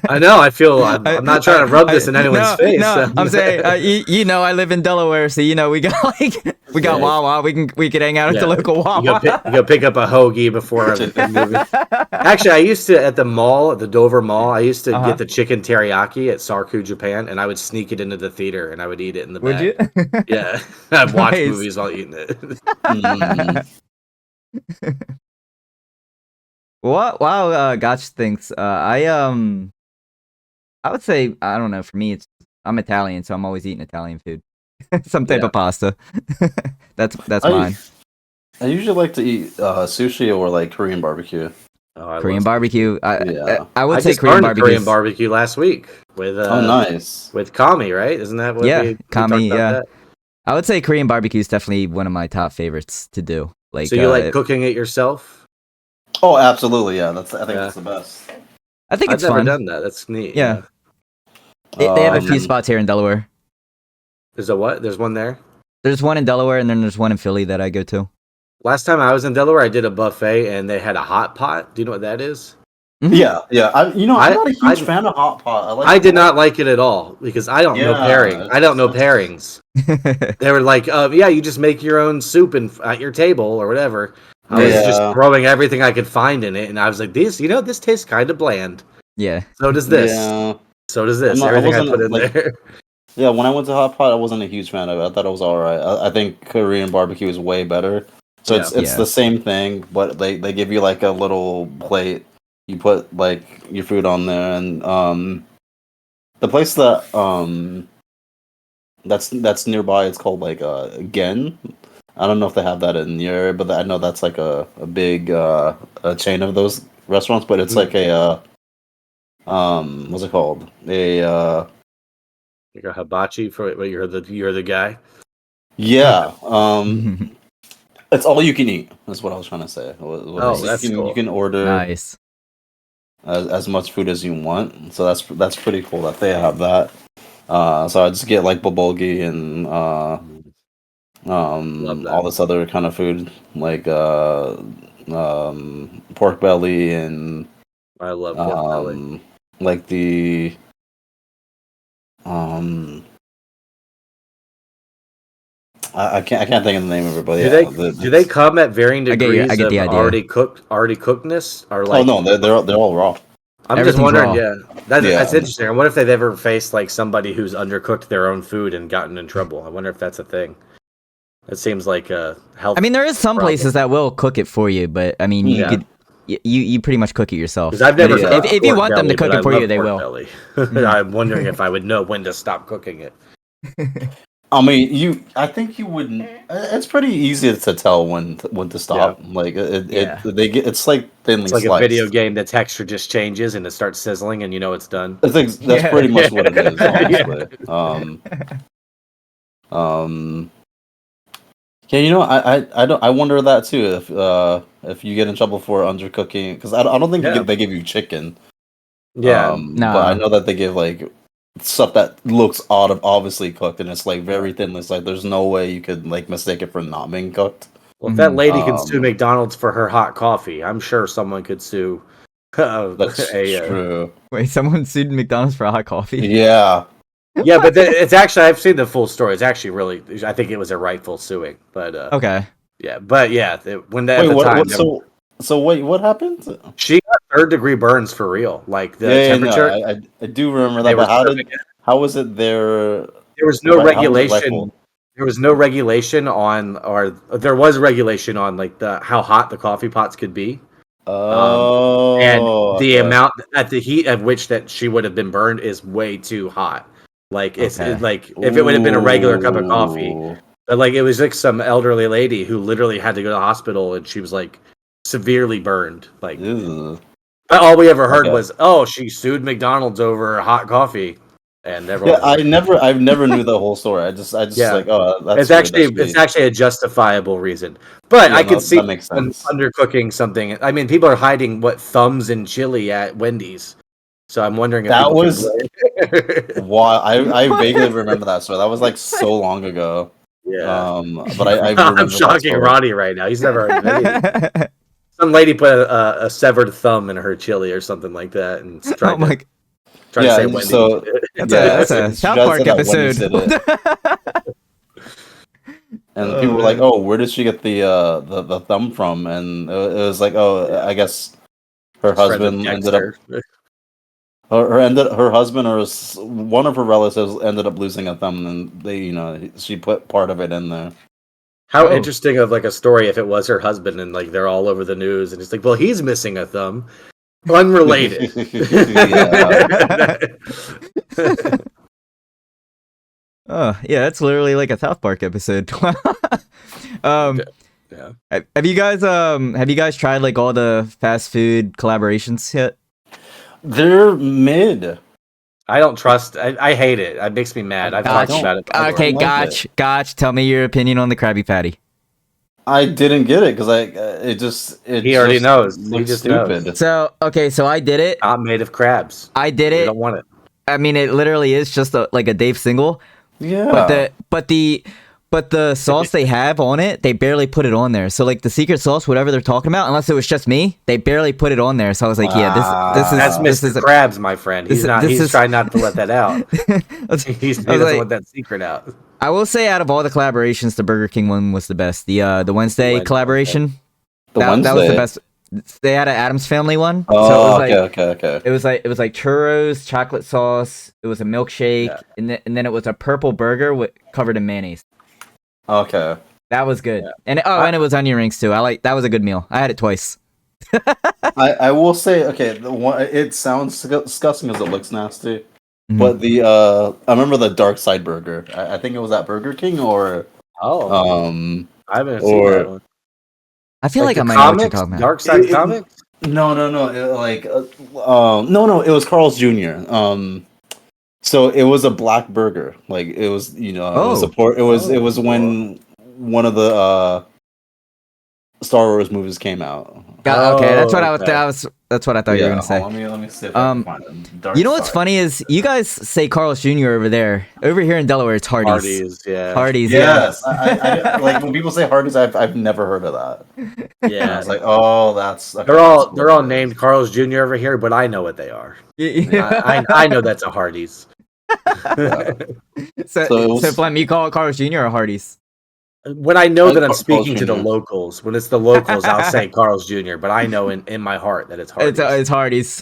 [SPEAKER 3] I know. I feel I'm not trying to rub this in anyone's face.
[SPEAKER 1] No, I'm saying I live in Delaware, so we got
[SPEAKER 3] Yeah.
[SPEAKER 1] Wawa. We could hang out at the local
[SPEAKER 3] You
[SPEAKER 1] Wawa.
[SPEAKER 3] go pick up a hoagie before a movie. Actually, I used to at the mall, at the Dover Mall. I used to get the chicken teriyaki at Sarku, Japan, and I would sneak it into the theater and I would eat it in the back.
[SPEAKER 1] Would you?
[SPEAKER 3] Yeah, I'd watch
[SPEAKER 1] Nice.
[SPEAKER 3] movies while eating it.
[SPEAKER 1] What? Wow, Gotch thinks. I would say I don't know. For me, I'm Italian, so I'm always eating Italian food. Some type of pasta. that's mine.
[SPEAKER 2] I usually like to eat sushi or like Korean barbecue.
[SPEAKER 1] Korean barbecue.
[SPEAKER 2] Yeah.
[SPEAKER 1] I would
[SPEAKER 3] I
[SPEAKER 1] say
[SPEAKER 3] just
[SPEAKER 1] Korean
[SPEAKER 3] learned
[SPEAKER 1] barbecue.
[SPEAKER 3] Korean barbecue last week with
[SPEAKER 2] Nice.
[SPEAKER 3] with Kami, right? Isn't that what
[SPEAKER 1] Yeah,
[SPEAKER 3] we
[SPEAKER 1] Kami,
[SPEAKER 3] talked about
[SPEAKER 1] yeah.
[SPEAKER 3] that?
[SPEAKER 1] I would say Korean barbecue is definitely one of my top favorites to do. Like,
[SPEAKER 3] So you like cooking it yourself?
[SPEAKER 2] Oh, absolutely. Yeah, I think that's the best.
[SPEAKER 1] I think
[SPEAKER 3] I've
[SPEAKER 1] it's
[SPEAKER 3] never
[SPEAKER 1] fun.
[SPEAKER 3] done that. That's neat.
[SPEAKER 1] Yeah. They have a few spots here in Delaware.
[SPEAKER 3] There's a what? There's one there.
[SPEAKER 1] There's one in Delaware, and then there's one in Philly that I go to.
[SPEAKER 3] Last time I was in Delaware, I did a buffet and they had a hot pot. Do you know what that is?
[SPEAKER 2] Yeah. I'm not a huge
[SPEAKER 3] I-
[SPEAKER 2] fan of hot pot.
[SPEAKER 3] I did not like it at all because I don't know
[SPEAKER 2] Yeah,
[SPEAKER 3] pairing. I don't know pairings. They were like, yeah, you just make your own soup at your table or whatever. I was just throwing everything I could find in it, and I was like, this tastes kind of bland.
[SPEAKER 1] Yeah.
[SPEAKER 3] So does this.
[SPEAKER 2] Yeah.
[SPEAKER 3] So does this.
[SPEAKER 2] I
[SPEAKER 3] Everything I
[SPEAKER 2] wasn't,
[SPEAKER 3] put in
[SPEAKER 2] like-
[SPEAKER 3] there.
[SPEAKER 2] Yeah, when I went to hot pot, I wasn't a huge fan of it. I thought it was all right. I think Korean barbecue is way better. So it's
[SPEAKER 1] Yeah.
[SPEAKER 2] the same thing, but they give you like a little plate. You put like your food on there, and the place that that's nearby, it's called like Gen. I don't know if they have that in your area, but I know that's like a big a chain of those restaurants. But it's like a what's it called?
[SPEAKER 3] Like a hibachi for what you're the guy.
[SPEAKER 2] Yeah. It's all you can eat. That's what I was trying to say.
[SPEAKER 3] That's cool.
[SPEAKER 2] You can order
[SPEAKER 1] Nice.
[SPEAKER 2] as much food as you want. So that's pretty cool that they have that. So I just get like bulgogi and all this other kind of food like pork belly and
[SPEAKER 3] I love pork belly.
[SPEAKER 2] like the I can't think of the name of it, but
[SPEAKER 3] Do they come at varying
[SPEAKER 1] I get
[SPEAKER 3] degrees
[SPEAKER 1] the
[SPEAKER 3] of
[SPEAKER 1] idea.
[SPEAKER 3] already cookedness, or like?
[SPEAKER 2] oh no, they're all raw.
[SPEAKER 3] I'm just
[SPEAKER 1] Everything's
[SPEAKER 3] wondering.
[SPEAKER 1] raw.
[SPEAKER 3] Yeah, that's interesting. I wonder if they've ever faced like somebody who's undercooked their own food and gotten in trouble. I wonder if that's a thing. It seems like a health.
[SPEAKER 1] I mean, there is some
[SPEAKER 3] problem.
[SPEAKER 1] places that will cook it for you, but I mean,
[SPEAKER 3] Yeah.
[SPEAKER 1] you pretty much cook it yourself.
[SPEAKER 3] Because I've never.
[SPEAKER 1] If you want them to cook it for you, they will.
[SPEAKER 3] I'm wondering if I would know when to stop cooking it.
[SPEAKER 2] I mean, I think you wouldn't. It's pretty easy to tell when to stop. Yeah. Like it's like thinly sliced.
[SPEAKER 3] It's like a video game. The texture just changes and it starts sizzling, and you know it's done.
[SPEAKER 2] That's pretty much what it is. Honestly. Yeah, you know, I wonder that too. If you get in trouble for undercooking, because I don't think they give you chicken.
[SPEAKER 3] Yeah,
[SPEAKER 1] no.
[SPEAKER 2] But I know that they give like stuff that looks obviously cooked, and it's like very thin. It's like there's no way you could like mistake it for not being cooked.
[SPEAKER 3] Well, if that lady can sue McDonald's for her hot coffee, I'm sure someone could sue.
[SPEAKER 2] That's true.
[SPEAKER 1] Wait, someone sued McDonald's for hot coffee?
[SPEAKER 2] Yeah.
[SPEAKER 3] Yeah, but it's actually, I've seen the full story. It's actually really, I think it was a rightful suing. But
[SPEAKER 1] okay.
[SPEAKER 3] Yeah, but yeah, what
[SPEAKER 2] happened?
[SPEAKER 3] She got third-degree burns for real. Like the temperature.
[SPEAKER 2] No, I do remember that. But how was it there?
[SPEAKER 3] There was no regulation. There was no regulation on, or there was regulation on like how hot the coffee pots could be. And the amount at the heat at which that she would have been burned is way too hot. Like it's like if it would have been a regular cup of coffee, but like it was like some elderly lady who literally had to go to the hospital and she was like severely burned. Like all we ever heard was, "Oh, she sued McDonald's over hot coffee," and everyone.
[SPEAKER 2] Yeah, I've never knew the whole story. I just like, oh, that's
[SPEAKER 3] it's actually a justifiable reason. But I could see undercooking something. I mean, people are hiding thumbs in chili at Wendy's. So I'm wondering if
[SPEAKER 2] that was why I vaguely remember that story. That was like so long ago.
[SPEAKER 3] Yeah.
[SPEAKER 2] But
[SPEAKER 3] I'm shocking Ronnie right now. He's never heard of anything. Some lady put a severed thumb in her chili or something like that, and tried to say Wendy's.
[SPEAKER 2] So
[SPEAKER 1] that's a South Park episode.
[SPEAKER 2] And people were like, "Oh, where did she get the thumb from?" And it was like, "Oh, I guess her husband ended up." Her husband or one of her relatives ended up losing a thumb, and she put part of it in there.
[SPEAKER 3] How interesting of like a story if it was her husband and like they're all over the news and it's like, well, he's missing a thumb, unrelated.
[SPEAKER 1] Oh yeah, that's literally like a South Park episode. Have you guys tried like all the fast food collaborations yet?
[SPEAKER 2] They're mid.
[SPEAKER 3] I don't trust. I hate it. It makes me mad. I've talked about it before.
[SPEAKER 1] Okay, Gotch. Tell me your opinion on the Krabby Patty.
[SPEAKER 2] I didn't get it because
[SPEAKER 3] he already knows. He just
[SPEAKER 2] stupid.
[SPEAKER 3] Knows.
[SPEAKER 1] So I did it.
[SPEAKER 3] Not made of crabs.
[SPEAKER 1] I did it.
[SPEAKER 3] I don't want it.
[SPEAKER 1] I mean, it literally is just like a Dave single.
[SPEAKER 2] Yeah.
[SPEAKER 1] But the sauce they have on it, they barely put it on there. So like the secret sauce, whatever they're talking about, unless it was just me, they barely put it on there. So I was like,
[SPEAKER 3] that's Mr. Krabs, my friend. He's trying not to let that out. He doesn't want that secret out.
[SPEAKER 1] I will say, out of all the collaborations, the Burger King one was the best. The Wednesday collaboration, that was the best. They had an Addams Family one.
[SPEAKER 2] Oh, so okay.
[SPEAKER 1] It was like churros, chocolate sauce. It was a milkshake, and then it was a purple burger covered in mayonnaise.
[SPEAKER 2] Okay,
[SPEAKER 1] that was good, and it was onion rings too. That was a good meal. I had it twice.
[SPEAKER 2] I will say, it sounds disgusting as it looks nasty, but I remember the Dark Side Burger. I think it was at Burger King or
[SPEAKER 3] I haven't seen that one.
[SPEAKER 1] I feel like I might know what you're talking about.
[SPEAKER 3] Dark Side Comics?
[SPEAKER 2] No. No. It was Carl's Jr. So it was a black burger. Like it was, it was when one of the Star Wars movies came out.
[SPEAKER 1] Okay, that's what that's what I thought you were gonna say.
[SPEAKER 2] Let me see if I can find it.
[SPEAKER 1] You know what's funny is you guys say Carl's Jr. over there. Over here in Delaware, it's Hardee's.
[SPEAKER 3] Hardee's, yeah.
[SPEAKER 1] Hardee's,
[SPEAKER 2] yes. I like when people say Hardee's, I've never heard of that.
[SPEAKER 3] Yeah,
[SPEAKER 2] it's like, oh, that's
[SPEAKER 3] they're all named Carl's Jr. over here, but I know what they are. I know that's a Hardee's.
[SPEAKER 1] So Flem, you call it Carl's Jr. or Hardee's?
[SPEAKER 3] When I know that I'm speaking to the locals, when it's the locals, I'll say Carl's Jr. But I know in my heart that it's Hardee's.
[SPEAKER 1] It's Hardee's.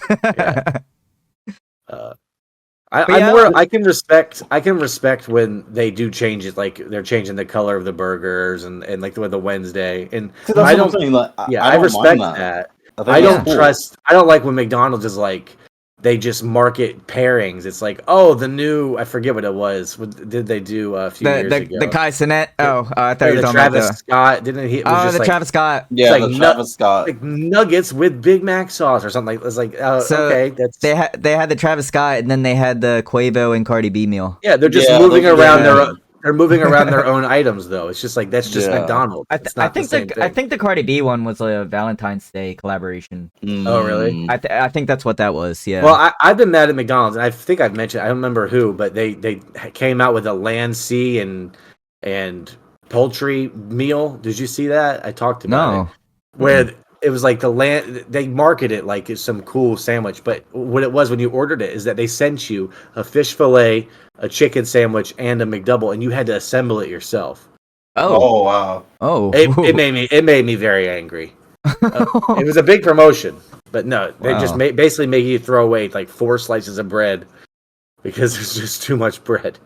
[SPEAKER 3] I can respect when they do changes, like they're changing the color of the burgers and like with the Wednesday. And I respect that. I don't trust. I don't like when McDonald's is like they just market pairings. It's like, oh, the new. I forget what it was. What did they do a few years ago?
[SPEAKER 1] The Kai Cenat. Oh, I thought you were talking
[SPEAKER 3] Travis
[SPEAKER 1] about
[SPEAKER 3] Scott. Didn't he? It was just
[SPEAKER 1] the
[SPEAKER 3] like,
[SPEAKER 1] Travis Scott.
[SPEAKER 2] Yeah,
[SPEAKER 3] like
[SPEAKER 2] the Travis Scott.
[SPEAKER 3] like nuggets with Big Mac sauce or something. It's like, okay, that's
[SPEAKER 1] they had the Travis Scott, and then they had the Quavo and Cardi B meal.
[SPEAKER 3] yeah. They're just moving around They're moving around their own items, though. It's just like that's just McDonald's.
[SPEAKER 1] I think the Cardi B one was a Valentine's Day collaboration.
[SPEAKER 3] Oh, really?
[SPEAKER 1] I think that's what that was. Yeah.
[SPEAKER 3] Well, I've been mad at McDonald's, and I think I've mentioned. I don't remember who, but they came out with a land, sea, and poultry meal. Did you see that? I talked about it. Where it was like the land. They market it like it's some cool sandwich, but what it was when you ordered it is that they sent you a fish fillet, a chicken sandwich, and a McDouble, and you had to assemble it yourself.
[SPEAKER 2] Oh wow!
[SPEAKER 1] Oh,
[SPEAKER 3] it made me very angry. It was a big promotion, but no, they just basically make you throw away like 4 slices of bread because there's just too much bread.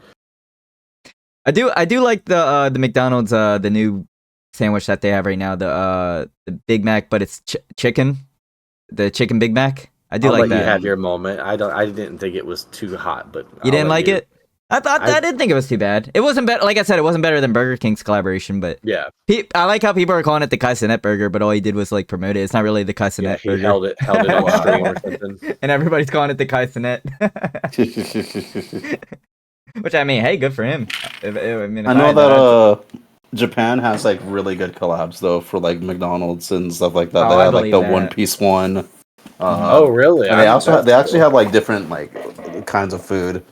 [SPEAKER 1] I do like the McDonald's the new sandwich that they have right now, the Big Mac, but it's chicken, the chicken Big Mac. I do like that.
[SPEAKER 3] You have your moment. I didn't think it was too hot, but
[SPEAKER 1] you didn't like it. I didn't think it was too bad. It wasn't better. Like I said, it wasn't better than Burger King's collaboration, but
[SPEAKER 3] yeah,
[SPEAKER 1] I like how people are calling it the Kai Cenat burger, but all he did was like promote it. It's not really the Kai Cenat burger.
[SPEAKER 3] Held it on stream or something,
[SPEAKER 1] and everybody's calling it the Kai Cenat. Which I mean, hey, good for him. I
[SPEAKER 2] know that Japan has like really good collabs though for like McDonald's and stuff like that. They had like the One Piece one.
[SPEAKER 3] Oh, really?
[SPEAKER 2] And they actually have like different like kinds of food.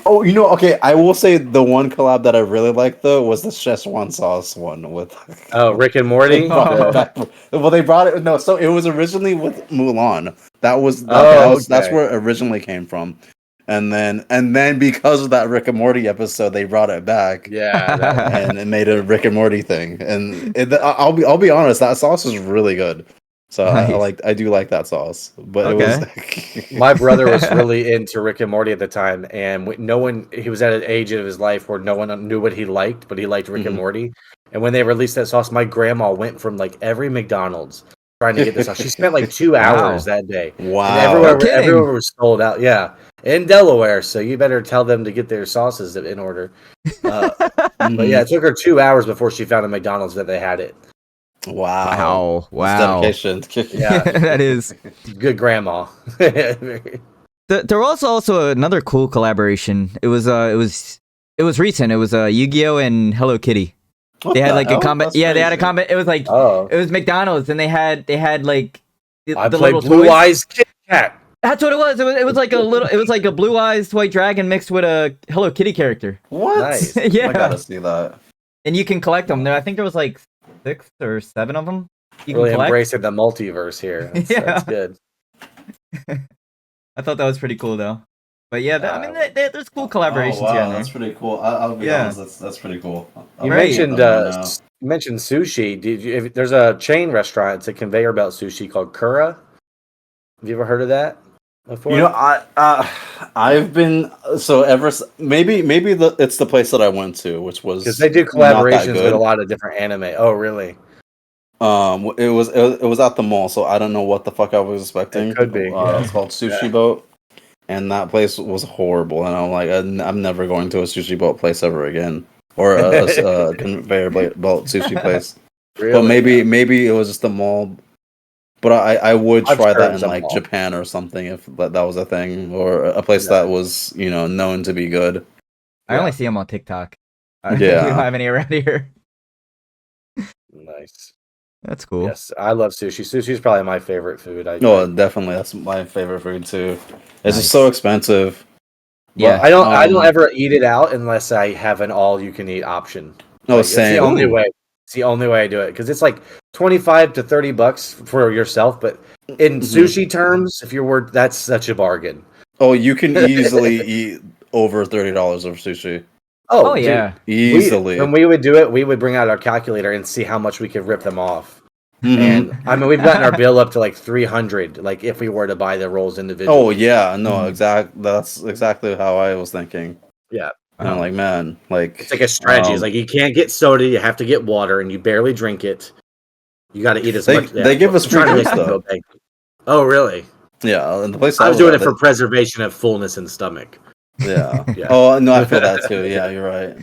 [SPEAKER 2] Oh, okay. I will say the one collab that I really liked though was the Szechuan sauce one with.
[SPEAKER 3] Oh, Rick and Morty.
[SPEAKER 2] Well, they brought it. No, so it was originally with Mulan. That's where it originally came from. And then because of that Rick and Morty episode, they brought it back.
[SPEAKER 3] Yeah,
[SPEAKER 2] and it made a Rick and Morty thing. And I'll be honest, that sauce is really good. So nice. I do like that sauce. But it was
[SPEAKER 3] my brother was really into Rick and Morty at the time, and he was at an age of his life where no one knew what he liked, but he liked Rick and Morty. And when they released that sauce, my grandma went from like every McDonald's trying to get this sauce. She spent like 2 hours that day.
[SPEAKER 2] Wow.
[SPEAKER 3] And everywhere was sold out. Yeah. In Delaware, so you better tell them to get their sauces in order. But yeah, it took her 2 hours before she found a McDonald's that they had it.
[SPEAKER 1] Wow.
[SPEAKER 2] Dedication.
[SPEAKER 3] Yeah,
[SPEAKER 1] that is
[SPEAKER 3] good grandma.
[SPEAKER 1] There was also another cool collaboration. It was recent. It was Yu-Gi-Oh and Hello Kitty. They had like a combat. Yeah, they had a combat. It was like it was McDonald's, and they had like the little
[SPEAKER 3] Blue Eyes Kit Kat.
[SPEAKER 1] That's what it was. It was like a Blue Eyes White Dragon mixed with a Hello Kitty character.
[SPEAKER 2] What?
[SPEAKER 3] Nice.
[SPEAKER 1] Yeah,
[SPEAKER 2] I gotta see that.
[SPEAKER 1] And you can collect them. I think there was like 6 or 7 of them. You
[SPEAKER 3] really
[SPEAKER 1] can
[SPEAKER 3] embracing the multiverse here. That's good.
[SPEAKER 1] I thought that was pretty cool though. But yeah, there's cool collaborations
[SPEAKER 2] wow,
[SPEAKER 1] here.
[SPEAKER 2] That's pretty cool. I'll be honest, that's pretty cool.
[SPEAKER 3] You mentioned sushi. There's a chain restaurant. It's a conveyor belt sushi called Kura. Have you ever heard of that before?
[SPEAKER 2] I've been maybe it's the place that I went to, which was
[SPEAKER 3] because they do collaborations with a lot of different anime. Oh, really?
[SPEAKER 2] It was at the mall, so I don't know what the fuck I was expecting.
[SPEAKER 3] It could be.
[SPEAKER 2] It's called Sushi Boat, and that place was horrible. And I'm like, I'm never going to a sushi boat place ever again, or a conveyor belt sushi place. Really? But maybe it was just the mall. But I would try that in like Japan or something if that was a thing, or a place that was known to be good.
[SPEAKER 1] I only see them on TikTok.
[SPEAKER 2] Yeah,
[SPEAKER 1] we don't have any around here.
[SPEAKER 3] Nice.
[SPEAKER 1] That's cool.
[SPEAKER 3] Yes, I love sushi. Sushi is probably my favorite food.
[SPEAKER 2] Definitely, that's my favorite food too. It's just so expensive.
[SPEAKER 3] Yeah, well, I don't ever eat it out unless I have an all-you-can-eat option.
[SPEAKER 2] Same.
[SPEAKER 3] It's the only way. It's the only way I do it because it's like $25 to $30 for yourself, but in sushi terms, that's such a bargain.
[SPEAKER 2] Oh, you can easily eat over $30 of sushi.
[SPEAKER 3] Oh
[SPEAKER 1] yeah,
[SPEAKER 2] easily.
[SPEAKER 3] When we would do it, we would bring out our calculator and see how much we could rip them off. And I mean, we've gotten our bill up to like $300, like if we were to buy the rolls individually.
[SPEAKER 2] Oh yeah, no, that's exactly how I was thinking.
[SPEAKER 3] Yeah.
[SPEAKER 2] And I'm like, man, like
[SPEAKER 3] it's like a strategy. It's like you can't get soda, you have to get water, and you barely drink it. You got to eat as much.
[SPEAKER 2] They give us free drinks though.
[SPEAKER 3] Oh, really?
[SPEAKER 2] Yeah, and the place
[SPEAKER 3] I was doing
[SPEAKER 2] at,
[SPEAKER 3] it for preservation of fullness in stomach.
[SPEAKER 2] Yeah.
[SPEAKER 3] Yeah.
[SPEAKER 2] Oh no, I feel that too. Yeah, you're right.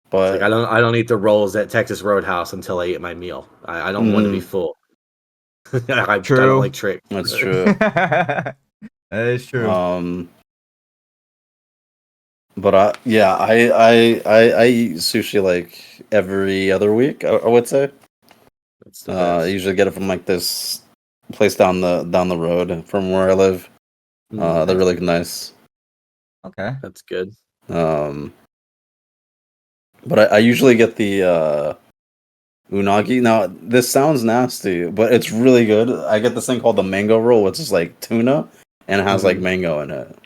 [SPEAKER 2] But
[SPEAKER 3] Like I don't eat the rolls at Texas Roadhouse until I eat my meal. I don't want to be full. I don't like tricks.
[SPEAKER 2] That's true.
[SPEAKER 1] That is true.
[SPEAKER 2] But I eat sushi like every other week. I would say.
[SPEAKER 3] That's the
[SPEAKER 2] I
[SPEAKER 3] best.
[SPEAKER 2] usually get it from like this place down the road from where I live. They're really nice.
[SPEAKER 1] Okay.
[SPEAKER 3] That's good.
[SPEAKER 2] But I usually get the unagi. Now this sounds nasty, but it's really good. I get this thing called the mango roll, which is like tuna and it has like mango in it.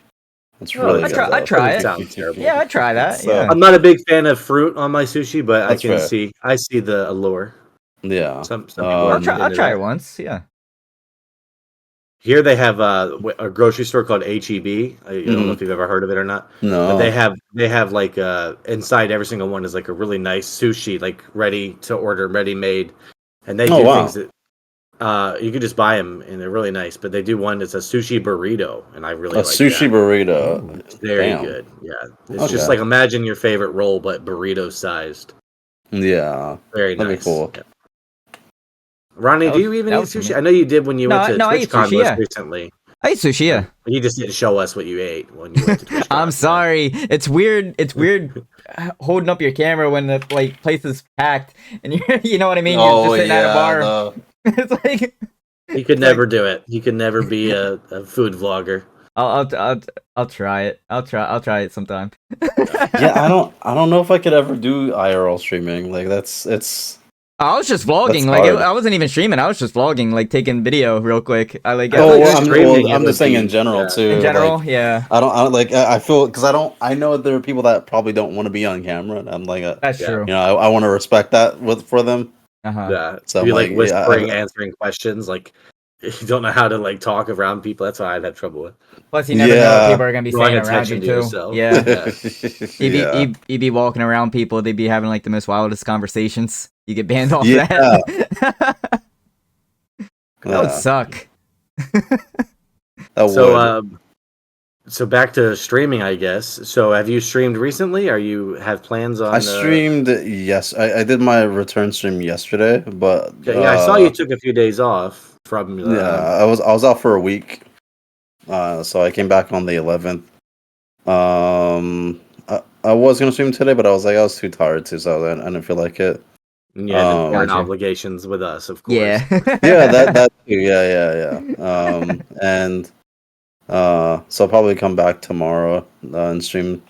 [SPEAKER 2] It's really good.
[SPEAKER 1] I'd try it.
[SPEAKER 3] Sounds terrible.
[SPEAKER 1] Yeah, I'd try that.
[SPEAKER 2] So-
[SPEAKER 1] Yeah.
[SPEAKER 3] I'm not a big fan of fruit on my sushi, but
[SPEAKER 2] That's fair.
[SPEAKER 3] I see the allure.
[SPEAKER 2] Yeah.
[SPEAKER 3] Some people are
[SPEAKER 1] I'll try
[SPEAKER 3] into
[SPEAKER 1] it
[SPEAKER 3] that.
[SPEAKER 1] once. Yeah.
[SPEAKER 3] Here they have a grocery store called HEB. I don't know if you've ever heard of it or not.
[SPEAKER 2] No.
[SPEAKER 3] But they have like inside every single one is like a really nice sushi, like ready to order, ready made, and they do things that you could just buy them and they're really nice. But they do one that's a sushi burrito, and I really like
[SPEAKER 2] sushi
[SPEAKER 3] that.
[SPEAKER 2] burrito.
[SPEAKER 3] It's very
[SPEAKER 2] Damn.
[SPEAKER 3] good. Yeah, it's just like imagine your favorite roll, but burrito sized.
[SPEAKER 2] Yeah.
[SPEAKER 3] Very
[SPEAKER 2] That'd
[SPEAKER 3] nice.
[SPEAKER 2] be cool.
[SPEAKER 3] Yeah. Ronnie, do you even eat sushi? I know you did when you went to
[SPEAKER 1] I eat
[SPEAKER 3] TwitchCon
[SPEAKER 1] sushi,
[SPEAKER 3] recently.
[SPEAKER 1] I eat sushi. Yeah.
[SPEAKER 3] You just didn't show us what you ate when you went to TwitchCon.
[SPEAKER 1] I'm sorry. It's weird. It's weird holding up your camera when the like place is packed and you know what I mean. You're just sitting at a bar. It's like
[SPEAKER 3] he could never do it. He could never be a food vlogger.
[SPEAKER 1] I'll try it. I'll try it sometime.
[SPEAKER 2] Yeah, I don't know if I could ever do IRL streaming. Like it's.
[SPEAKER 1] I was just vlogging. Like I wasn't even streaming. I was just vlogging, like taking video real quick. I'm
[SPEAKER 2] just saying in general too.
[SPEAKER 1] In general,
[SPEAKER 2] like,
[SPEAKER 1] yeah.
[SPEAKER 2] I don't like. I feel because I know there are people that probably don't want to be on camera. And I'm like,
[SPEAKER 1] that's true.
[SPEAKER 2] You know, I want to respect that for them.
[SPEAKER 3] Yeah.
[SPEAKER 2] So
[SPEAKER 3] you like whispering,
[SPEAKER 2] yeah,
[SPEAKER 3] answering questions. Like you don't know how to like talk around people. That's what I'd have trouble with.
[SPEAKER 1] Plus, you never know what people are gonna be
[SPEAKER 3] Drawing
[SPEAKER 1] saying around you too.
[SPEAKER 3] yourself.
[SPEAKER 1] Yeah. You be walking around people. They'd be having like the most wildest conversations. You get banned off that. That would suck.
[SPEAKER 3] So back to streaming, I guess. So have you streamed recently? Or you have plans on?
[SPEAKER 2] I streamed. Yes, I did my return stream yesterday, but
[SPEAKER 3] I saw you took a few days off from.
[SPEAKER 2] I was out for a week, so I came back on the 11th. I was gonna stream today, but I was too tired to, so I didn't feel like it.
[SPEAKER 3] Yeah, important obligations with us, of course.
[SPEAKER 1] Yeah,
[SPEAKER 2] yeah, that too. Yeah. And so I'll probably come back tomorrow and stream.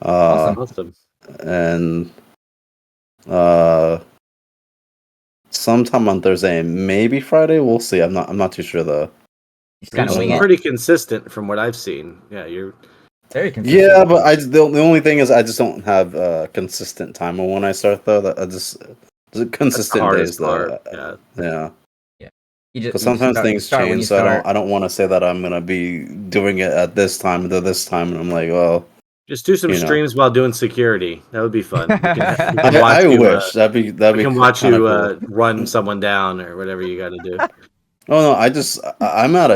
[SPEAKER 3] Awesome.
[SPEAKER 2] And sometime on Thursday, maybe Friday. We'll see. I'm not too sure though.
[SPEAKER 3] You're pretty consistent from what I've seen. Yeah, you're
[SPEAKER 1] very consistent.
[SPEAKER 2] Yeah, but the only thing is I just don't have consistent time when I start though. That I just consistent days though. Yeah. Because sometimes things change, so I don't want to say that I'm gonna be doing it at this time to this time, and I'm like, well,
[SPEAKER 3] just do some streams while doing security. That would be fun.
[SPEAKER 2] I wish that'd be.
[SPEAKER 3] We can watch you run someone down or whatever you got to do.
[SPEAKER 2] Oh no, I'm at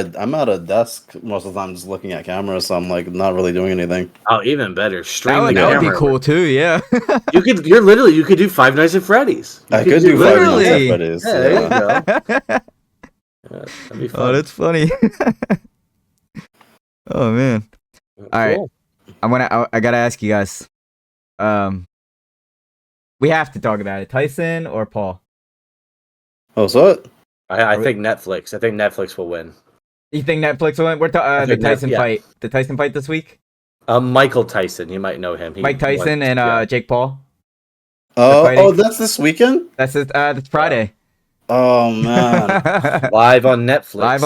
[SPEAKER 2] a desk most of the time, just looking at cameras, so I'm like not really doing anything.
[SPEAKER 3] Oh, even better. Stream
[SPEAKER 1] that would be cool too. Yeah.
[SPEAKER 3] you could do Five Nights at Freddy's.
[SPEAKER 2] I could do Five Nights at Freddy's.
[SPEAKER 3] Yeah, there you go. That'd be fun.
[SPEAKER 1] Oh, that's funny. Oh man. All right. I gotta ask you guys. We have to talk about it. Tyson or Paul?
[SPEAKER 2] Oh, so what?
[SPEAKER 3] I think Netflix. I think Netflix will win.
[SPEAKER 1] You think Netflix will win? We're the Tyson fight. The Tyson fight this week?
[SPEAKER 3] Michael Tyson. You might know him.
[SPEAKER 1] Mike Tyson and Jake Paul.
[SPEAKER 2] Oh, that's this weekend?
[SPEAKER 1] That's Friday.
[SPEAKER 2] Oh man!
[SPEAKER 3] Live on Netflix.
[SPEAKER 2] I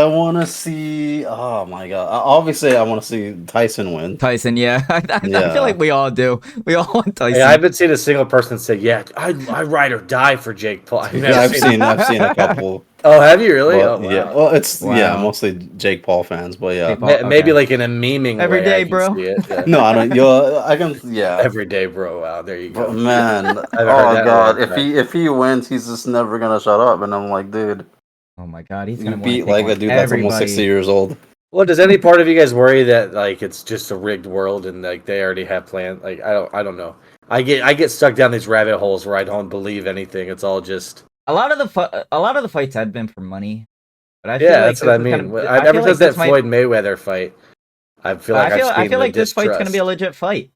[SPEAKER 2] want to see. Oh my god! Obviously, I want to see Tyson win.
[SPEAKER 1] Tyson, yeah. I feel like we all do. We all want Tyson.
[SPEAKER 3] Hey, I haven't seen a single person say, "Yeah, I ride or die for Jake Paul."
[SPEAKER 2] I've seen a couple.
[SPEAKER 3] Oh, have you really?
[SPEAKER 2] Well,
[SPEAKER 3] Oh, wow.
[SPEAKER 2] yeah. Well, it's
[SPEAKER 1] Wow.
[SPEAKER 2] mostly Jake Paul fans, but yeah.
[SPEAKER 1] Jake Paul.
[SPEAKER 3] Maybe
[SPEAKER 1] Okay.
[SPEAKER 3] like in a memeing
[SPEAKER 1] Every
[SPEAKER 3] way,
[SPEAKER 1] day,
[SPEAKER 3] I can
[SPEAKER 1] bro.
[SPEAKER 3] see it. Yeah.
[SPEAKER 2] No, I don't. Yo, I can. Yeah.
[SPEAKER 3] Every day, bro. Wow, there you go.
[SPEAKER 2] But man,
[SPEAKER 3] haven't heard
[SPEAKER 2] oh
[SPEAKER 3] that in a
[SPEAKER 2] god,
[SPEAKER 3] long time.
[SPEAKER 2] if he wins, he's just never gonna shut up. And I'm like, dude,
[SPEAKER 1] Oh my god, he's
[SPEAKER 2] you
[SPEAKER 1] gonna want to
[SPEAKER 2] beat
[SPEAKER 1] take
[SPEAKER 2] like
[SPEAKER 1] on
[SPEAKER 2] a dude that's almost 60
[SPEAKER 1] everybody.
[SPEAKER 2] years old.
[SPEAKER 3] Well, does any part of you guys worry that like it's just a rigged world and like they already have plans? Like I don't know. I get stuck down these rabbit holes where I don't believe anything. It's all just
[SPEAKER 1] A lot of the fights have been for money, but I feel
[SPEAKER 3] yeah.
[SPEAKER 1] like
[SPEAKER 3] That's what I
[SPEAKER 1] this is
[SPEAKER 3] mean.
[SPEAKER 1] gonna.
[SPEAKER 3] I've
[SPEAKER 1] I
[SPEAKER 3] ever
[SPEAKER 1] feel like
[SPEAKER 3] since that
[SPEAKER 1] this might.
[SPEAKER 3] Floyd Mayweather fight, I feel like
[SPEAKER 1] I feel like this fight's gonna
[SPEAKER 3] distrust.
[SPEAKER 1] be a legit fight.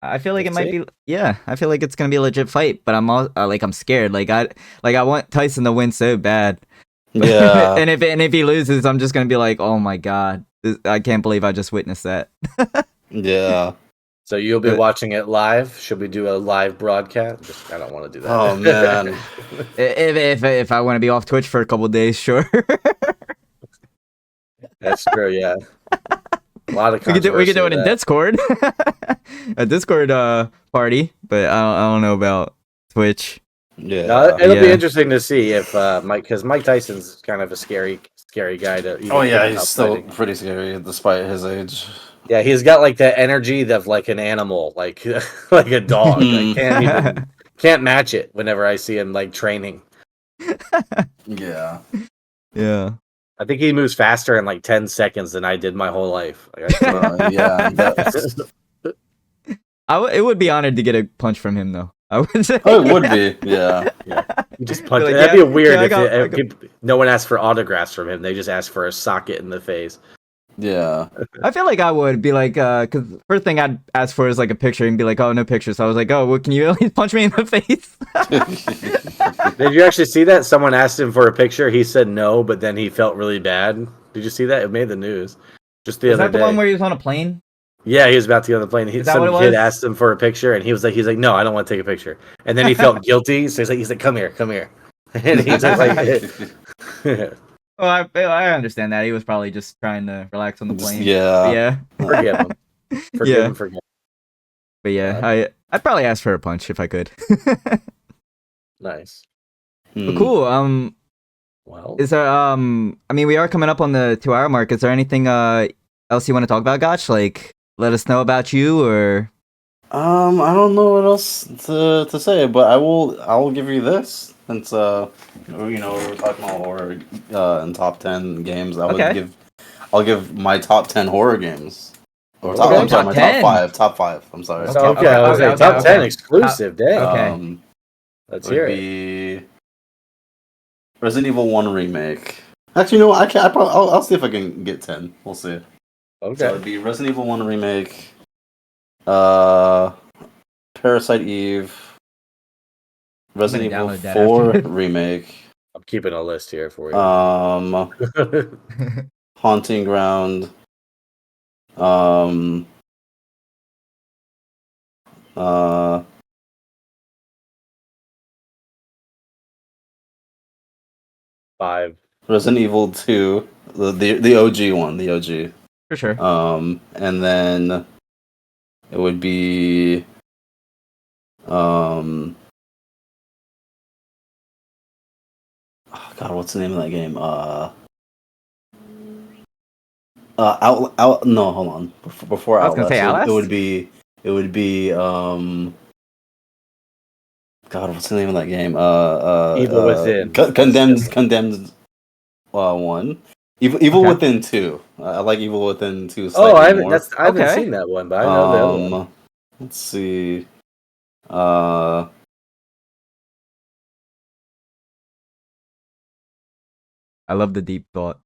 [SPEAKER 1] I feel like
[SPEAKER 3] Let's
[SPEAKER 1] it might
[SPEAKER 3] see.
[SPEAKER 1] be. Yeah, I feel like it's gonna be a legit fight, but I'm all like I'm scared. I want Tyson to win so bad.
[SPEAKER 2] Yeah.
[SPEAKER 1] and if he loses, I'm just gonna be like, oh my god, I can't believe I just witnessed that.
[SPEAKER 2] Yeah.
[SPEAKER 3] So you'll be
[SPEAKER 1] But-
[SPEAKER 3] watching it live. Should we do a live broadcast? I don't want to do that.
[SPEAKER 2] Oh man.
[SPEAKER 1] If I want to be off Twitch for a couple days, sure.
[SPEAKER 3] That's true. Yeah. A lot of
[SPEAKER 1] we could do it
[SPEAKER 3] controversy
[SPEAKER 1] in
[SPEAKER 3] with that.
[SPEAKER 1] Discord, a Discord party, but I don't know about Twitch.
[SPEAKER 2] Yeah.
[SPEAKER 3] No, it'll be
[SPEAKER 1] Yeah.
[SPEAKER 3] interesting to see if because Mike Tyson's kind of a scary guy to. even
[SPEAKER 2] Oh yeah,
[SPEAKER 3] think
[SPEAKER 2] he's
[SPEAKER 3] about
[SPEAKER 2] still
[SPEAKER 3] fighting.
[SPEAKER 2] pretty scary despite his age.
[SPEAKER 3] Yeah, he's got like that energy of like an animal, like like a dog. I can't match it whenever I see him like training.
[SPEAKER 2] Yeah.
[SPEAKER 1] Yeah.
[SPEAKER 3] I think he moves faster in like 10 seconds than I did my whole life. Like, I
[SPEAKER 2] Yeah. that's-
[SPEAKER 1] It would be honored to get a punch from him, though. I would say.
[SPEAKER 2] Oh, it would be. Yeah.
[SPEAKER 3] you just punch.
[SPEAKER 1] Like,
[SPEAKER 3] That'd
[SPEAKER 1] yeah,
[SPEAKER 3] be weird
[SPEAKER 1] yeah, I
[SPEAKER 3] if,
[SPEAKER 1] got-
[SPEAKER 3] if no one asked for autographs from him. They just asked for a socket in the face.
[SPEAKER 2] Yeah.
[SPEAKER 1] I feel like I would be like, because first thing I'd ask for is like a picture and be like, oh, no picture. So I was like, oh, well, can you at least punch me in the face?
[SPEAKER 3] Did you actually see that? Someone asked him for a picture. He said no, but then he felt really bad. Did you see that? It made the news just the
[SPEAKER 1] Is
[SPEAKER 3] other
[SPEAKER 1] that the
[SPEAKER 3] day.
[SPEAKER 1] one where he was on a plane?
[SPEAKER 3] Yeah, he was about to get on the plane.
[SPEAKER 1] Is that
[SPEAKER 3] Some
[SPEAKER 1] what it
[SPEAKER 3] kid
[SPEAKER 1] was?
[SPEAKER 3] asked him for a picture, and he's like, no, I don't want to take a picture. And then he felt guilty, so he's like, come here. And he's just like,
[SPEAKER 1] Well, I understand that. He was probably just trying to relax on the plane.
[SPEAKER 2] Yeah.
[SPEAKER 1] Yeah.
[SPEAKER 3] forgive him.
[SPEAKER 1] Yeah.
[SPEAKER 3] Forgive him.
[SPEAKER 1] But yeah, I'd probably ask for a punch if I could.
[SPEAKER 3] Nice.
[SPEAKER 2] Hmm.
[SPEAKER 1] Cool.
[SPEAKER 3] Well,
[SPEAKER 1] Is there I mean, we are coming up on the 2-hour mark. Is there anything else you want to talk about, Gotch? Like, let us know about you, or
[SPEAKER 2] I don't know what else to say, but I will give you this since we were talking about horror in top 10 games.
[SPEAKER 1] Okay.
[SPEAKER 2] I'll give my top 10 horror games. Or
[SPEAKER 3] Okay.
[SPEAKER 2] I'm sorry, my
[SPEAKER 1] Top 10?
[SPEAKER 2] top five. I'm sorry.
[SPEAKER 1] Okay,
[SPEAKER 3] okay, I was like, top 10
[SPEAKER 1] okay.
[SPEAKER 3] exclusive. Dang.
[SPEAKER 1] Okay.
[SPEAKER 3] Let's
[SPEAKER 2] Would
[SPEAKER 3] hear it.
[SPEAKER 2] be Resident Evil 1 remake. Actually, no, I can't. I'll see if I can get 10. We'll see. So
[SPEAKER 3] Okay.
[SPEAKER 2] it'd be Resident Evil 1 remake, Parasite Eve, Resident
[SPEAKER 1] gonna
[SPEAKER 2] Evil
[SPEAKER 1] download that
[SPEAKER 2] 4
[SPEAKER 1] after.
[SPEAKER 2] remake,
[SPEAKER 3] I'm keeping a list here for you.
[SPEAKER 2] Haunting Ground,
[SPEAKER 3] Five.
[SPEAKER 2] Resident Evil 2, the OG one, the OG.
[SPEAKER 1] for sure.
[SPEAKER 2] And then it would be oh God, what's the name of that game? No, hold on. Before
[SPEAKER 1] I was gonna
[SPEAKER 2] Outlast,
[SPEAKER 1] say Outlast?
[SPEAKER 2] it would be God, what's the name of that game?
[SPEAKER 3] Evil Within.
[SPEAKER 2] Condemned 1. Evil
[SPEAKER 1] Okay.
[SPEAKER 2] Within 2. I like Evil Within 2
[SPEAKER 3] Oh,
[SPEAKER 2] slightly
[SPEAKER 3] I haven't.
[SPEAKER 2] more.
[SPEAKER 3] I haven't
[SPEAKER 1] Okay.
[SPEAKER 3] seen that one, but I know the other one.
[SPEAKER 2] Let's see.
[SPEAKER 1] I love the deep thought.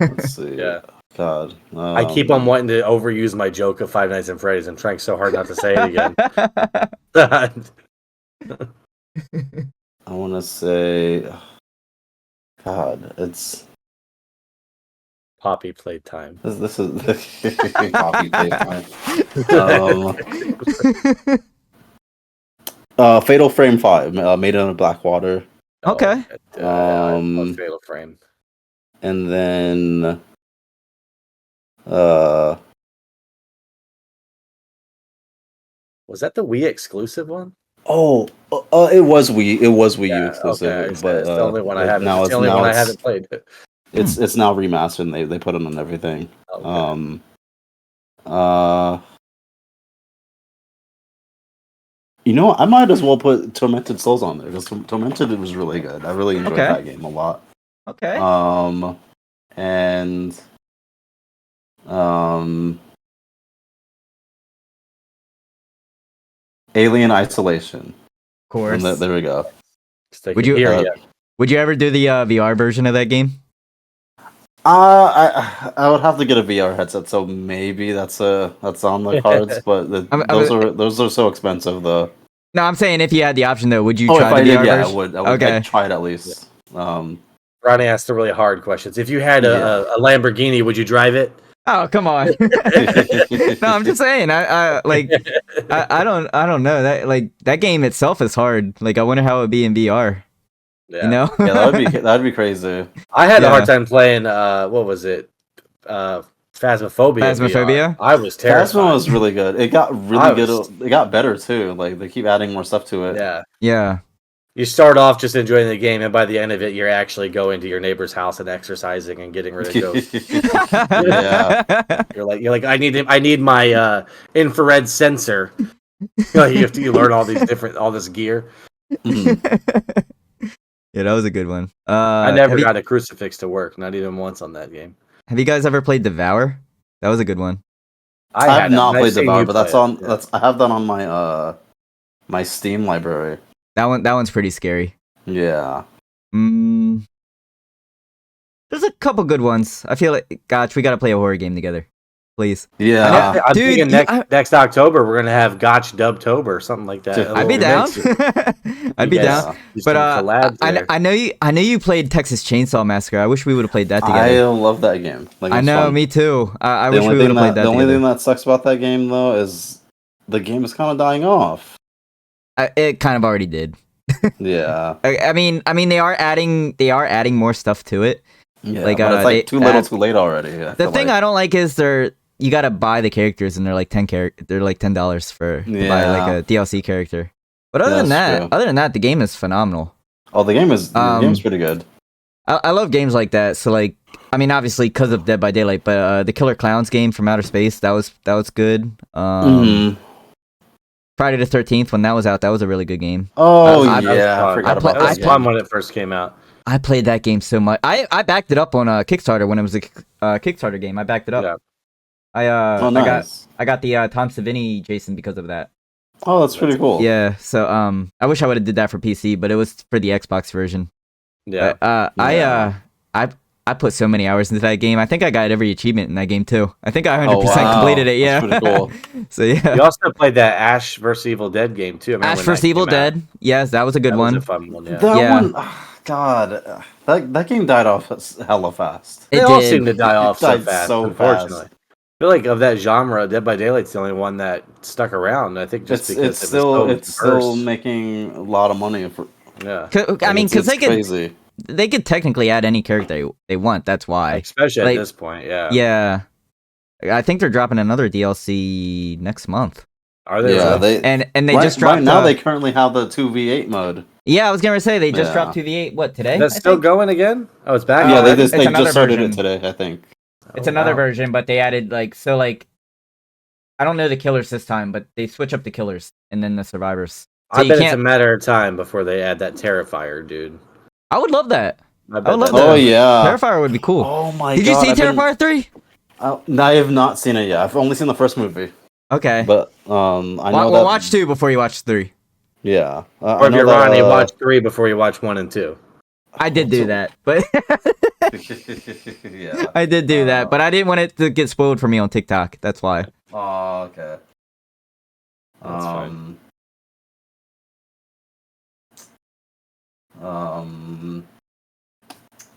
[SPEAKER 2] Let's see.
[SPEAKER 3] Yeah.
[SPEAKER 2] God.
[SPEAKER 3] I keep on wanting to overuse my joke of Five Nights at Freddy's. I'm trying so hard not to say it again.
[SPEAKER 2] I want to say. God, it's
[SPEAKER 3] Poppy Playtime.
[SPEAKER 2] this is Poppy Playtime. Fatal Frame 5, Made in Blackwater,
[SPEAKER 1] Okay.
[SPEAKER 3] I love
[SPEAKER 2] Um,
[SPEAKER 3] Fatal Frame.
[SPEAKER 2] and then
[SPEAKER 3] Was that the Wii exclusive one?
[SPEAKER 2] Oh, it was Wii U exclusive,
[SPEAKER 3] Okay,
[SPEAKER 2] but
[SPEAKER 3] it's the only one I haven't.
[SPEAKER 2] now
[SPEAKER 3] It's the only one I haven't played.
[SPEAKER 2] It's now remastered. And they put it on everything.
[SPEAKER 3] Okay.
[SPEAKER 2] You know, I might as well put Tormented Souls on there because Tormented was really good. I really enjoyed that game a lot.
[SPEAKER 1] Okay.
[SPEAKER 2] And Alien Isolation.
[SPEAKER 1] Of course.
[SPEAKER 2] There we go.
[SPEAKER 1] Would you ever do the VR version of that game?
[SPEAKER 2] I would have to get a VR headset, so maybe that's on the cards. But those are so expensive, though.
[SPEAKER 1] No, I'm saying if you had the option, though, would you try
[SPEAKER 2] if I
[SPEAKER 1] the
[SPEAKER 2] did,
[SPEAKER 1] VR
[SPEAKER 2] yeah,
[SPEAKER 1] version?
[SPEAKER 2] I would.
[SPEAKER 1] Okay.
[SPEAKER 2] I'd try it at least.
[SPEAKER 3] Ronnie asked the really hard questions. If you had a Lamborghini, would you drive it?
[SPEAKER 1] Oh, come on. No, I'm just saying. I don't know that game itself is hard. Like, I wonder how it would be in VR.
[SPEAKER 3] Yeah.
[SPEAKER 1] You know?
[SPEAKER 2] Yeah, that'd be crazy.
[SPEAKER 3] I had a hard time playing. What was it? Phasmophobia.
[SPEAKER 1] Phasmophobia?
[SPEAKER 3] VR. I was terrified.
[SPEAKER 2] Phasma was really good. It got really good. It got better too. Like they keep adding more stuff to it.
[SPEAKER 3] Yeah.
[SPEAKER 1] Yeah.
[SPEAKER 3] You start off just enjoying the game, and by the end of it, you're actually going to your neighbor's house and exercising and getting rid of ghosts.
[SPEAKER 2] Yeah.
[SPEAKER 3] You're like, I need my infrared sensor. You learn all this gear.
[SPEAKER 1] Yeah, that was a good one.
[SPEAKER 3] I never got a crucifix to work, not even once on that game.
[SPEAKER 1] Have you guys ever played Devour? That was a good one.
[SPEAKER 2] I have not played Devour, but I have that on my my Steam library.
[SPEAKER 1] That one's pretty scary.
[SPEAKER 2] Yeah.
[SPEAKER 1] There's a couple good ones. I feel like, Gotch, we gotta play a horror game together, please.
[SPEAKER 2] Yeah.
[SPEAKER 3] I'm thinking next October we're gonna have Gotchtober or something like that.
[SPEAKER 1] I'd be down. I'd be down. But I know you played Texas Chainsaw Massacre. I wish we would have played that together.
[SPEAKER 2] I love that game. Like,
[SPEAKER 1] I know,
[SPEAKER 2] fun.
[SPEAKER 1] me too. I wish we would have played that.
[SPEAKER 2] The only thing that sucks about that game though is the game is kind of dying off.
[SPEAKER 1] It kind of already did.
[SPEAKER 2] Yeah.
[SPEAKER 1] I mean, they are adding more stuff to it.
[SPEAKER 2] Yeah, like, but it's like too little, too late already.
[SPEAKER 1] The thing I don't like is you gotta buy the characters, and they're like $10 for to buy like a DLC character. But other than that, the game is phenomenal.
[SPEAKER 2] Oh, the game's pretty good.
[SPEAKER 1] I love games like that. So like, I mean, obviously because of Dead by Daylight, but the Killer Clowns game from Outer Space that was good. Friday the 13th, when that was out, that was a really good game.
[SPEAKER 2] Oh, I forgot about that.
[SPEAKER 3] It was fun when it first came out.
[SPEAKER 1] I played that game so much. I backed it up on a Kickstarter when it was a Kickstarter game. I backed it up. Yeah.
[SPEAKER 2] Nice.
[SPEAKER 1] I got the Tom Savini Jason because of that.
[SPEAKER 2] Oh, that's pretty cool.
[SPEAKER 1] Yeah. So I wish I would have did that for PC, but it was for the Xbox version.
[SPEAKER 3] Yeah.
[SPEAKER 1] I put so many hours into that game. I think I got every achievement in that game too. I think I 100% completed it. Yeah.
[SPEAKER 2] That's pretty cool.
[SPEAKER 1] So yeah.
[SPEAKER 3] You also played that Ash vs Evil Dead game too.
[SPEAKER 1] Ash vs Evil Dead. Yes, that was a good one.
[SPEAKER 3] That was a fun one. Yeah.
[SPEAKER 2] That one. Oh, God, that game died off hella fast.
[SPEAKER 3] They all seem to die off so fast. Unfortunately. I feel like of that genre, Dead by Daylight's the only one that stuck around. I think just because
[SPEAKER 2] it's still making a lot of money for.
[SPEAKER 3] Yeah.
[SPEAKER 1] I mean, because
[SPEAKER 2] crazy.
[SPEAKER 1] They could technically add any character they want. That's why.
[SPEAKER 3] Especially at this point, yeah.
[SPEAKER 1] Yeah. I think they're dropping another DLC next month.
[SPEAKER 3] Are they?
[SPEAKER 2] Yeah,
[SPEAKER 1] they just dropped.
[SPEAKER 2] Right now, they currently have the 2v8 mode.
[SPEAKER 1] Yeah, I was gonna say they just dropped 2v8. What, today?
[SPEAKER 3] That's still going again? Oh, it's back.
[SPEAKER 2] Yeah, they just started it today, I think.
[SPEAKER 1] It's another version, but they added I don't know the killers this time, but they switch up the killers and then the survivors.
[SPEAKER 3] So I bet it's a matter of time before they add that Terrifier, dude.
[SPEAKER 1] I would love that.
[SPEAKER 3] I would love
[SPEAKER 2] that. Oh yeah,
[SPEAKER 1] Terrifier would be cool.
[SPEAKER 2] Oh my god!
[SPEAKER 1] Did you see Terrifier 3?
[SPEAKER 2] I have not seen it yet. I've only seen the first movie.
[SPEAKER 1] Okay,
[SPEAKER 2] but I know that.
[SPEAKER 1] Watch 2 before you watch 3.
[SPEAKER 2] Yeah,
[SPEAKER 3] or if you're Ronnie, watch 3 before you watch 1 and 2.
[SPEAKER 1] I did do that, but
[SPEAKER 2] yeah,
[SPEAKER 1] I did do that, but I didn't want it to get spoiled for me on TikTok. That's why.
[SPEAKER 2] Oh, okay.
[SPEAKER 3] That's fine.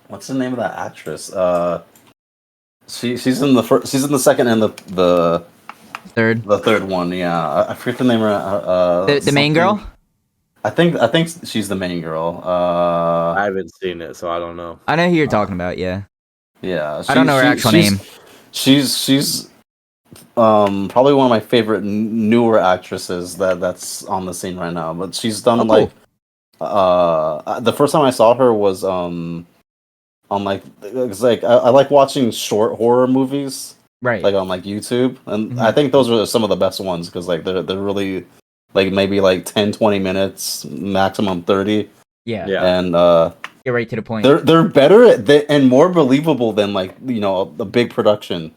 [SPEAKER 2] What's the name of that actress? She's in the first. She's in the second and the
[SPEAKER 1] third.
[SPEAKER 2] The third one. Yeah, I forget the name of
[SPEAKER 1] the main girl.
[SPEAKER 2] I think she's the main girl.
[SPEAKER 3] I haven't seen it, so I don't know.
[SPEAKER 1] I know who you're talking about. Yeah.
[SPEAKER 2] Yeah.
[SPEAKER 1] I don't know her actual name.
[SPEAKER 2] She's Probably one of my favorite newer actresses that's on the scene right now. But she's done
[SPEAKER 1] cool.
[SPEAKER 2] the first time I saw her was on like it's like I like watching short horror movies,
[SPEAKER 1] Right.
[SPEAKER 2] like on like YouTube, and I think those are some of the best ones because like they're really like maybe like 10-20 minutes, maximum 30.
[SPEAKER 1] Yeah.
[SPEAKER 2] And
[SPEAKER 1] Get right to the point.
[SPEAKER 2] they're better and more believable than like a big production.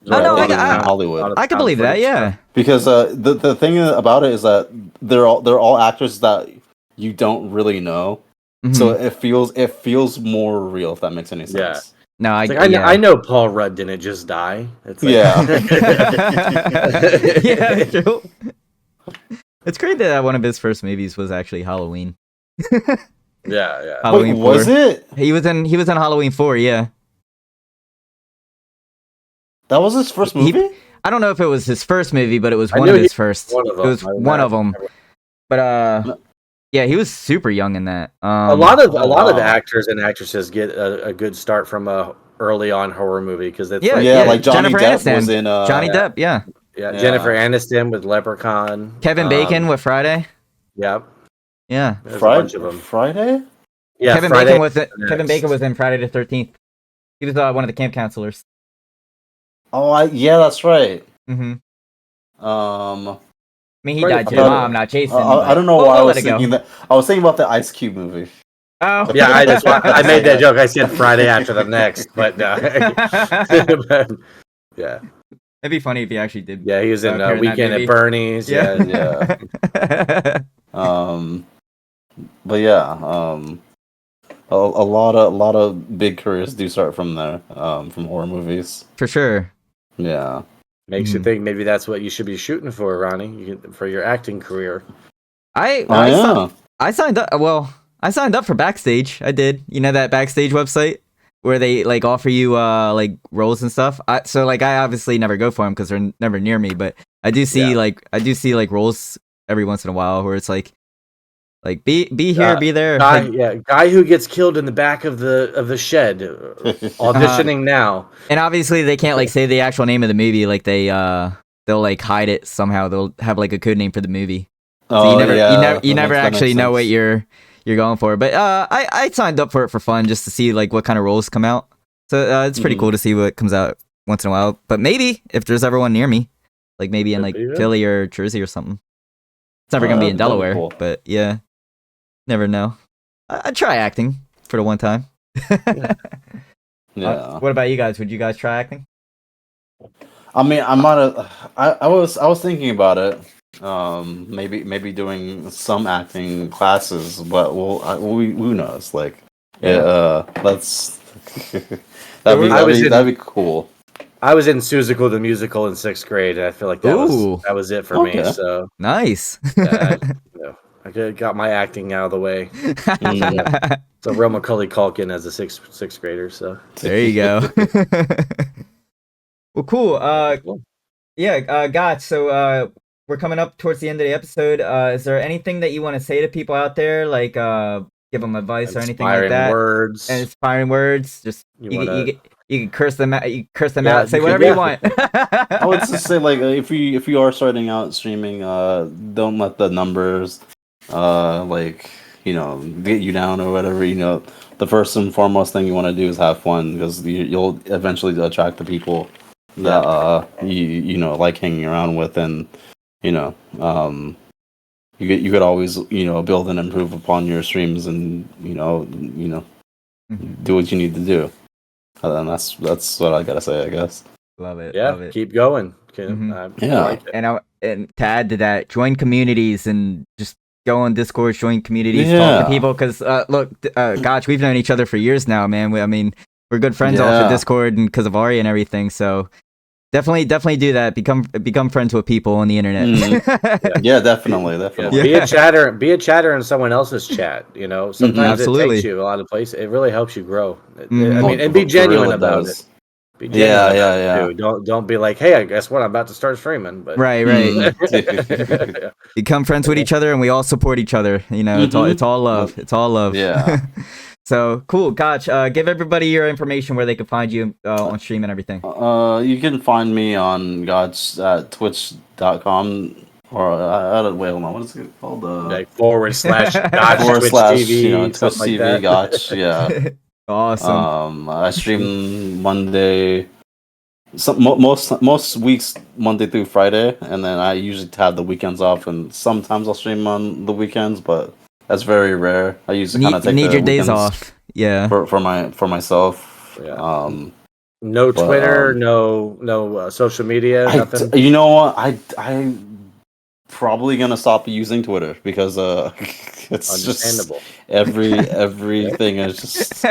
[SPEAKER 1] Oh, no,
[SPEAKER 2] in Hollywood.
[SPEAKER 1] I can believe that. Yeah.
[SPEAKER 2] Because the thing about it is that they're all actors that you don't really know, so it feels more real, if that makes any sense.
[SPEAKER 3] Yeah.
[SPEAKER 1] No,
[SPEAKER 3] I know Paul Rudd didn't just die. It's like,
[SPEAKER 1] yeah, true. It's great that one of his first movies was actually Halloween.
[SPEAKER 3] yeah.
[SPEAKER 1] Halloween
[SPEAKER 2] Wait,
[SPEAKER 1] 4.
[SPEAKER 2] was it?
[SPEAKER 1] He was in Halloween 4. Yeah.
[SPEAKER 2] That was his first movie?
[SPEAKER 1] I don't know if it was his first movie, but it was one of his first.
[SPEAKER 3] One of them.
[SPEAKER 1] It was one of them. But yeah, he was super young in that.
[SPEAKER 3] A lot of actors and actresses get a good start from a early on horror movie because it's
[SPEAKER 2] like Johnny
[SPEAKER 1] Jennifer
[SPEAKER 2] Depp
[SPEAKER 1] Aniston.
[SPEAKER 2] was in
[SPEAKER 1] Johnny Depp, yeah.
[SPEAKER 3] Jennifer Aniston with Leprechaun.
[SPEAKER 1] Kevin Bacon with Friday.
[SPEAKER 3] Yep.
[SPEAKER 1] Yeah.
[SPEAKER 3] There's a bunch of them.
[SPEAKER 2] Friday?
[SPEAKER 3] Yeah,
[SPEAKER 1] Kevin Bacon was in Friday the 13th. He was one of the camp counselors.
[SPEAKER 2] Oh, yeah, that's right.
[SPEAKER 1] Mm-hmm.
[SPEAKER 2] I
[SPEAKER 1] mean, he died to the mom, not Jason.
[SPEAKER 2] I don't know why I was thinking that. I was thinking about the Ice Cube movie.
[SPEAKER 1] Oh,
[SPEAKER 3] yeah, I made that joke. I said Friday after the next, but yeah,
[SPEAKER 1] it'd be funny if he actually did.
[SPEAKER 3] Yeah, he was in Weekend at Bernie's. Yeah.
[SPEAKER 2] But yeah, a lot of big careers do start from there, from horror movies.
[SPEAKER 1] For sure.
[SPEAKER 2] Yeah.
[SPEAKER 3] Makes you think maybe that's what you should be shooting for, Ronnie, for your acting career.
[SPEAKER 1] I signed up. Well, I signed up for Backstage. I did. You know that Backstage website where they like offer you like roles and stuff. So like I obviously never go for them because they're never near me. But I do see like roles every once in a while where it's like be here, be there.
[SPEAKER 3] Guy who gets killed in the back of the shed, auditioning now.
[SPEAKER 1] And obviously they can't like say the actual name of the movie. Like they'll like hide it somehow. They'll have like a code name for the movie. So you never actually know what you're going for. But I signed up for it for fun just to see like what kind of roles come out. So it's pretty cool to see what comes out once in a while. But maybe if there's ever one near me, like maybe in like Philly or Jersey or something. It's never gonna be in Delaware, but yeah. Never know. I'd try acting for the one time.
[SPEAKER 2] Yeah.
[SPEAKER 1] What about you guys? Would you guys try acting?
[SPEAKER 2] I mean, I was thinking about it. Maybe doing some acting classes, but who knows? Like, let's. That'd be cool.
[SPEAKER 3] I was in Seussical the Musical in 6th grade, and I feel like that was it for me. So
[SPEAKER 1] nice.
[SPEAKER 3] I got my acting out of the way. So real Macaulay Culkin as a sixth grader. So
[SPEAKER 1] there you go. Well, cool. Gotch. So we're coming up towards the end of the episode. Is there anything that you want to say to people out there, like give them advice or anything like that? Inspiring words. Just you can curse them out. You curse them out. Say whatever you want.
[SPEAKER 2] I would just say like if you are starting out streaming, don't let the numbers get you down or whatever. The first and foremost thing you want to do is have fun because you'll eventually attract the people that you like hanging around with, and you could always build and improve upon your streams and do what you need to do. And that's what I gotta say, I guess.
[SPEAKER 1] Love it.
[SPEAKER 3] Yeah,
[SPEAKER 1] love it.
[SPEAKER 3] Keep going.
[SPEAKER 1] And to add to that, join communities and just go on Discord, join communities, talk to people. Because look, Gotch, we've known each other for years now, man. We're good friends off of Discord and because of Ari and everything. So definitely do that. Become friends with people on the internet.
[SPEAKER 2] Yeah, definitely.
[SPEAKER 3] Yeah. Be a chatter in someone else's chat. Sometimes it takes you a lot of places. It really helps you grow. And be genuine about it.
[SPEAKER 2] Yeah.
[SPEAKER 3] Don't be like, hey, I guess what, I'm about to start streaming. But
[SPEAKER 1] right. Become friends with each other, and we all support each other. It's all love. It's all love.
[SPEAKER 2] Yeah.
[SPEAKER 1] So cool, Gotch. Give everybody your information where they can find you on stream and everything.
[SPEAKER 2] You can find me on Gotch at twitch.com or I don't wait, hold on, what is it called?
[SPEAKER 3] Like /Gotch Twitch TV,
[SPEAKER 2] Twitch
[SPEAKER 3] like
[SPEAKER 2] TV
[SPEAKER 3] that.
[SPEAKER 2] Gotch, yeah.
[SPEAKER 1] Awesome.
[SPEAKER 2] I stream Monday. Most weeks Monday through Friday, and then I usually have the weekends off, and sometimes I'll stream on the weekends, but that's very rare. I usually kind of take
[SPEAKER 1] need
[SPEAKER 2] the
[SPEAKER 1] your days
[SPEAKER 2] weekends
[SPEAKER 1] off. Yeah.
[SPEAKER 2] for myself.
[SPEAKER 3] Yeah. No Twitter, no social media, nothing.
[SPEAKER 2] You know what? I probably gonna stop using Twitter because it's
[SPEAKER 3] understandable.
[SPEAKER 2] Just everything is just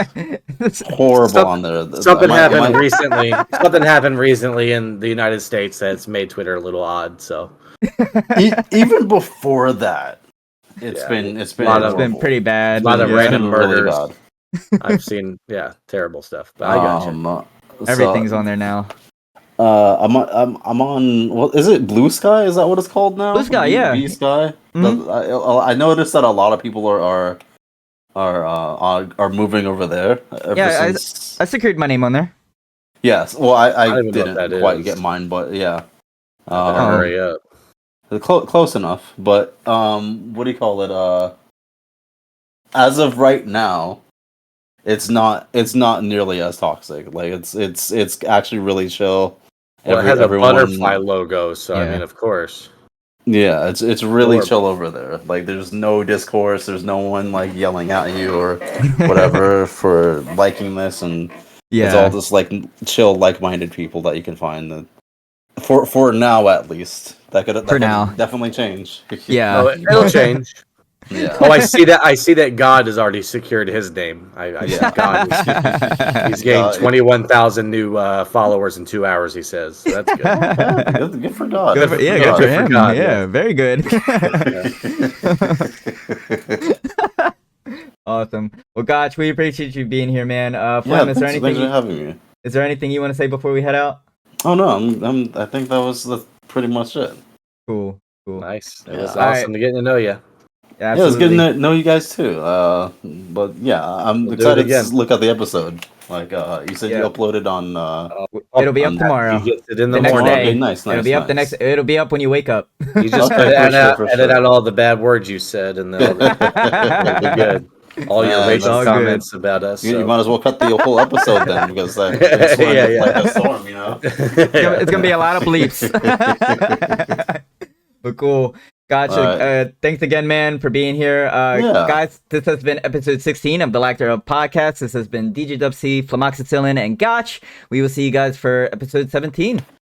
[SPEAKER 2] horrible on there.
[SPEAKER 3] Something happened recently. Something happened recently in the United States that's made Twitter a little odd. So
[SPEAKER 2] even before that, it's been
[SPEAKER 1] pretty bad.
[SPEAKER 3] A lot of random murders.
[SPEAKER 2] Really bad.
[SPEAKER 3] I've seen terrible stuff. But I got you.
[SPEAKER 1] Everything's on there now.
[SPEAKER 2] I'm on. What is it? Blue Sky? Is that what it's called now?
[SPEAKER 1] Blue Sky, yeah.
[SPEAKER 2] Blue Sky.
[SPEAKER 1] Mm-hmm.
[SPEAKER 2] I noticed that a lot of people are moving over there.
[SPEAKER 1] I secured my name on there.
[SPEAKER 2] Yes. Well, I
[SPEAKER 3] don't even know
[SPEAKER 2] didn't quite get mine, but yeah.
[SPEAKER 3] Hurry up.
[SPEAKER 2] Close enough, but what do you call it? As of right now, it's not nearly as toxic. Like it's actually really chill.
[SPEAKER 3] Well, it has a butterfly logo, so I mean, of course.
[SPEAKER 2] Yeah, it's really chill over there. Like, there's no discourse. There's no one like yelling at you or whatever for liking this, and it's all just like chill, like-minded people that you can find. For now, at least, that could definitely change.
[SPEAKER 1] Yeah,
[SPEAKER 3] it'll change.
[SPEAKER 2] Yeah.
[SPEAKER 3] Oh, I see that God has already secured his name. I see God. He's gained 21,000 new followers in 2 hours. He says so that's good.
[SPEAKER 2] Good for God.
[SPEAKER 1] Good for him. God, yeah, very good. Awesome. Well, Gotch, we appreciate you being here, man. Flem,
[SPEAKER 2] thanks for having me.
[SPEAKER 1] Is there anything you want to say before we head out?
[SPEAKER 2] Oh no, I think that's pretty much it.
[SPEAKER 1] Cool.
[SPEAKER 3] Nice. It was awesome to get to know you.
[SPEAKER 1] Yeah,
[SPEAKER 2] it was good to know you guys too. But yeah, I'm excited to look at the episode. Like you said, you uploaded on.
[SPEAKER 1] It'll be up tomorrow.
[SPEAKER 3] You get it in the
[SPEAKER 1] next
[SPEAKER 3] morning.
[SPEAKER 1] day.
[SPEAKER 2] Okay, nice.
[SPEAKER 1] It'll be up the next. It'll be up when you wake up.
[SPEAKER 3] You just edit out all the bad words you said, and it'll be good. All your racial comments about us.
[SPEAKER 2] You might as well cut the whole episode then, because like a storm, you know.
[SPEAKER 1] It's gonna be a lot of bleeps. But cool. Gotcha. Thanks again, man, for being here. Guys, this has been episode 16 of the Lack Thereof podcast. This has been DJDubC, Flemoxicillin, and Gotch. We will see you guys for episode 17.